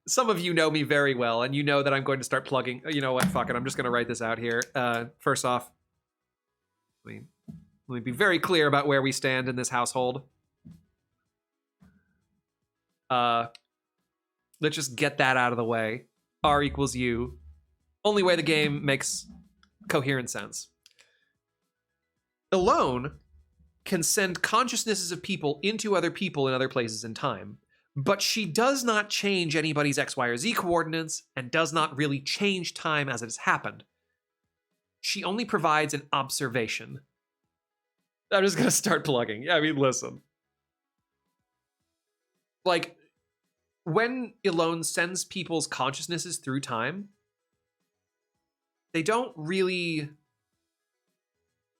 some of you know me very well, and you know that I'm going to start plugging. You know what? Fuck it. I'm just going to write this out here. First off, let me be very clear about where we stand in this household. Let's just get that out of the way. R equals U. Only way the game makes coherent sense. Alone can send consciousnesses of people into other people in other places in time, but she does not change anybody's X, Y, or Z coordinates and does not really change time as it has happened. She only provides an observation. I'm just going to start plugging. I mean, listen. Like, when Alone sends people's consciousnesses through time, they don't really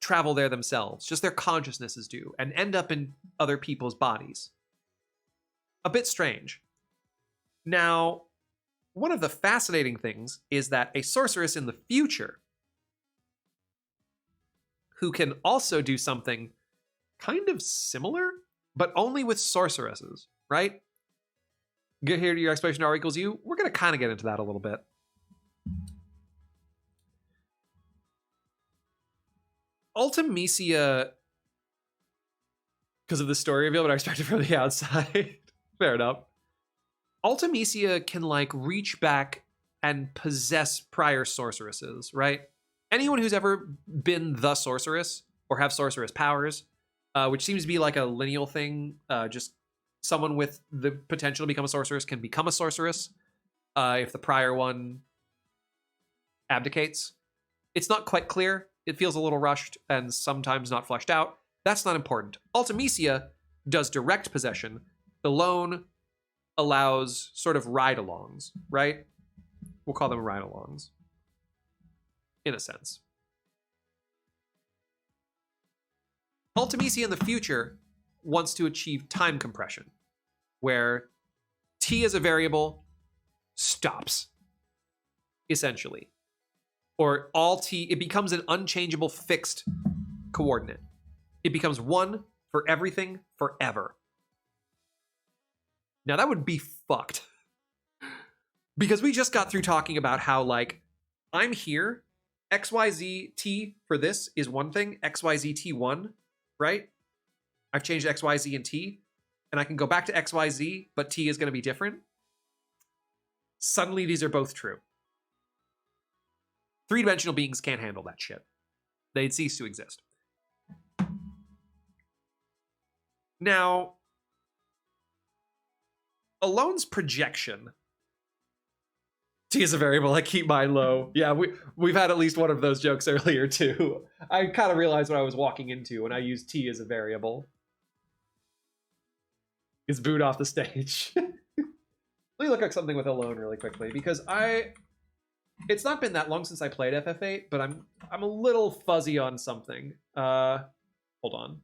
travel there themselves, just their consciousnesses do, and end up in other people's bodies. A bit strange. Now, one of the fascinating things is that a sorceress in the future who can also do something kind of similar, but only with sorceresses, right? get here to your explanation R equals U. We're going to kind of get into that a little bit. Ultimecia, because of the story reveal, but I expected from the outside. Fair enough. Ultimecia can like reach back and possess prior sorceresses, right? Anyone who's ever been the sorceress or have sorceress powers, which seems to be like a lineal thing, just someone with the potential to become a sorceress can become a sorceress if the prior one abdicates. It's not quite clear. It feels a little rushed and sometimes not fleshed out. That's not important. Ultimecia does direct possession. Alone allows sort of ride-alongs, right? We'll call them ride-alongs, in a sense. Ultimecia in the future wants to achieve time compression, where t as a variable stops, essentially. Or all t, it becomes an unchangeable fixed coordinate. It becomes 1 for everything forever. Now that would be fucked. Because we just got through talking about how, like, I'm here, XYZ T for this is one thing, XYZ T1, right? I've changed XYZ and T, and I can go back to XYZ, but T is going to be different. Suddenly these are both true. Three-dimensional beings can't handle that shit. They'd cease to exist. Now, Alone's projection. T is a variable, I keep mine low. Yeah, we've had at least one of those jokes earlier too. I kind of realized what I was walking into when I used T as a variable. Is booed off the stage. Let me look at something with Alone really quickly, because it's not been that long since I played FF8, but I'm a little fuzzy on something. Hold on.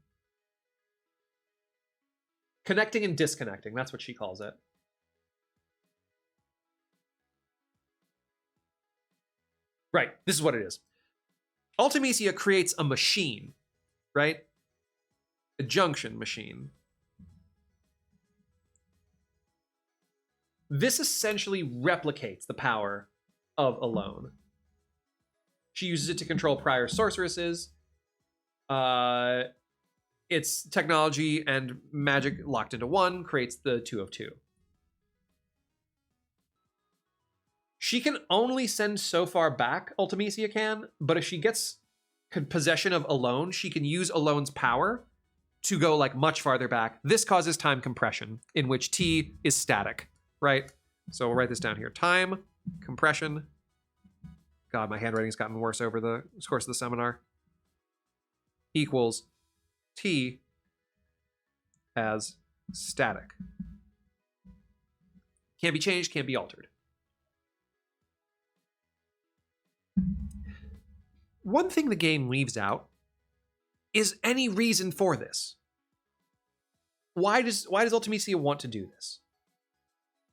Connecting and disconnecting, that's what she calls it. Right, this is what it is. Ultimecia creates a machine, right? A junction machine. This essentially replicates the power of Alone. She uses it to control prior sorceresses. Its technology and magic locked into one creates the 2 of 2. She can only send so far back, Ultimecia can, but if she gets possession of Alone, she can use Alone's power to go like much farther back. This causes time compression, in which T is static, right? So we'll write this down here. Time compression. God, my handwriting's gotten worse over the course of the seminar. Equals T as static. Can't be changed, can't be altered. One thing the game leaves out is any reason for this. Why does Ultimecia want to do this?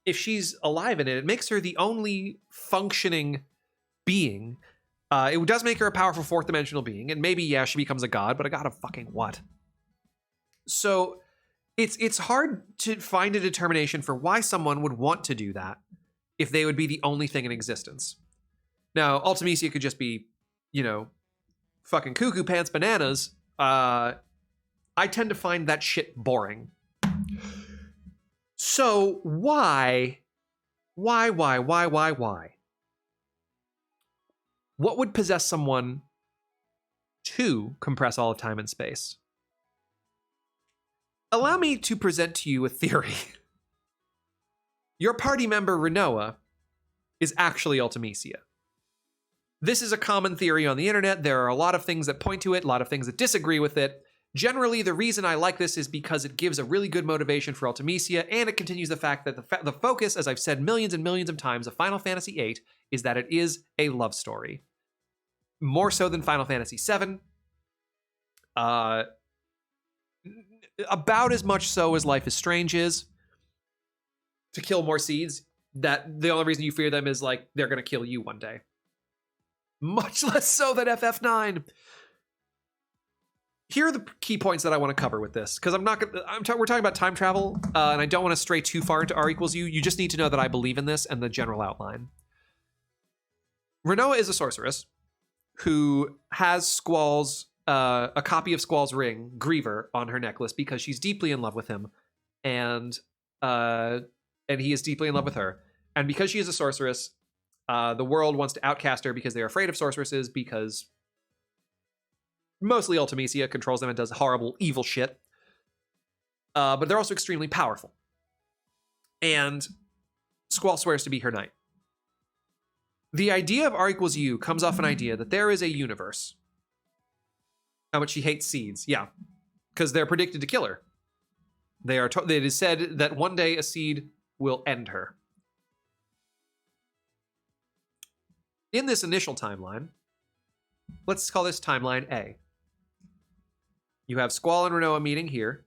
If she's alive in it, it makes her the only functioning being. It does make her a powerful fourth dimensional being, and maybe, yeah, she becomes a god, but a god of fucking what? So it's hard to find a determination for why someone would want to do that if they would be the only thing in existence. Now, Ultimecia could just be, you know, fucking cuckoo pants bananas. I tend to find that shit boring. So why? What would possess someone to compress all of time and space? Allow me to present to you a theory. Your party member, Renoa, is actually Ultimecia. This is a common theory on the internet. There are a lot of things that point to it, a lot of things that disagree with it. Generally, the reason I like this is because it gives a really good motivation for Ultimecia, and it continues the fact that the focus, as I've said millions and millions of times, of Final Fantasy VIII is that it is a love story. More so than Final Fantasy VII. About as much so as Life is Strange is. To kill more seeds, that the only reason you fear them is like they're going to kill you one day. Much less so than FF9. here are the key points that I want to cover with this, because we're talking about time travel, and I don't want to stray too far into R equals U. You just need to know that I believe in this and the general outline. Renoa is a sorceress who has Squall's a copy of Squall's ring, Griever, on her necklace because she's deeply in love with him, and he is deeply in love with her. And because she is a sorceress, the world wants to outcast her because they're afraid of sorceresses, because mostly Ultimecia controls them and does horrible, evil shit. But they're also extremely powerful. And Squall swears to be her knight. The idea of R equals U comes off an idea that there is a universe. How much she hates seeds. Yeah. Because they're predicted to kill her. It is said that one day a seed will end her. In this initial timeline, let's call this timeline A. You have Squall and Renoa meeting here.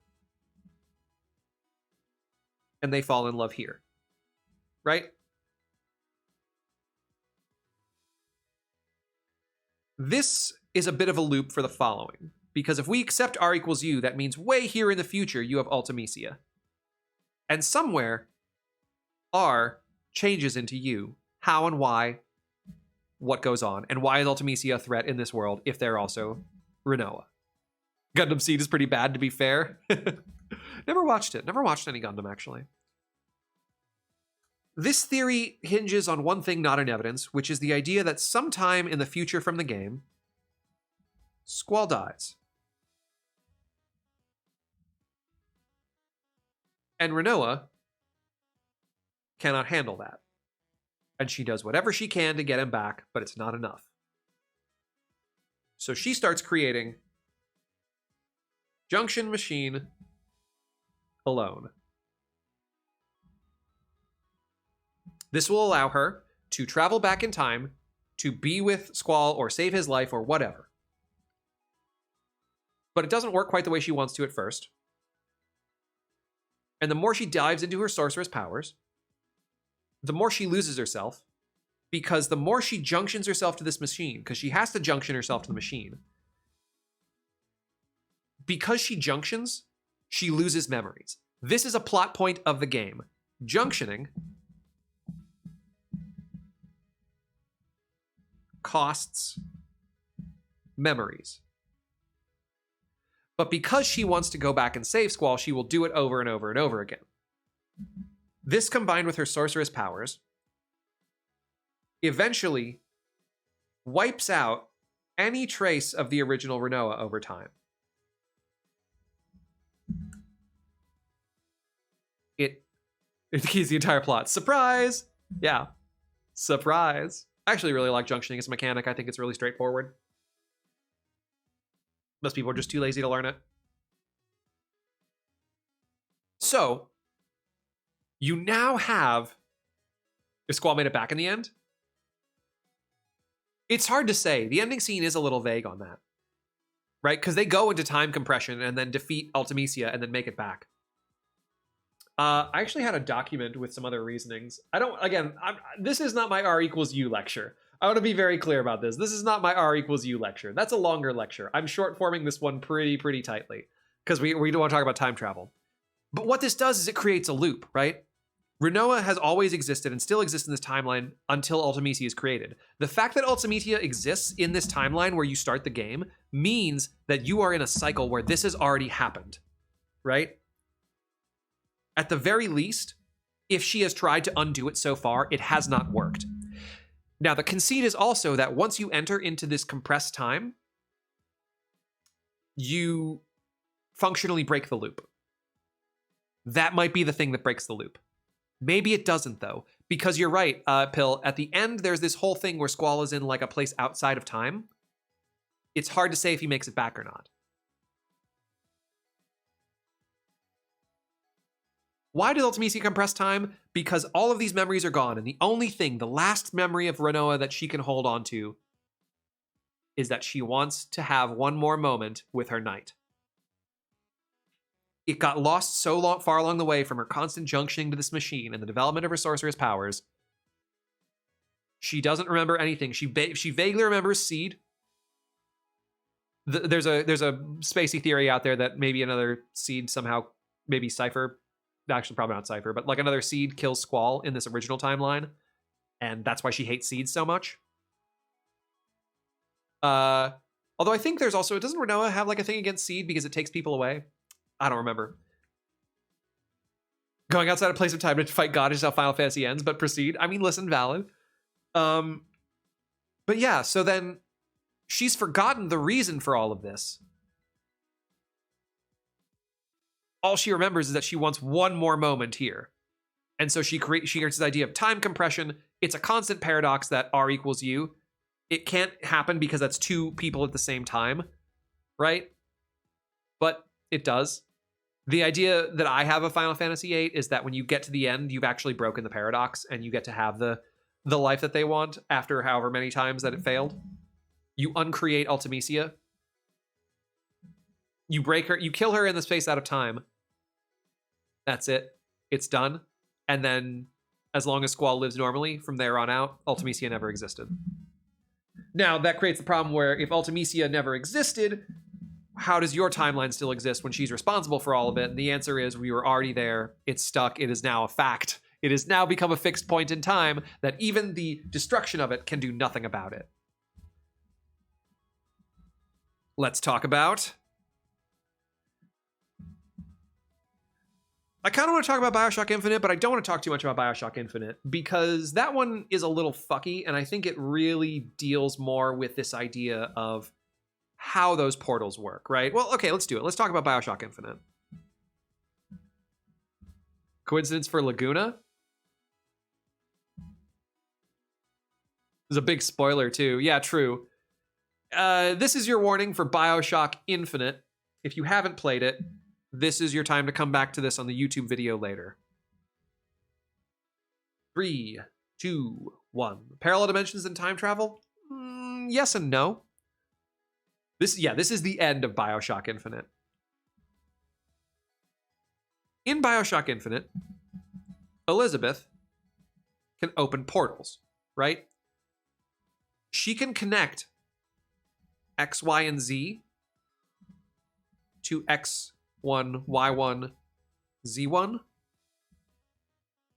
And they fall in love here. Right? This is a bit of a loop for the following. Because if we accept R equals U, that means way here in the future, you have Ultimecia. And somewhere, R changes into U. How and why, what goes on, and why is Ultimecia a threat in this world if they're also Renoa? Gundam Seed is pretty bad, to be fair. Never watched it. Never watched any Gundam, actually. This theory hinges on one thing not in evidence, which is the idea that sometime in the future from the game, Squall dies. And Renoa cannot handle that. And she does whatever she can to get him back, but it's not enough. So she starts creating Junction Machine alone. This will allow her to travel back in time to be with Squall or save his life or whatever. But it doesn't work quite the way she wants to at first. And the more she dives into her sorceress powers, the more she loses herself, because the more she junctions herself to this machine, because she has to junction herself to the machine, because she junctions, she loses memories. This is a plot point of the game. Junctioning costs memories. But because she wants to go back and save Squall, she will do it over and over and over again. This, combined with her sorceress powers, eventually wipes out any trace of the original Renoa over time. It keys the entire plot. Surprise! Yeah. Surprise. I actually really like junctioning as a mechanic. I think it's really straightforward. Most people are just too lazy to learn it. So, you now have... If Squall made it back in the end? It's hard to say. The ending scene is a little vague on that. Right? Because they go into time compression and then defeat Ultimecia and then make it back. I actually had a document with some other reasonings. This is not my R equals U lecture. I want to be very clear about this. This is not my R equals U lecture. That's a longer lecture. I'm short forming this one pretty tightly because we don't want to talk about time travel. But what this does is it creates a loop, right? Renoa has always existed and still exists in this timeline until Ultimecia is created. The fact that Ultimecia exists in this timeline where you start the game means that you are in a cycle where this has already happened, right? At the very least, if she has tried to undo it so far, it has not worked. Now, the conceit is also that once you enter into this compressed time, you functionally break the loop. That might be the thing that breaks the loop. Maybe it doesn't, though, because you're right, Pill. At the end, there's this whole thing where Squall is in like a place outside of time. It's hard to say if he makes it back or not. Why did Ultimecia compress time? Because all of these memories are gone, and the only thing, the last memory of Renoa that she can hold on to is that she wants to have one more moment with her knight. It got lost so far along the way from her constant junctioning to this machine and the development of her sorceress powers. She doesn't remember anything. She vaguely remembers Seed. there's a spacey theory out there that maybe another seed somehow, maybe Cypher, actually probably not Cypher, but like another seed kills Squall in this original timeline, and that's why she hates seeds so much. Although I think there's also, doesn't Renoa have like a thing against seed because it takes people away? I don't remember. Going outside of place of time to fight God is how Final Fantasy ends, but proceed. I mean, listen, valid. But yeah, so then she's forgotten the reason for all of this. All she remembers is that she wants one more moment here. And so she creates this idea of time compression. It's a constant paradox that R equals U. It can't happen because that's two people at the same time, right? But it does. The idea that I have of Final Fantasy VIII is that when you get to the end, you've actually broken the paradox and you get to have the life that they want after however many times that it failed. You uncreate Ultimecia. You break her, you kill her in the space out of time. That's it. It's done. And then as long as Squall lives normally, from there on out, Ultimecia never existed. Now, that creates the problem where if Ultimecia never existed, how does your timeline still exist when she's responsible for all of it? And the answer is we were already there. It's stuck. It is now a fact. It has now become a fixed point in time that even the destruction of it can do nothing about it. Let's talk about... I kind of want to talk about BioShock Infinite, but I don't want to talk too much about BioShock Infinite because that one is a little fucky, and I think it really deals more with this idea of how those portals work, right? Well, okay, let's do it. Let's talk about BioShock Infinite. Coincidence for Laguna? There's a big spoiler, too. Yeah, true. This is your warning for BioShock Infinite. If you haven't played it, this is your time to come back to this on the YouTube video later. 3, 2, 1. Parallel dimensions and time travel? Yes and no. This is the end of BioShock Infinite. In BioShock Infinite, Elizabeth can open portals, right? She can connect X, Y, and Z to X1, Y1, Z1.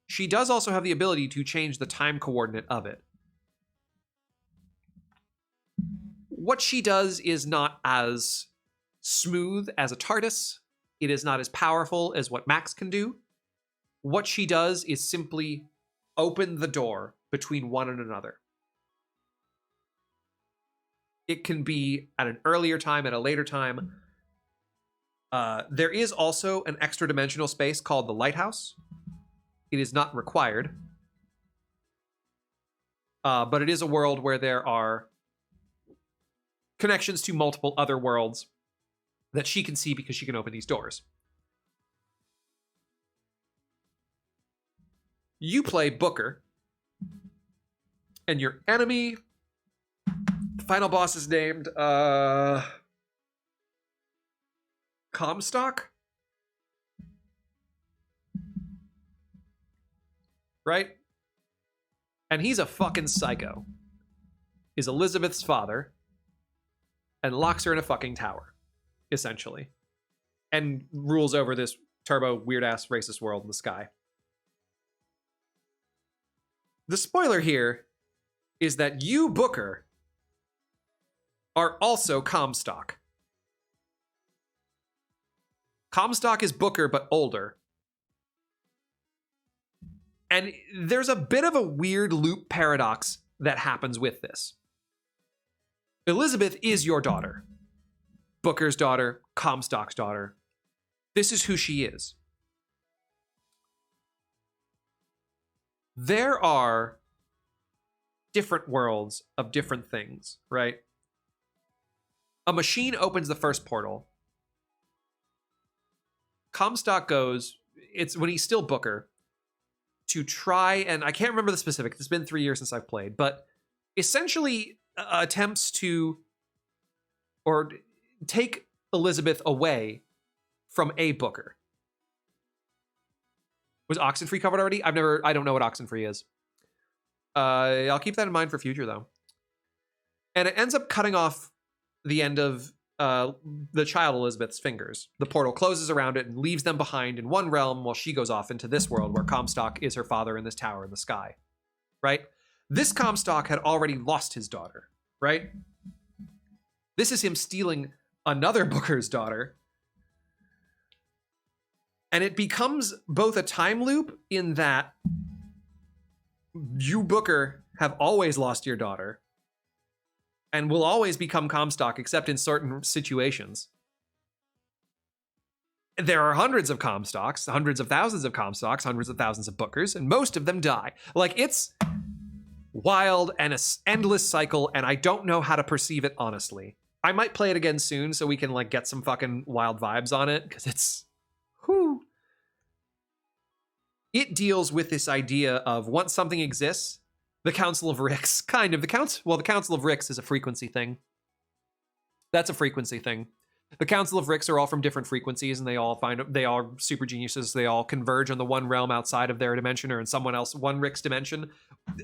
She does also have the ability to change the time coordinate of it. What she does is not as smooth as a TARDIS. It is not as powerful as what Max can do. What she does is simply open the door between one and another. It can be at an earlier time, at a later time. There is also an extra dimensional space called the Lighthouse. It is not required. But it is a world where there are connections to multiple other worlds that she can see because she can open these doors. You play Booker, and your enemy, the final boss is named Comstock? Right? And he's a fucking psycho. Is Elizabeth's father, and locks her in a fucking tower, essentially. And rules over this turbo, weird-ass, racist world in the sky. The spoiler here is that you, Booker, are also Comstock. Comstock is Booker, but older. And there's a bit of a weird loop paradox that happens with this. Elizabeth is your daughter. Booker's daughter, Comstock's daughter. This is who she is. There are different worlds of different things, right? A machine opens the first portal. Comstock goes, it's when he's still Booker, to try, and I can't remember the specifics, it's been 3 years since I've played, but essentially attempts to, or take Elizabeth away from a Booker. Was Oxenfree covered already? I don't know what Oxenfree is. I'll keep that in mind for future, though. And it ends up cutting off the end of the child Elizabeth's fingers. The portal closes around it and leaves them behind in one realm while she goes off into this world where Comstock is her father in this tower in the sky, right? This Comstock had already lost his daughter, right? This is him stealing another Booker's daughter. And it becomes both a time loop in that you, Booker, have always lost your daughter and will always become Comstock except in certain situations. There are hundreds of Comstocks, hundreds of thousands of Comstocks, hundreds of thousands of Bookers, and most of them die. Like, it's wild and an endless cycle, and I don't know how to perceive it honestly. I might play it again soon so we can like get some fucking wild vibes on it, because it's... whew. It deals with this idea of once something exists, the Council of Ricks, kind of. The Council of Ricks is a frequency thing. That's a frequency thing. The Council of Ricks are all from different frequencies, and they all super geniuses. They all converge on the one realm outside of their dimension or in someone else, one Rick's dimension.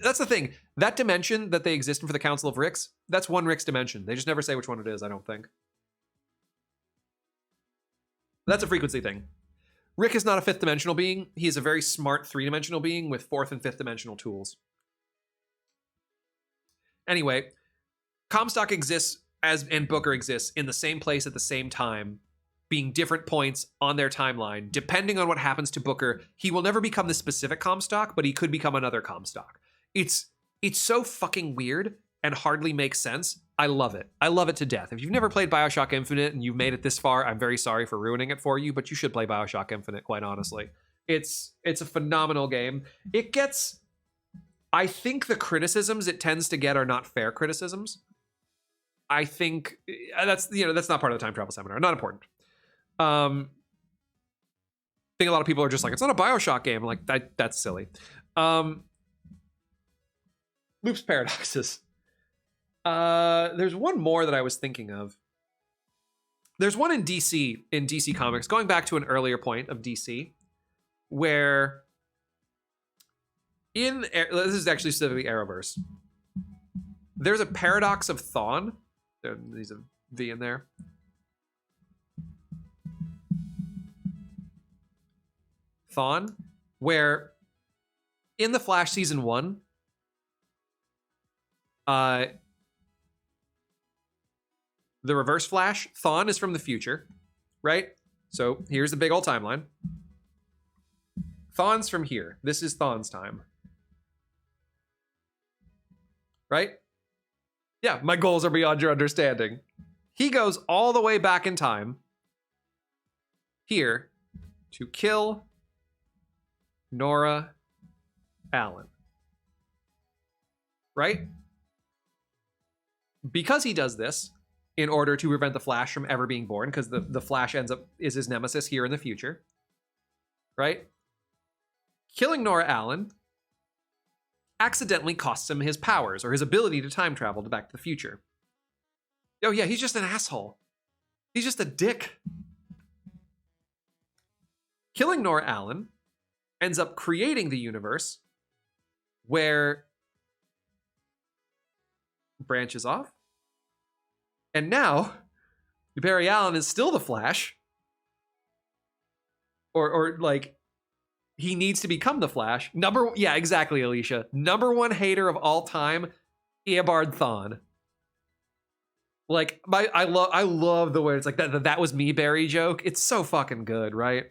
That's the thing. That dimension that they exist in for the Council of Ricks, that's one Rick's dimension. They just never say which one it is, I don't think. That's a frequency thing. Rick is not a fifth dimensional being. He is a very smart three-dimensional being with fourth and fifth dimensional tools. Anyway, Comstock exists and Booker exists in the same place at the same time, being different points on their timeline. Depending on what happens to Booker, he will never become the specific Comstock, but he could become another Comstock. It's so fucking weird and hardly makes sense. I love it. I love it to death. If you've never played BioShock Infinite and you've made it this far, I'm very sorry for ruining it for you, but you should play BioShock Infinite, quite honestly. It's a phenomenal game. It gets... I think the criticisms it tends to get are not fair criticisms. I think that's not part of the time travel seminar. Not important. I think a lot of people are just like, it's not a BioShock game. I'm like, that's silly. Loops paradoxes. There's one more that I was thinking of. There's one in DC Comics, going back to an earlier point of DC, where this is actually specifically Arrowverse. There's a paradox of Thawne. There's a V in there. Thawne, where in the Flash season 1, the Reverse Flash, Thawne is from the future, right? So here's the big old timeline. Thawne's from here. This is Thawne's time. Right? Yeah, my goals are beyond your understanding. He goes all the way back in time here to kill Nora Allen. Right? Because he does this in order to prevent the Flash from ever being born, because the Flash is his nemesis here in the future. Right? Killing Nora Allen accidentally costs him his powers or his ability to time travel to Back to the Future. Oh yeah, he's just an asshole. He's just a dick. Killing Nora Allen ends up creating the universe where branches off. And now Barry Allen is still the Flash. Or like, he needs to become the Flash. Yeah, exactly, Alicia. Number one hater of all time, Eobard Thawne. Like, I love the way it's like that was me, Barry joke. It's so fucking good, right?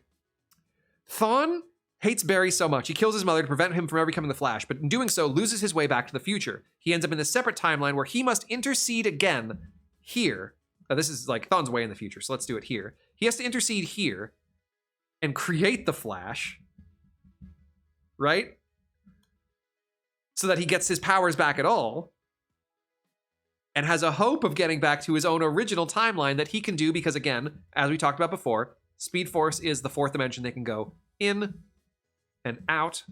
Thawne hates Barry so much. He kills his mother to prevent him from ever becoming the Flash, but in doing so, loses his way back to the future. He ends up in a separate timeline where he must intercede again here. This is like Thawne's way in the future, so let's do it here. He has to intercede here and create the Flash. Right? So that he gets his powers back at all and has a hope of getting back to his own original timeline that he can do because, again, as we talked about before, Speed Force is the fourth dimension. They can go in and out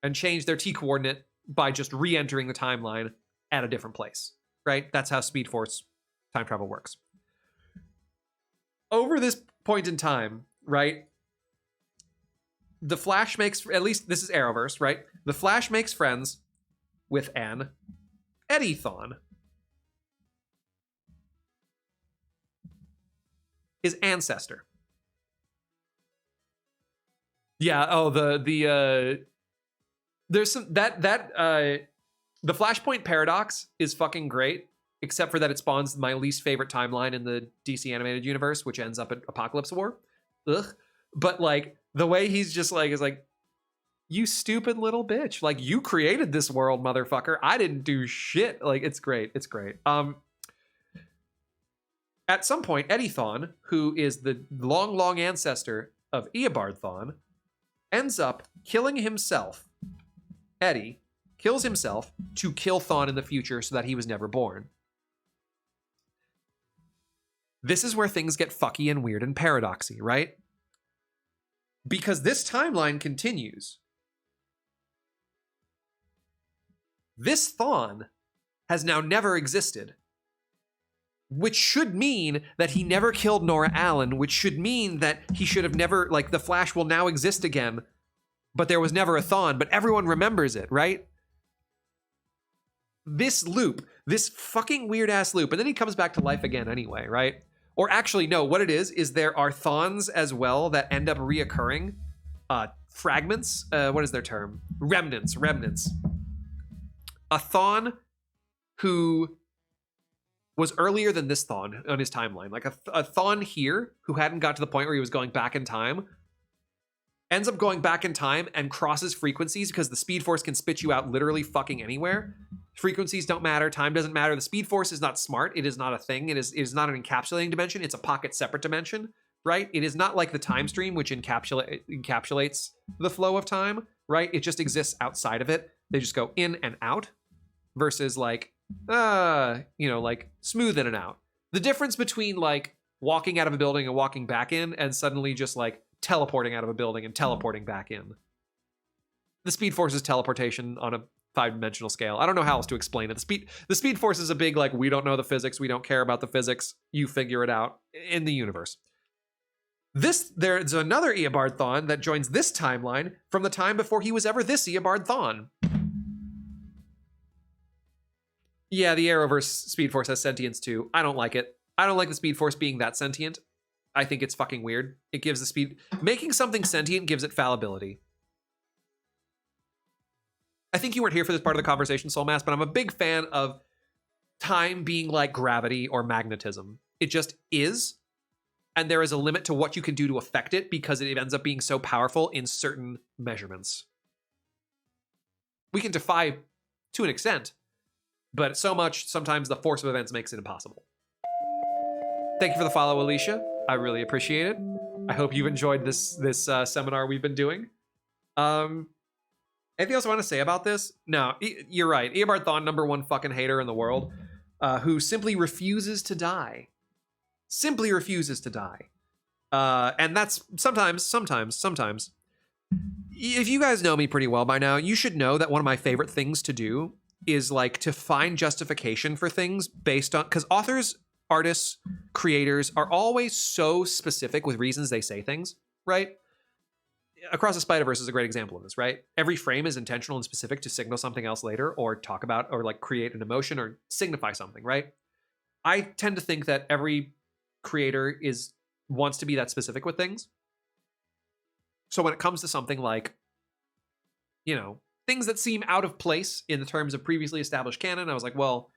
and change their T-coordinate by just re-entering the timeline at a different place, right? That's how Speed Force time travel works. Over this point in time, right, the Flash makes, at least this is Arrowverse, right? The Flash makes friends with Eddie Thawne. his ancestor. Yeah, oh, there's some the Flashpoint paradox is fucking great, except for that it spawns my least favorite timeline in the DC animated universe, which ends up at Apocalypse War. Ugh. But like the way he's just like is like, you stupid little bitch. Like, you created this world, motherfucker. I didn't do shit. Like, it's great. It's great. At some point, Eddie Thawne, who is the long, long ancestor of Eobard Thawne, ends up killing himself. Eddie kills himself to kill Thawne in the future so that he was never born. This is where things get fucky and weird and paradoxy, right? Because this timeline continues. This Thawne has now never existed, which should mean that he never killed Nora Allen, which should mean that he should have never, like, the Flash will now exist again, but there was never a Thawne, but everyone remembers it, right? This loop, this fucking weird-ass loop, and then he comes back to life again anyway, right? Or actually, no, what it is there are Thawnes as well that end up reoccurring. Fragments, what is their term? Remnants. A Thawne who was earlier than this Thawne on his timeline. Like a Thawne here who hadn't got to the point where he was going back in time ends up going back in time and crosses frequencies because the Speed Force can spit you out literally fucking anywhere. Frequencies don't matter. Time doesn't matter. The Speed Force is not smart. It is not a thing. It is not an encapsulating dimension. It's a pocket separate dimension, right? It is not like the time stream, which encapsulates the flow of time, right? It just exists outside of it. They just go in and out versus like, like smooth in and out. The difference between like walking out of a building and walking back in and suddenly just like teleporting out of a building and teleporting back in. The Speed Force is teleportation on a 5-dimensional scale. I don't know how else to explain it. The Speed Force is a big, like, we don't know the physics, we don't care about the physics, you figure it out in the universe. There's another Eobard Thawne that joins this timeline from the time before he was ever this Eobard Thawne. Yeah, the Arrowverse Speed Force has sentience too. I don't like it. I don't like the Speed Force being that sentient. I think it's fucking weird. It gives the speed... Making something sentient gives it fallibility. I think you weren't here for this part of the conversation, Soulmass, but I'm a big fan of time being like gravity or magnetism. It just is, and there is a limit to what you can do to affect it because it ends up being so powerful in certain measurements. We can defy to an extent, but so much, sometimes the force of events makes it impossible. Thank you for the follow, Alicia. I really appreciate it. I hope you've enjoyed this seminar we've been doing. Anything else I want to say about this? No, you're right. Eobard Thawne, #1 fucking hater in the world, who simply refuses to die. Simply refuses to die. And that's sometimes. If you guys know me pretty well by now, you should know that one of my favorite things to do is like to find justification for things based on, because authors, artists, creators are always so specific with reasons they say things, right? Across the Spider-Verse is a great example of this, right? Every frame is intentional and specific to signal something else later or talk about or like create an emotion or signify something, right? I tend to think that every creator wants to be that specific with things. So when it comes to something like, things that seem out of place in the terms of previously established canon, I was like, well,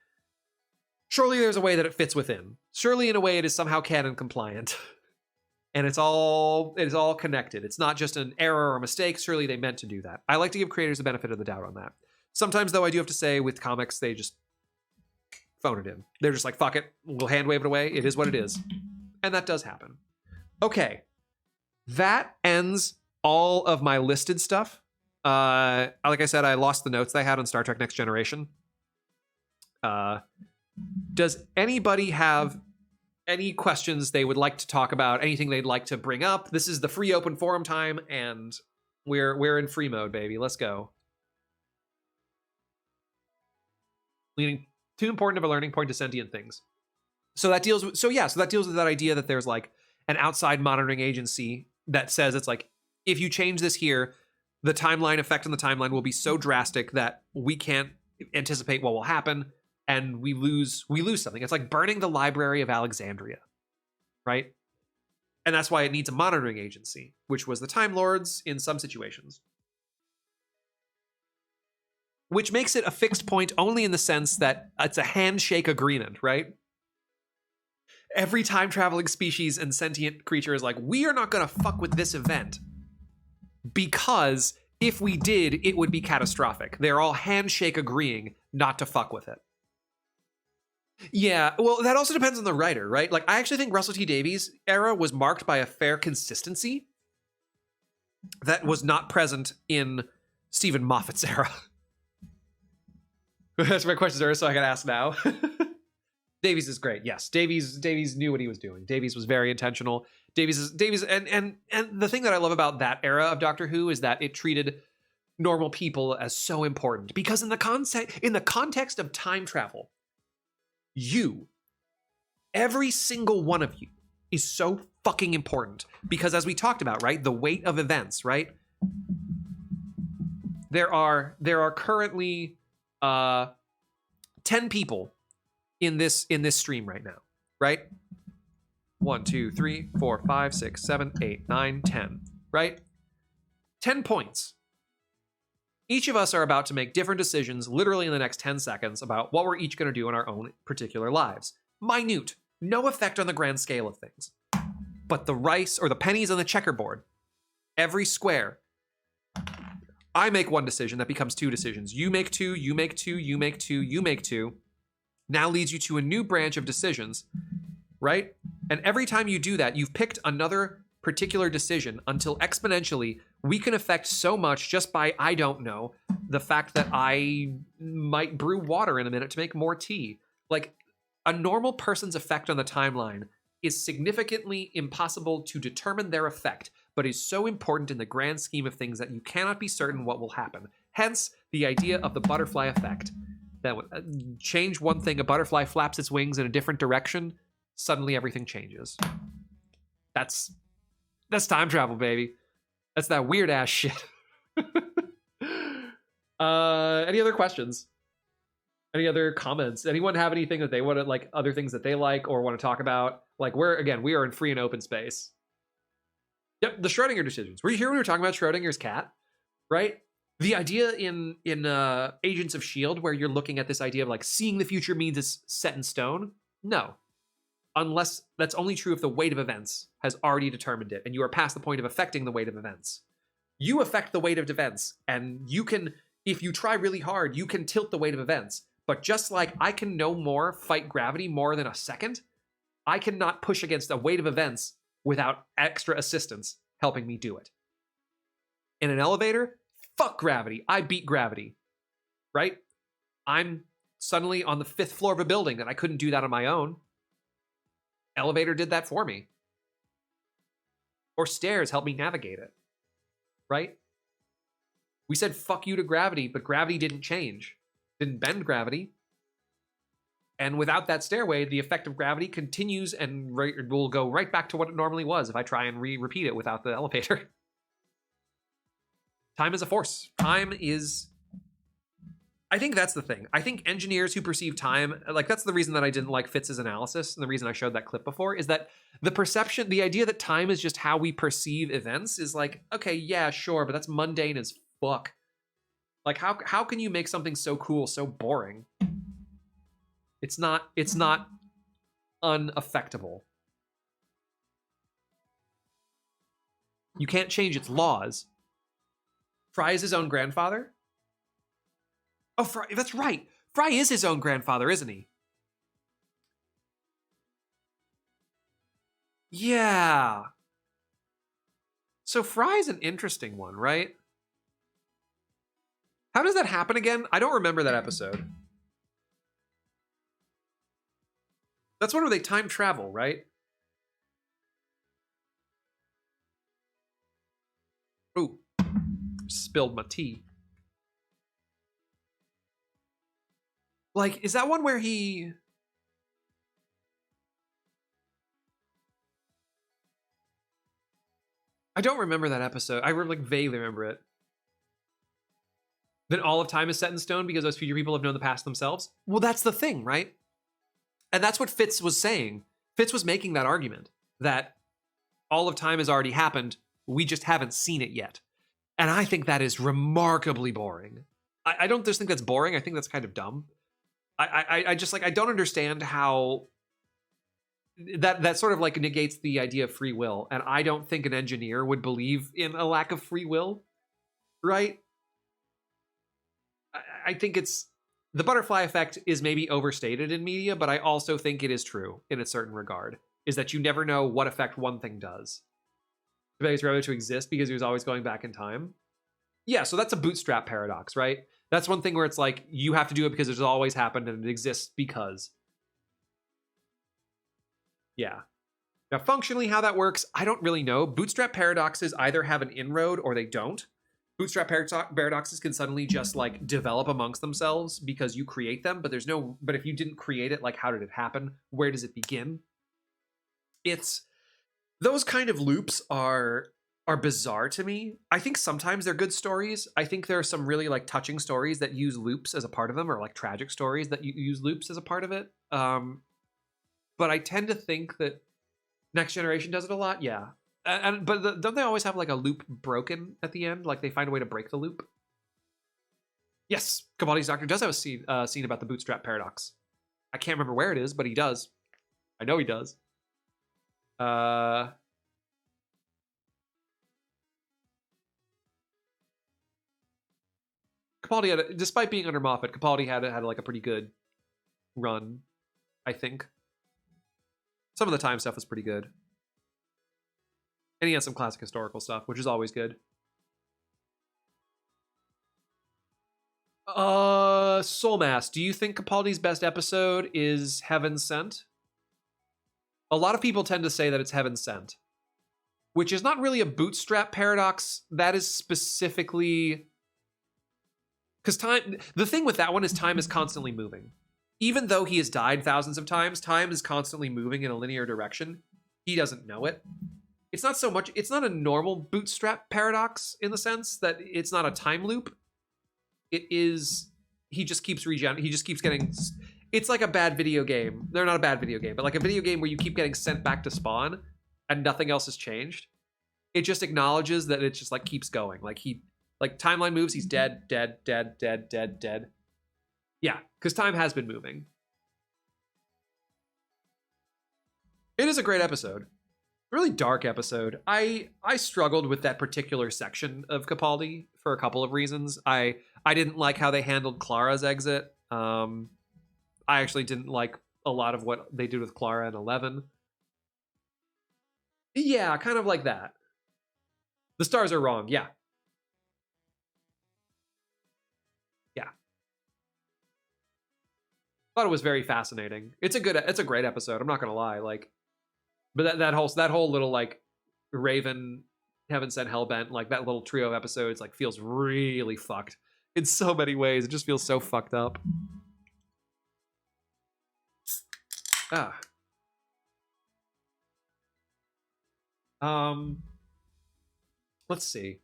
surely there's a way that it fits within. Surely in a way it is somehow canon compliant. And it is all connected. It's not just an error or a mistake. Surely they meant to do that. I like to give creators the benefit of the doubt on that. Sometimes, though, I do have to say with comics, they just phone it in. They're just like, fuck it. We'll hand wave it away. It is what it is. And that does happen. Okay. That ends all of my listed stuff. Like I said, I lost the notes I had on Star Trek Next Generation. Does anybody have any questions they would like to talk about, anything they'd like to bring up? This is the free open forum time, and we're in free mode, baby. Let's go. Leading too important of a learning point to sentient things. So that deals with that idea that there's like an outside monitoring agency that says it's like, if you change this here, the timeline effect on the timeline will be so drastic that we can't anticipate what will happen. And we lose something. It's like burning the Library of Alexandria, right? And that's why it needs a monitoring agency, which was the Time Lords in some situations. Which makes it a fixed point only in the sense that it's a handshake agreement, right? Every time-traveling species and sentient creature is like, we are not going to fuck with this event. Because if we did, it would be catastrophic. They're all handshake agreeing not to fuck with it. Yeah, well, that also depends on the writer, right? Like, I actually think Russell T Davies' era was marked by a fair consistency that was not present in Stephen Moffat's era. That's my questions are, so I can ask now. Davies is great. Yes, Davies knew what he was doing. Davies was very intentional. Davies, and the thing that I love about that era of Doctor Who is that it treated normal people as so important, because in the context of time travel, every single one of you is so fucking important, because as we talked about, right, the weight of events, right? There are currently 10 people in this stream right now, right? 1, 2, 3, 4, 5, 6, 7, 8, 9, 10, right? 10 points. Each of us are about to make different decisions literally in the next 10 seconds about what we're each going to do in our own particular lives. Minute, no effect on the grand scale of things. But the rice or the pennies on the checkerboard, every square, I make one decision that becomes 2 decisions. You make 2, you make 2, you make 2, you make 2. Now leads you to a new branch of decisions, right? And every time you do that, you've picked another particular decision until exponentially we can affect so much just by, I don't know, the fact that I might brew water in a minute to make more tea. Like, a normal person's effect on the timeline is significantly impossible to determine their effect, but is so important in the grand scheme of things that you cannot be certain what will happen. Hence, the idea of the butterfly effect. That change one thing, a butterfly flaps its wings in a different direction, suddenly everything changes. That's time travel, baby. That's that weird ass shit. Any other questions? Any other comments? Anyone have anything that they want to, like, other things that they like or want to talk about? Like, we are in free and open space. Yep, the Schrodinger decisions. Were you here when we were talking about Schrodinger's cat? Right? The idea in Agents of S.H.I.E.L.D. where you're looking at this idea of, like, seeing the future means it's set in stone? No. Unless that's only true if the weight of events has already determined it, and you are past the point of affecting the weight of events. You affect the weight of events, and you can, if you try really hard, you can tilt the weight of events. But just like I can no more fight gravity more than a second, I cannot push against a weight of events without extra assistance helping me do it. In an elevator, fuck gravity. I beat gravity, right? I'm suddenly on the 5th floor of a building and I couldn't do that on my own. Elevator did that for me. Or stairs helped me navigate it, right? We said fuck you to gravity, but gravity didn't change. Didn't bend gravity. And without that stairway, the effect of gravity continues and will go right back to what it normally was if I try and repeat it without the elevator. Time is a force. Time is... I think that's the thing. I think engineers who perceive time, like, that's the reason that I didn't like Fitz's analysis, and the reason I showed that clip before, is that the perception, the idea that time is just how we perceive events is like, okay, yeah, sure, but that's mundane as fuck. Like, how can you make something so cool so boring? It's not unaffectable. You can't change its laws. Fry is his own grandfather? Oh, Fry, that's right. Fry is his own grandfather, isn't he? Yeah. So Fry's an interesting one, right? How does that happen again? I don't remember that episode. That's one where they time travel, right? Ooh. Spilled my tea. Like, is that one where he... I don't remember that episode. I like vaguely remember it. Then all of time is set in stone because those future people have known the past themselves? Well, that's the thing, right? And that's what Fitz was saying. Fitz was making that argument that all of time has already happened. We just haven't seen it yet. And I think that is remarkably boring. I don't just think that's boring. I think that's kind of dumb. I just like, I don't understand how that sort of like negates the idea of free will. And I don't think an engineer would believe in a lack of free will, right? I think it's, the butterfly effect is maybe overstated in media, but I also think it is true in a certain regard, is that you never know what effect one thing does. It's rather to exist because he was always going back in time. Yeah, so that's a bootstrap paradox, right? That's one thing where it's like, you have to do it because it's always happened and it exists because. Yeah. Now, functionally, how that works, I don't really know. Bootstrap paradoxes either have an inroad or they don't. Bootstrap paradoxes can suddenly just like develop amongst themselves because you create them, but but if you didn't create it, like how did it happen? Where does it begin? Those kind of loops are bizarre to me. I think sometimes they're good stories. I think there are some really like touching stories that use loops as a part of them, or like tragic stories that use loops as a part of it. But I tend to think that Next Generation does it a lot. Yeah. But don't they always have like a loop broken at the end? Like they find a way to break the loop? Yes, Capaldi's Doctor does have a scene about the bootstrap paradox. I can't remember where it is, but he does. I know he does. Capaldi despite being under Moffat, Capaldi had like a pretty good run, I think. Some of the time stuff was pretty good. And he had some classic historical stuff, which is always good. Soulmass, do you think Capaldi's best episode is Heaven Sent? A lot of people tend to say that it's Heaven Sent, which is not really a bootstrap paradox. That is specifically because the thing with that one is time is constantly moving. Even though he has died thousands of times, time is constantly moving in a linear direction. He doesn't know it. It's not so much, it's not a normal bootstrap paradox in the sense that it's not a time loop. It is, he just keeps getting, it's like a bad video game. They're not a bad video game, but like a video game where you keep getting sent back to spawn and nothing else has changed. It just acknowledges that it just like keeps going. Like timeline moves, he's dead. Yeah, because time has been moving. It is a great episode. Really dark episode. I struggled with that particular section of Capaldi for a couple of reasons. I didn't like how they handled Clara's exit. I actually didn't like a lot of what they did with Clara in 11. Yeah, kind of like that. The stars are wrong. Yeah. Thought it was very fascinating. It's a great episode. I'm not gonna lie. Like, but that whole little like Raven, Heaven Sent, Hellbent, like that little trio of episodes, like feels really fucked in so many ways. It just feels so fucked up. Let's see.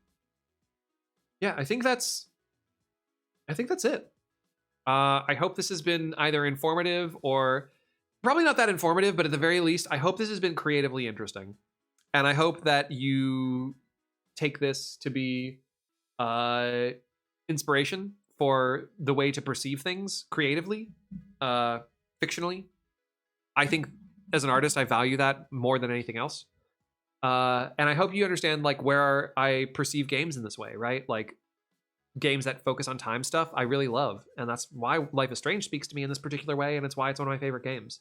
Yeah, I think that's it. I hope this has been either informative or probably not that informative, but at the very least, I hope this has been creatively interesting. And I hope that you take this to be inspiration for the way to perceive things creatively, fictionally. I think as an artist, I value that more than anything else. And I hope you understand like where I perceive games in this way, right? Like, games that focus on time stuff I really love, and that's why Life is Strange speaks to me in this particular way, and it's why it's one of my favorite games.